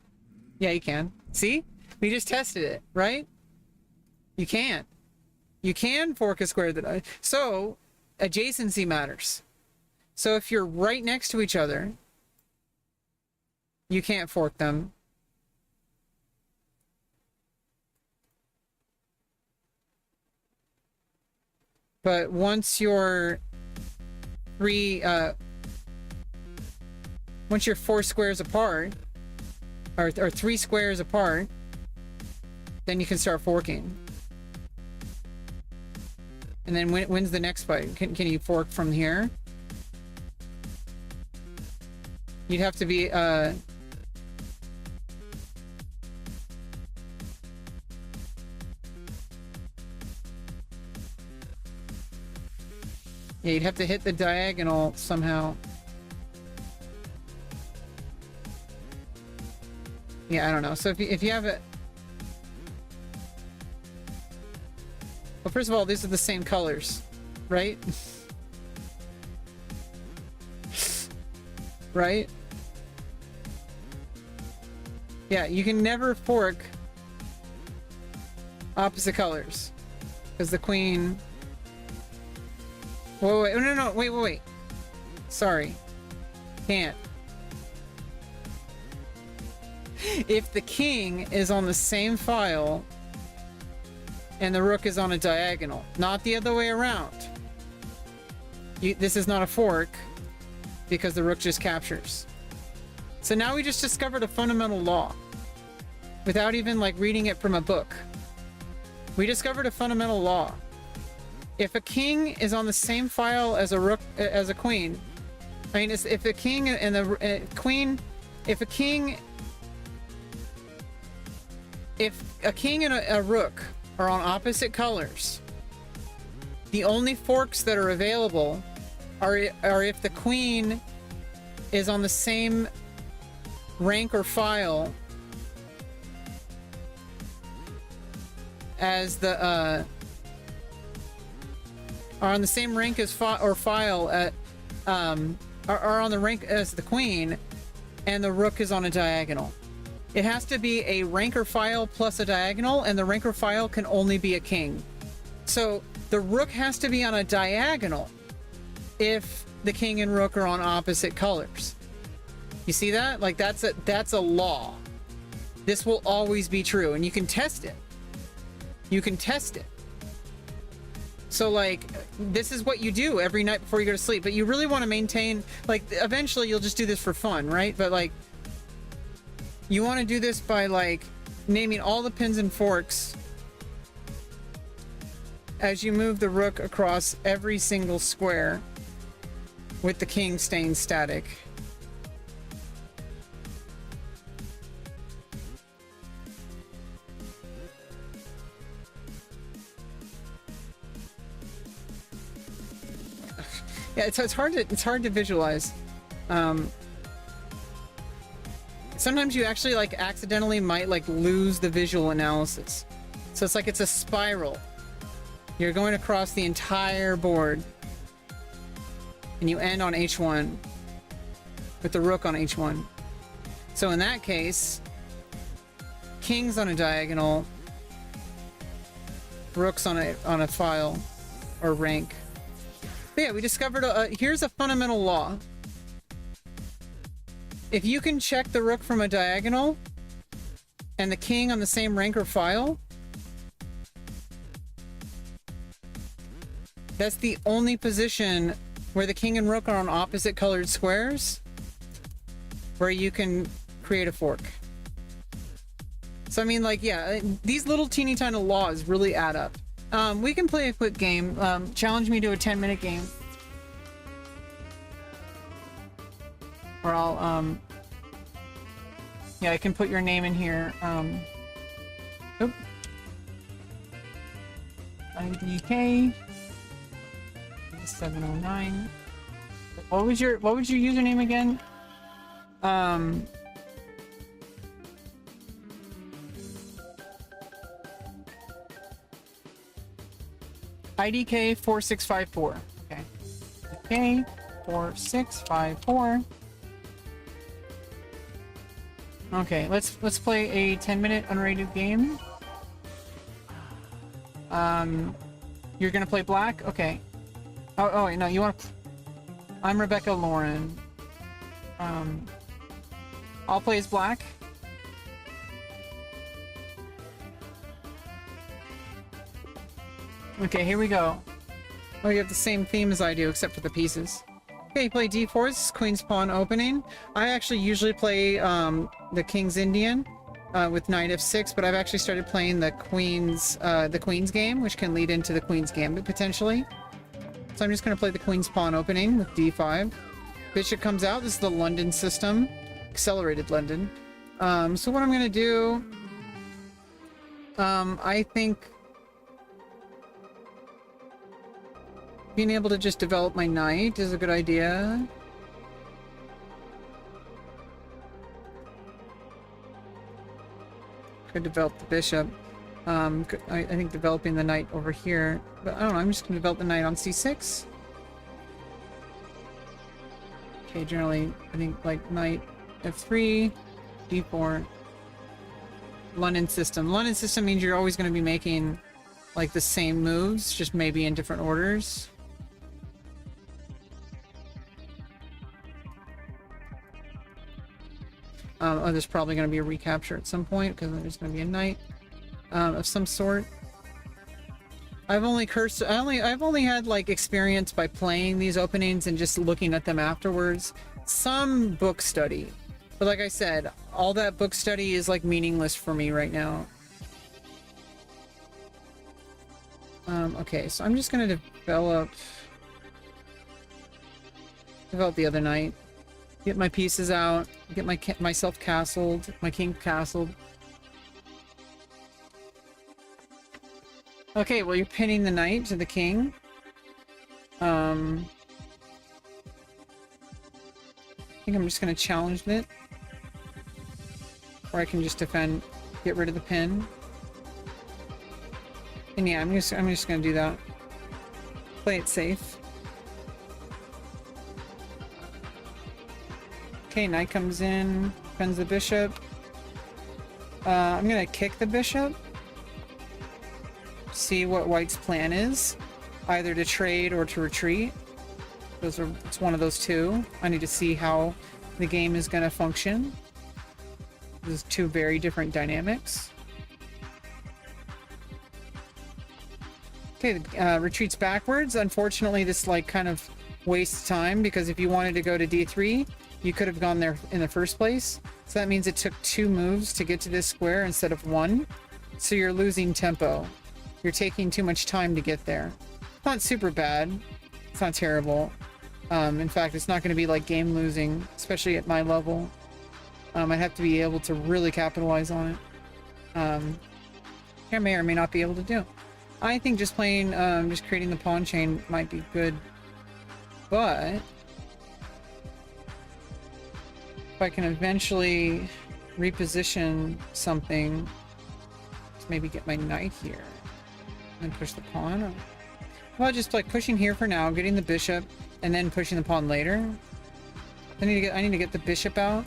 Yeah, you can. See? We just tested it, right? You can. You can fork a square that... So, adjacency matters. So if you're right next to each other, you can't fork them. But once you're once you're 4 squares apart, or 3 squares apart, then you can start forking. And then when's the next fight? Can you fork from here? You'd have to be yeah, you'd have to hit the diagonal somehow. Yeah, I don't know. So if you have it... Well, first of all, these are the same colors, right? Right? Yeah, you can never fork opposite colors. Because the queen... Wait, no, wait. Sorry. Can't. If the king is on the same file and the rook is on a diagonal, not the other way around, this is not a fork because the rook just captures. So now we just discovered a fundamental law without even like reading it from a book. We discovered a fundamental law. If a king is on the same file as a rook, as a queen, I mean, if the king and the queen, if a king and a rook are on opposite colors, the only forks that are available are if the queen is on the same rank or file as the are on the same rank as file at are on the rank as the queen, and the rook is on a diagonal. It has to be a rank or file plus a diagonal, and the rank or file can only be a king. So the rook has to be on a diagonal if the king and rook are on opposite colors. You see that? Like that's a law. This will always be true, and you can test it. You can test it. So like, this is what you do every night before you go to sleep, but you really want to maintain, like, eventually you'll just do this for fun, right? But like, you want to do this by like naming all the pins and forks as you move the rook across every single square with the king staying static. Yeah, it's hard to visualize. Sometimes you actually like accidentally might like lose the visual analysis. So it's like it's a spiral. You're going across the entire board, and you end on H1 with the rook on H1. So in that case, king's on a diagonal, rook's on a file or rank. But yeah, we discovered here's a fundamental law. If you can check the rook from a diagonal and the king on the same rank or file, that's the only position where the king and rook are on opposite colored squares where you can create a fork. So I mean, like, yeah, these little teeny tiny laws really add up. We can play a quick game. Challenge me to a 10-minute game. Or I'll, yeah, I can put your name in here. Oop. IDK 709. What was your username again? IDK 4654. Okay. IDK 4654. Okay, let's play a 10-minute unrated game. You're gonna play black? Okay. Oh wait, no, you want to... I'm rebeccaloran. I'll play as black. Okay, here we go. Oh, you have the same theme as I do, except for the pieces. Okay, you play d4. This is Queen's Pawn opening. I actually usually play the King's Indian with Knight f6, but I've actually started playing the Queen's game, which can lead into the Queen's Gambit potentially. So I'm just going to play the Queen's Pawn opening with d5. Bishop comes out. This is the London system, accelerated London. So what I'm going to do, I think being able to just develop my knight is a good idea. Could develop the bishop. I think developing the knight over here, but I don't know, I'm just going to develop the knight on c6. Okay, generally, I think like knight f3, d4. London system. London system means you're always going to be making like the same moves, just maybe in different orders. Oh, there's probably going to be a recapture at some point because there's going to be a knight of some sort. I've only had like experience by playing these openings and just looking at them afterwards. Some book study, but like I said, all that book study is like meaningless for me right now. Okay, so I'm just going to develop the other knight. Get my pieces out. Get myself castled. My king castled. Okay, well, you're pinning the knight to the king. I think I'm just going to challenge it. Or I can just defend, get rid of the pin. And yeah, I'm just going to do that. Play it safe. Okay, knight comes in, defends the bishop. I'm gonna kick the bishop. See what white's plan is. Either to trade or to retreat. It's one of those two. I need to see how the game is gonna function. There's two very different dynamics. Okay, retreats backwards. Unfortunately, this like kind of wastes time because if you wanted to go to d3, you could have gone there in the first place. So that means it took 2 moves to get to this square instead of 1. So you're losing tempo. You're taking too much time to get there. Not super bad. It's not terrible. In fact, it's not going to be like game losing, especially at my level. I'd have to be able to really capitalize on it. I may or may not be able to do. I think just playing, just creating the pawn chain might be good. But if I can eventually reposition something, let's maybe get my knight here and push the pawn. Or, well, just like pushing here for now, getting the bishop, and then pushing the pawn later. I need to get the bishop out.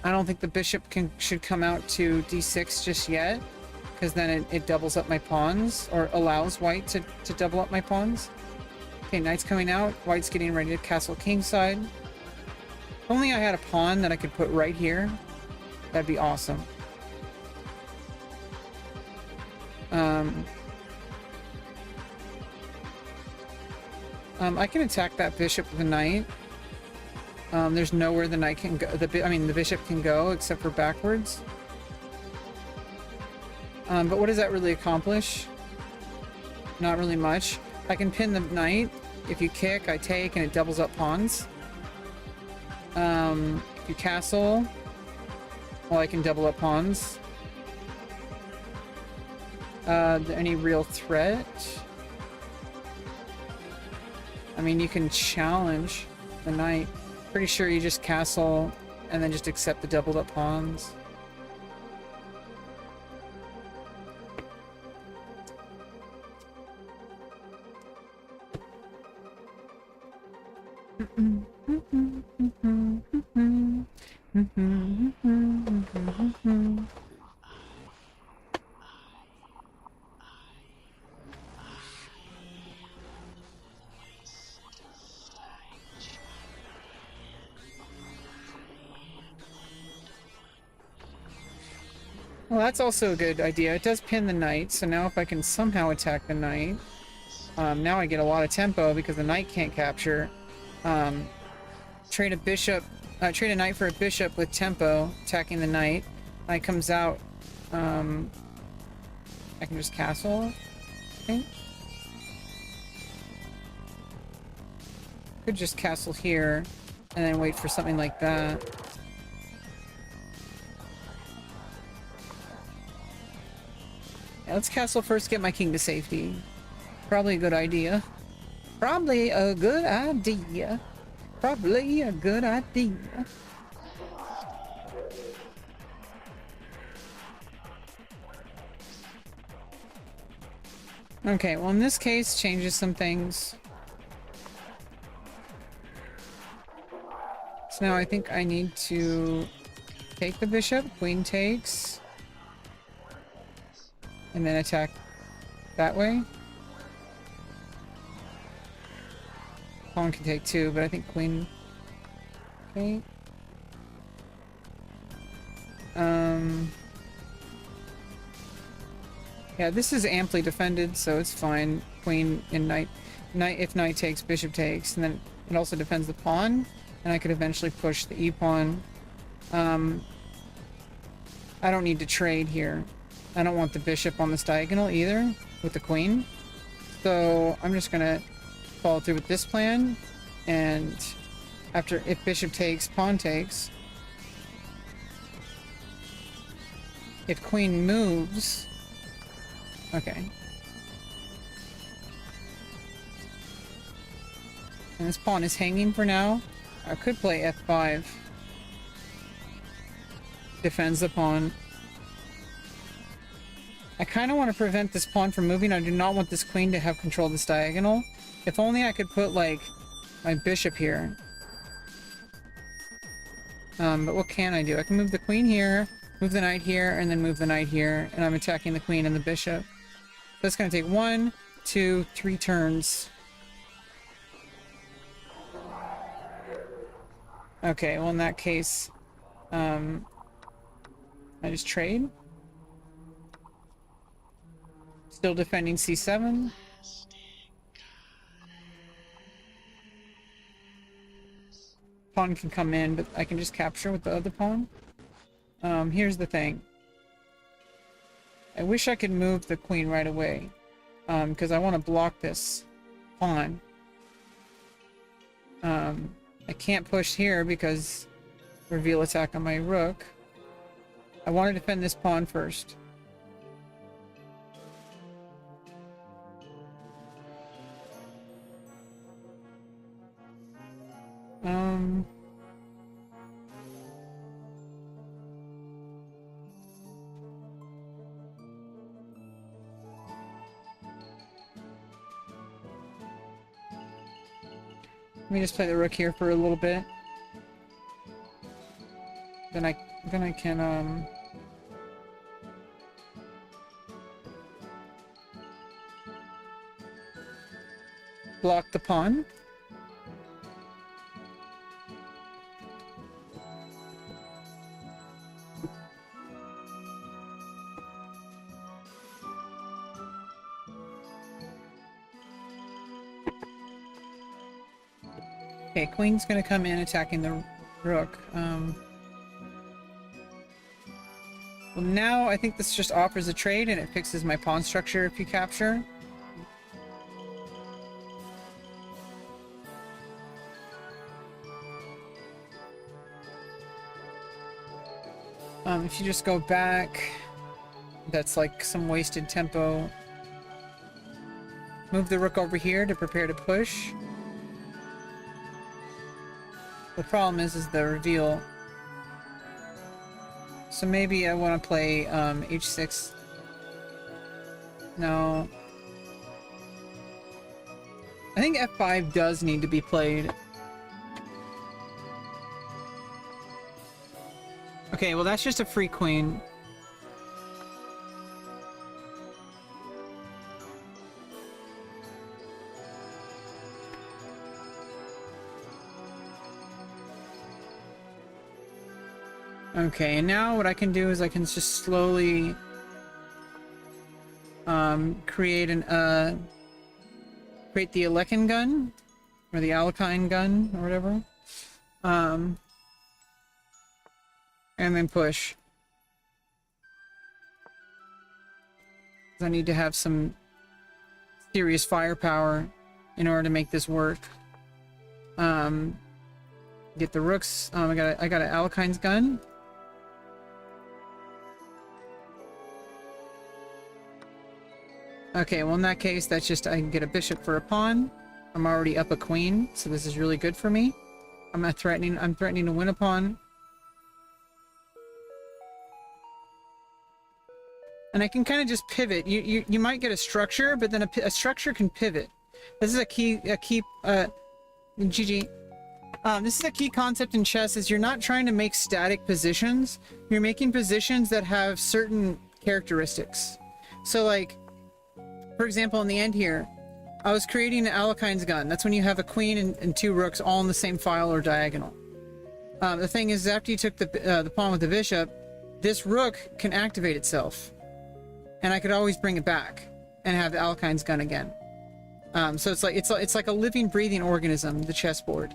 I don't think the bishop should come out to d6 just yet, because then it doubles up my pawns, or allows white to double up my pawns. Okay, knight's coming out. White's getting ready to castle kingside. If only I had a pawn that I could put right here. That'd be awesome. I can attack that bishop with a knight. There's nowhere the knight can go. The bishop can go except for backwards. But what does that really accomplish? Not really much. I can pin the knight. If you kick, I take, and it doubles up pawns. If you castle, well, I can double up pawns. Any real threat? I mean, you can challenge the knight. Pretty sure you just castle and then just accept the doubled up pawns. Well, that's also a good idea. It does pin the knight, so now if I can somehow attack the knight, now I get a lot of tempo because the knight can't capture. Trade a bishop, trade a knight for a bishop with tempo, attacking the knight. Knight comes out. I can just castle, I think. Could just castle here, and then wait for something like that. Yeah, let's castle first, get my king to safety. Probably a good idea. Probably a good idea. Probably a good idea. Okay, well in this case, changes some things. So now I think I need to take the bishop, queen takes, and then attack that way. Pawn can take two, but I think queen... Okay. Yeah, this is amply defended, so it's fine. Queen and knight. If knight takes, bishop takes, and then it also defends the pawn, and I could eventually push the e-pawn. I don't need to trade here. I don't want the bishop on this diagonal either, with the queen. So I'm just gonna follow through with this plan, and if bishop takes, pawn takes. If queen moves... Okay. And this pawn is hanging for now. I could play f5. Defends the pawn. I kind of want to prevent this pawn from moving. I do not want this queen to have control of this diagonal. If only I could put, like, my bishop here. But what can I do? I can move the queen here, move the knight here, and then move the knight here, and I'm attacking the queen and the bishop. So that's going to take 1, 2, 3 turns. Okay, well in that case, I just trade. Still defending c7. Pawn can come in, but I can just capture with the other pawn. Here's the thing. I wish I could move the queen right away, because I want to block this pawn. I can't push here because reveal attack on my rook. I want to defend this pawn first. Let me just play the rook here for a little bit. Then I can block the pawn. Okay, queen's gonna come in attacking the rook. Well, now I think this just offers a trade and it fixes my pawn structure if you capture. If you just go back, that's like some wasted tempo. Move the rook over here to prepare to push. The problem is the reveal. So maybe I want to play h6. No. I think f5 does need to be played. Okay, well that's just a free queen. Okay, and now what I can do is I can just slowly create the Alekhine gun, or the Alekhine gun, or whatever, and then push. 'Cause I need to have some serious firepower in order to make this work. Get the rooks. I got an Alekhine's gun. Okay, well in that case, that's just I can get a bishop for a pawn. I'm already up a queen, so this is really good for me. I'm threatening to win a pawn. And I can kind of just pivot. You might get a structure, but then a structure can pivot. This is a key GG. This is a key concept in chess, is you're not trying to make static positions. You're making positions that have certain characteristics. So like, for example, in the end here, I was creating an Alekhine's gun. That's when you have a queen and 2 rooks all in the same file or diagonal. The thing is, after you took the pawn with the bishop, this rook can activate itself. And I could always bring it back and have the Alekhine's gun again. So it's like a living, breathing organism, the chessboard.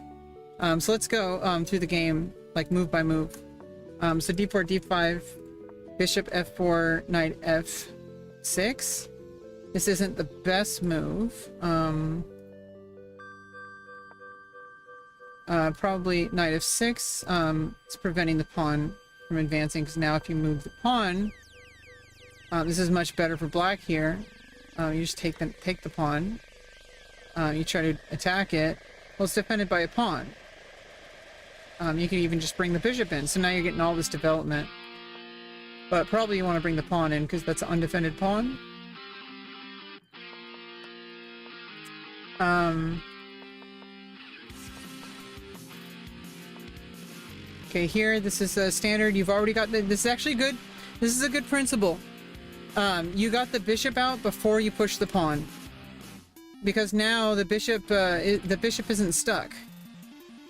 So let's go through the game, like move by move. So d4, d5, bishop f4, knight f6. This isn't the best move. Probably knight f6. It's preventing the pawn from advancing, because now if you move the pawn, this is much better for black here. You just take the pawn. You try to attack it. Well, it's defended by a pawn. You can even just bring the bishop in. So now you're getting all this development. But probably you want to bring the pawn in because that's an undefended pawn. Okay, here, this is standard. You've already got this is actually good. This is a good principle. You got the bishop out before you push the pawn. Because now the bishop isn't stuck.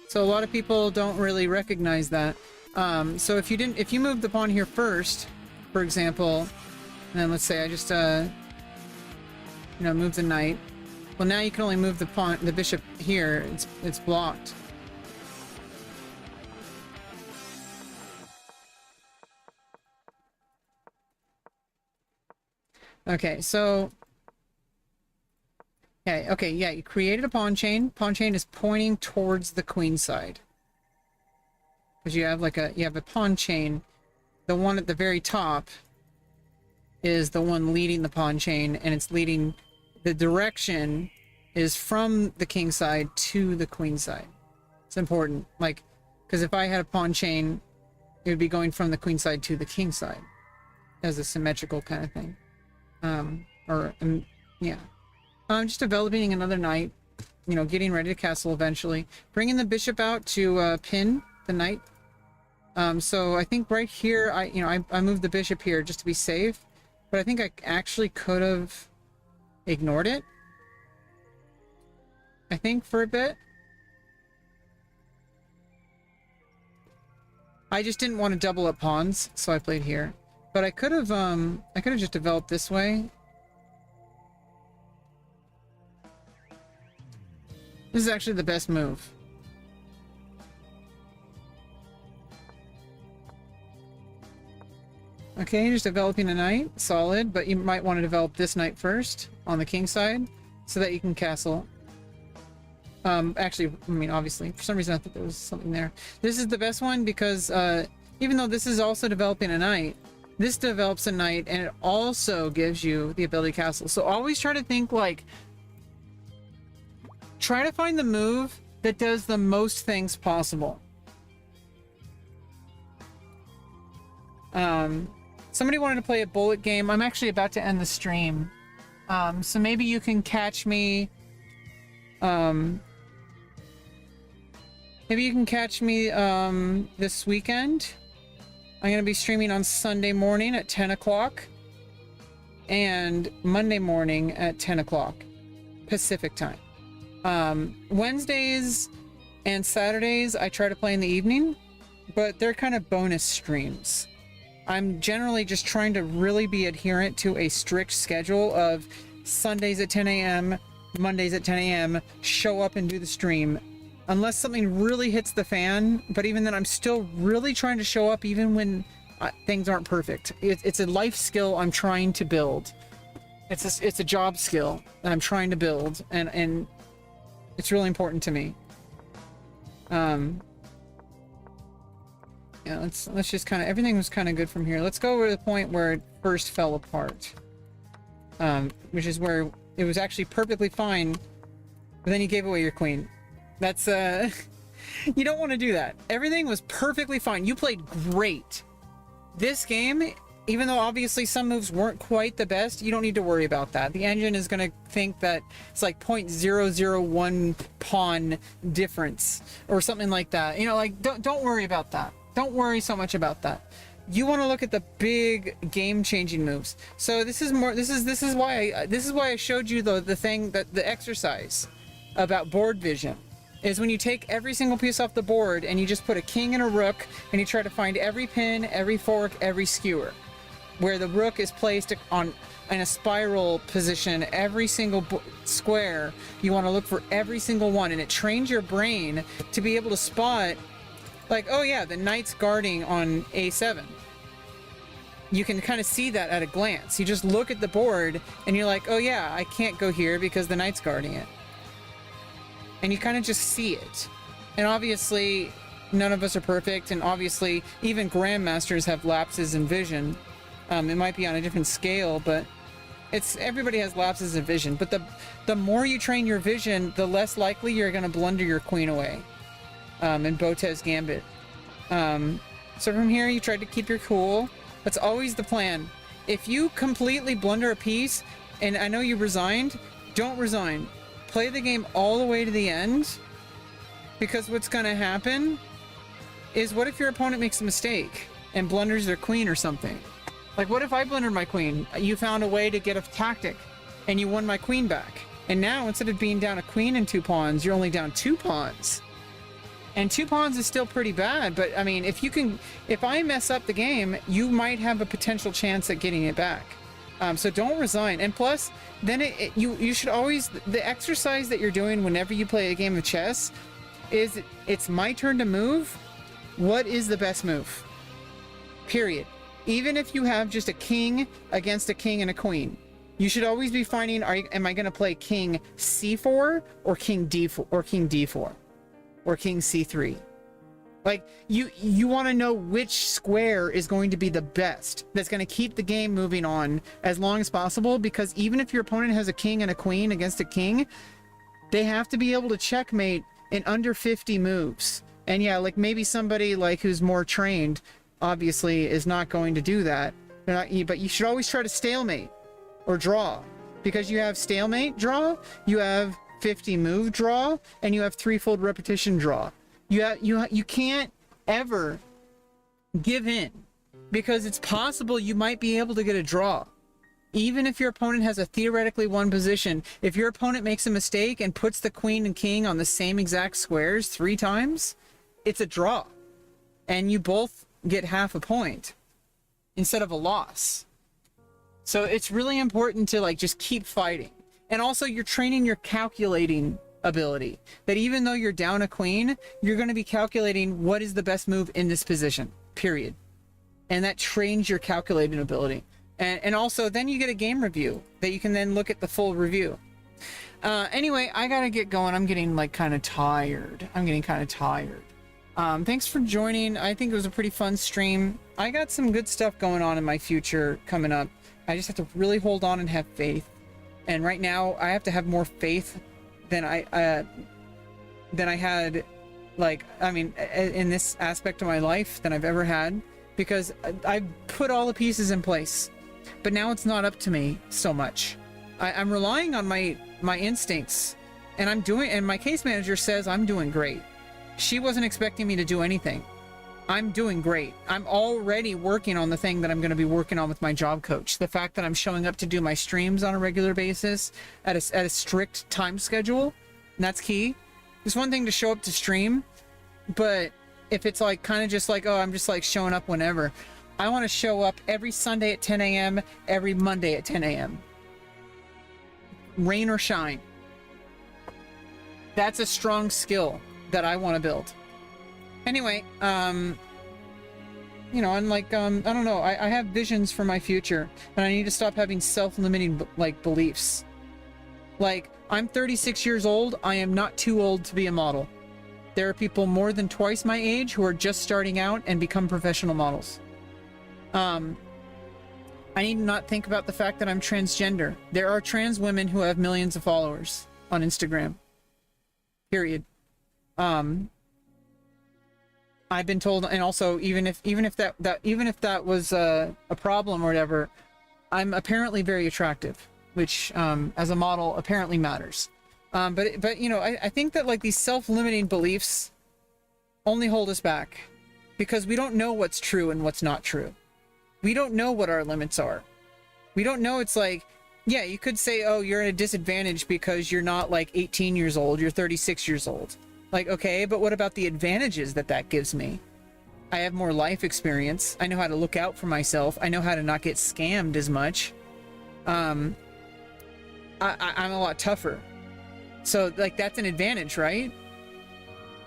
So a lot of people don't really recognize that. So if you moved the pawn here first, for example, and then let's say I just, move the knight. Well, now you can only move the bishop here. It's blocked. Okay, so... Okay, yeah, you created a pawn chain. Pawn chain is pointing towards the queen side. Because you have a pawn chain. The one at the very top is the one leading the pawn chain, and it's leading... The direction is from the king side to the queen side. It's important, like, because if I had a pawn chain, it would be going from the queen side to the king side as a symmetrical kind of thing. Yeah. I'm just developing another knight, getting ready to castle eventually. Bringing the bishop out to pin the knight. So I think right here, I moved the bishop here just to be safe, but I think I actually could have ignored it. I think for a bit. I just didn't want to double up pawns, so I played here. But I could have just developed this way. This is actually the best move. Okay, just developing a knight. Solid, but you might want to develop this knight first on the king side so that you can castle. Actually, I mean, obviously, for some reason I thought there was something there. This is the best one because even though this is also developing a knight, this develops a knight and it also gives you the ability to castle. So always try to think like, try to find the move that does the most things possible. Somebody wanted to play a bullet game. I'm actually about to end the stream. So maybe you can catch me. Maybe you can catch me this weekend. I'm going to be streaming on Sunday morning at 10 o'clock and Monday morning at 10 o'clock Pacific time. Wednesdays and Saturdays I try to play in the evening, but they're kind of bonus streams. I'm generally just trying to really be adherent to a strict schedule of Sundays at 10 a.m., Mondays at 10 a.m., show up and do the stream. Unless something really hits the fan, but even then I'm still really trying to show up even when things aren't perfect. It's a life skill I'm trying to build. It's a job skill that I'm trying to build, and it's really important to me. Yeah, let's just kind of, everything was kind of good from here. Let's go over to the point where it first fell apart. Which is where it was actually perfectly fine, but then you gave away your queen. That's, you don't want to do that. Everything was perfectly fine. You played great. This game, even though obviously some moves weren't quite the best, you don't need to worry about that. The engine is going to think that it's like 0.001 pawn difference or something like that. Like, don't worry about that. Don't worry so much about that. You want to look at the big game-changing moves. So this is why I showed you the thing, that the exercise about board vision is when you take every single piece off the board and you just put a king and a rook and you try to find every pin, every fork, every skewer, where the rook is placed in a spiral position. Every single square, you want to look for every single one, and it trains your brain to be able to spot, like, oh yeah, the knight's guarding on a7. You can kind of see that at a glance. You just look at the board and you're like, oh yeah, I can't go here because the knight's guarding it. And you kind of just see it. And obviously, none of us are perfect, and obviously, even grandmasters have lapses in vision. It might be on a different scale, but everybody has lapses in vision. But the more you train your vision, the less likely you're going to blunder your queen away. In Botez Gambit. So from here, you try to keep your cool. That's always the plan. If you completely blunder a piece, and I know you resigned, don't resign. Play the game all the way to the end, because what's going to happen is, what if your opponent makes a mistake and blunders their queen or something? Like, what if I blundered my queen? You found a way to get a tactic, and you won my queen back. And now, instead of being down a queen and 2 pawns, you're only down 2 pawns. And 2 pawns is still pretty bad, but I mean, if I mess up the game, you might have a potential chance at getting it back. So don't resign. And plus, then you should always, the exercise that you're doing whenever you play a game of chess is, it's my turn to move. What is the best move? Period. Even if you have just a king against a king and a queen, you should always be finding, am I going to play king c4 or king d4 or king d4 or king c3? Like, you want to know which square is going to be the best, that's going to keep the game moving on as long as possible, because even if your opponent has a king and a queen against a king, they have to be able to checkmate in under 50 moves. And yeah, like, maybe somebody like who's more trained obviously is not going to do that. But you should always try to stalemate or draw, because you have stalemate draw, you have 50 move draw, and you have threefold repetition draw. You can't ever give in, because it's possible you might be able to get a draw. Even if your opponent has a theoretically won position, if your opponent makes a mistake and puts the queen and king on the same exact squares 3 times, it's a draw. And you both get half a point instead of a loss. So it's really important to, like, just keep fighting. And also, you're training your calculating ability, that even though you're down a queen, you're going to be calculating what is the best move in this position, period. And that trains your calculating ability. And also, then you get a game review that you can then look at the full review. Anyway, I gotta get going. I'm getting, like, kind of tired. Thanks for joining. I think it was a pretty fun stream. I got some good stuff going on in my future coming up. I just have to really hold on and have faith. And right now, I have to have more faith than I had, like, I mean, in this aspect of my life than I've ever had, because I've put all the pieces in place. But now it's not up to me so much. I'm relying on my instincts, and my case manager says I'm doing great. She wasn't expecting me to do anything. I'm doing great. I'm already working on the thing that I'm going to be working on with my job coach. The fact that I'm showing up to do my streams on a regular basis at a strict time schedule, and that's key. It's one thing to show up to stream, but if it's like kind of just like, oh, I'm just like showing up whenever, I want to show up every Sunday at 10 a.m., every Monday at 10 a.m. Rain or shine. That's a strong skill that I want to build. Anyway, you know, I'm like, I don't know, I have visions for my future, and I need to stop having self-limiting, like, beliefs. Like, I'm 36 years old, I am not too old to be a model. There are people more than twice my age who are just starting out and become professional models. I need to not think about the fact that I'm transgender. There are trans women who have millions of followers on Instagram. Period. I've been told, and also even if that was a problem or whatever, I'm apparently very attractive, which as a model apparently matters. But you know, I think that, like, these self-limiting beliefs only hold us back, because we don't know what's true and what's not true. We don't know what our limits are. We don't know. It's like, yeah, you could say, oh, you're at a disadvantage because you're not like 18 years old, you're 36 years old. Like, okay, but what about the advantages that gives me? I have more life experience. I know how to look out for myself. I know how to not get scammed as much. I'm a lot tougher. So, like, that's an advantage, right?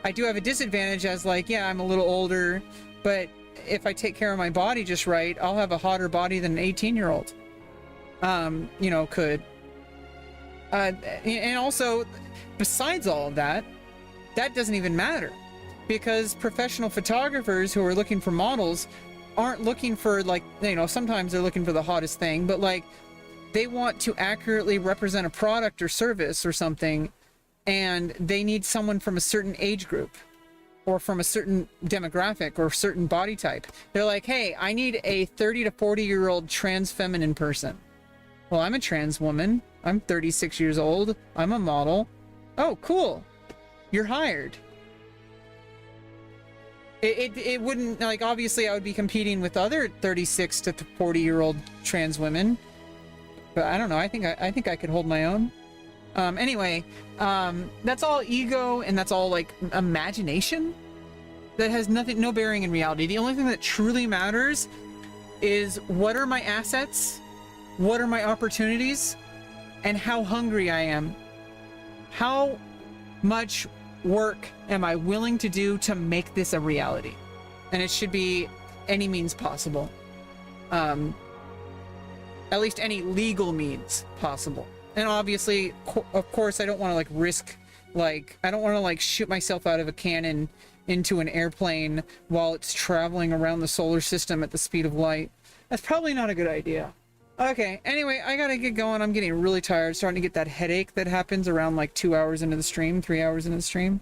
I do have a disadvantage as, like, yeah, I'm a little older, but if I take care of my body just right, I'll have a hotter body than an 18-year-old. You know, could. And also, besides all of that, that doesn't even matter, because professional photographers who are looking for models aren't looking for, like, you know, sometimes they're looking for the hottest thing, but, like, they want to accurately represent a product or service or something, and they need someone from a certain age group. or from a certain demographic or certain body type. They're like, hey, I need a 30 to 40-year-old trans feminine person. Well, I'm a trans woman. I'm 36 years old. I'm a model. Oh, cool. You're hired. It wouldn't, like, obviously I would be competing with other 36 to 40-year-old trans women. But I don't know. I think I could hold my own. Anyway, that's all ego, and that's all like imagination. That has no bearing in reality. The only thing that truly matters is what are my assets, what are my opportunities, and how hungry I am. How much work am I willing to do to make this a reality? And it should be any means possible. At least any legal means possible. And obviously, of course, I don't want to like risk, like, I don't want to like shoot myself out of a cannon into an airplane while it's traveling around the solar system at the speed of light. That's probably not a good idea. Okay, anyway, I gotta get going. I'm getting really tired, starting to get that headache that happens around like 2 hours into the stream, 3 hours into the stream.